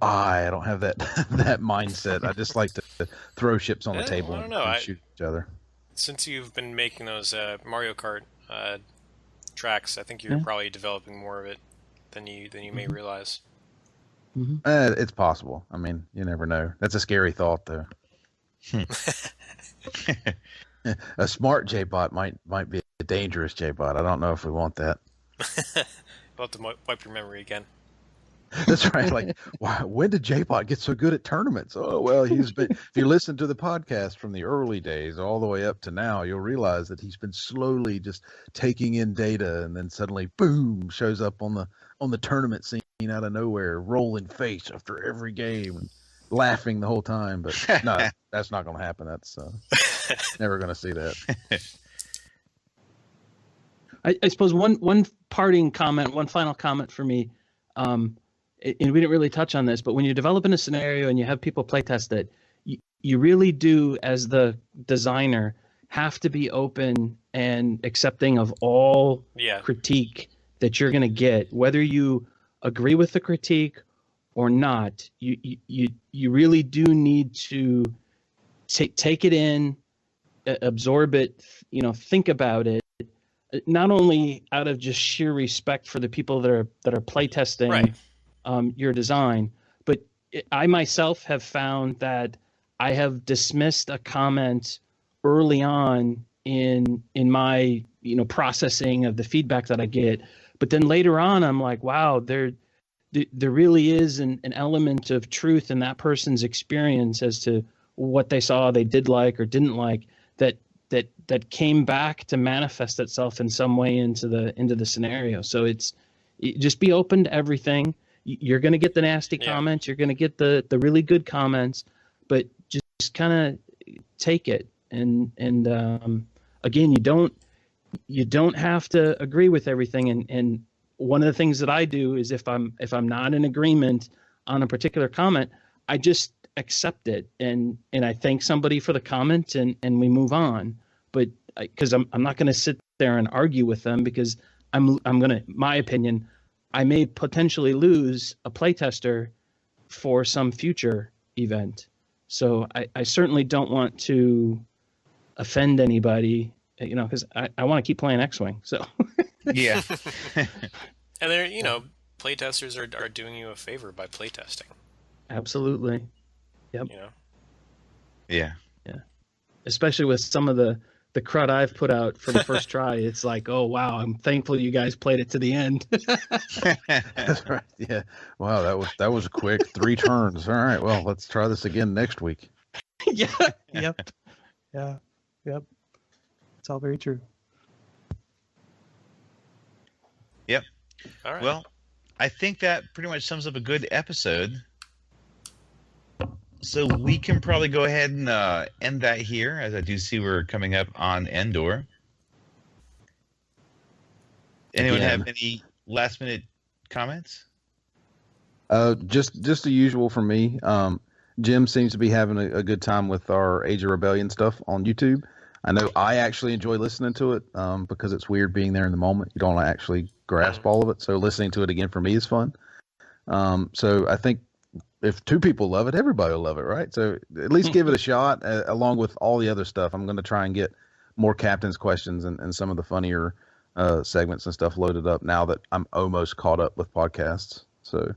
eye. I don't have that that mindset. I just like to throw ships on the table and shoot each other. Since you've been making those Mario Kart tracks, I think you're probably developing more of it than you may realize. Mm-hmm. It's possible. I mean, you never know. That's a scary thought, though. A smart J-bot might be a dangerous J-bot. I don't know if we want that. We'll have to wipe your memory again. That's right. Like, when did J-bot get so good at tournaments? Oh, well, if you listen to the podcast from the early days all the way up to now, you'll realize that he's been slowly just taking in data, and then suddenly, boom, shows up on the tournament scene out of nowhere, rolling face after every game and laughing the whole time. But no, that's not going to happen. That's never going to see that. I suppose one parting comment, one final comment for me. And we didn't really touch on this, but when you're developing a scenario and you have people playtest it, you really do, as the designer, have to be open and accepting of all critique that you're going to get, whether you agree with the critique or not. You really do need to take it in, absorb it, think about it, not only out of just sheer respect for the people that are playtesting. Right. Your design, but I myself have found that I have dismissed a comment early on in my processing of the feedback that I get, but then later on I'm like, wow, there really is an element of truth in that person's experience as to what they saw, they did like or didn't like, that came back to manifest itself in some way into the scenario. So just be open to everything. You're going to get the nasty comments. You're going to get the really good comments, but just kind of take it. And again, you don't have to agree with everything. And one of the things that I do is if I'm not in agreement on a particular comment, I just accept it and I thank somebody for the comment and we move on. But because I'm not going to sit there and argue with them, because I'm going to, my opinion, I may potentially lose a playtester for some future event. So I certainly don't want to offend anybody, because I want to keep playing X-Wing. So yeah. And they're, playtesters are doing you a favor by playtesting. Absolutely. Yep. Yeah. Yeah. Especially with some of the crud I've put out for the first try, it's like, oh wow, I'm thankful you guys played it to the end. That's right. Yeah. Wow, that was quick. 3 turns. All right. Well, let's try this again next week. Yeah. Yep. Yeah. Yep. It's all very true. Yep. All right. Well, I think that pretty much sums up a good episode. So we can probably go ahead and end that here, as I do see we're coming up on Endor. Anyone have any last-minute comments? Just the usual for me. Jim seems to be having a good time with our Age of Rebellion stuff on YouTube. I know I actually enjoy listening to it because it's weird being there in the moment. You don't actually grasp all of it. So listening to it again for me is fun. So I think if 2 people love it, everybody will love it, right? So at least give it a shot along with all the other stuff. I'm going to try and get more captain's questions and some of the funnier segments and stuff loaded up now that I'm almost caught up with podcasts. So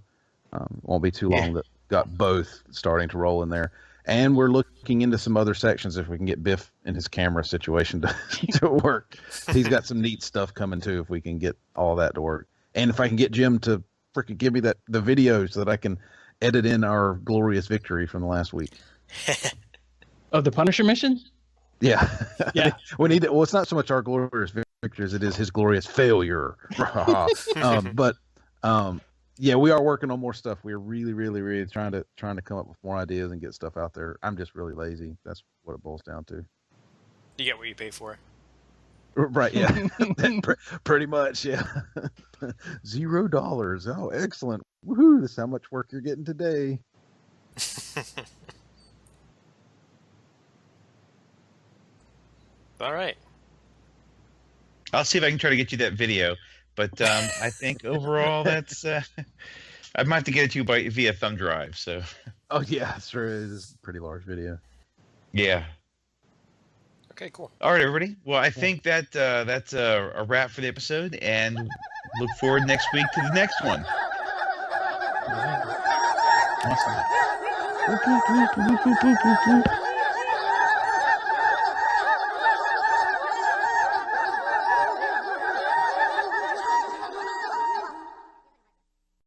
won't be too long that got both starting to roll in there. And we're looking into some other sections if we can get Biff in his camera situation to work. He's got some neat stuff coming too if we can get all that to work. And if I can get Jim to freaking give me the videos so that I can edit in our glorious victory from the last week. Of the Punisher mission? Yeah. Yeah. We need to, well, it's not so much our glorious victory as it is his glorious failure. Yeah, we are working on more stuff. We're really trying to come up with more ideas and get stuff out there. I'm just really lazy. That's what it boils down to. You get what you pay for. Right, yeah. Pretty much, yeah. $0. Oh, excellent. Woohoo, this is how much work you're getting today. All right. I'll see if I can try to get you that video. But I think overall that's I might have to get it to you via thumb drive. So. Oh yeah, sure. It is a pretty large video. Yeah. Okay, cool. All right, everybody. Well, I think that that's a wrap for the episode, and look forward next week to the next one. Awesome.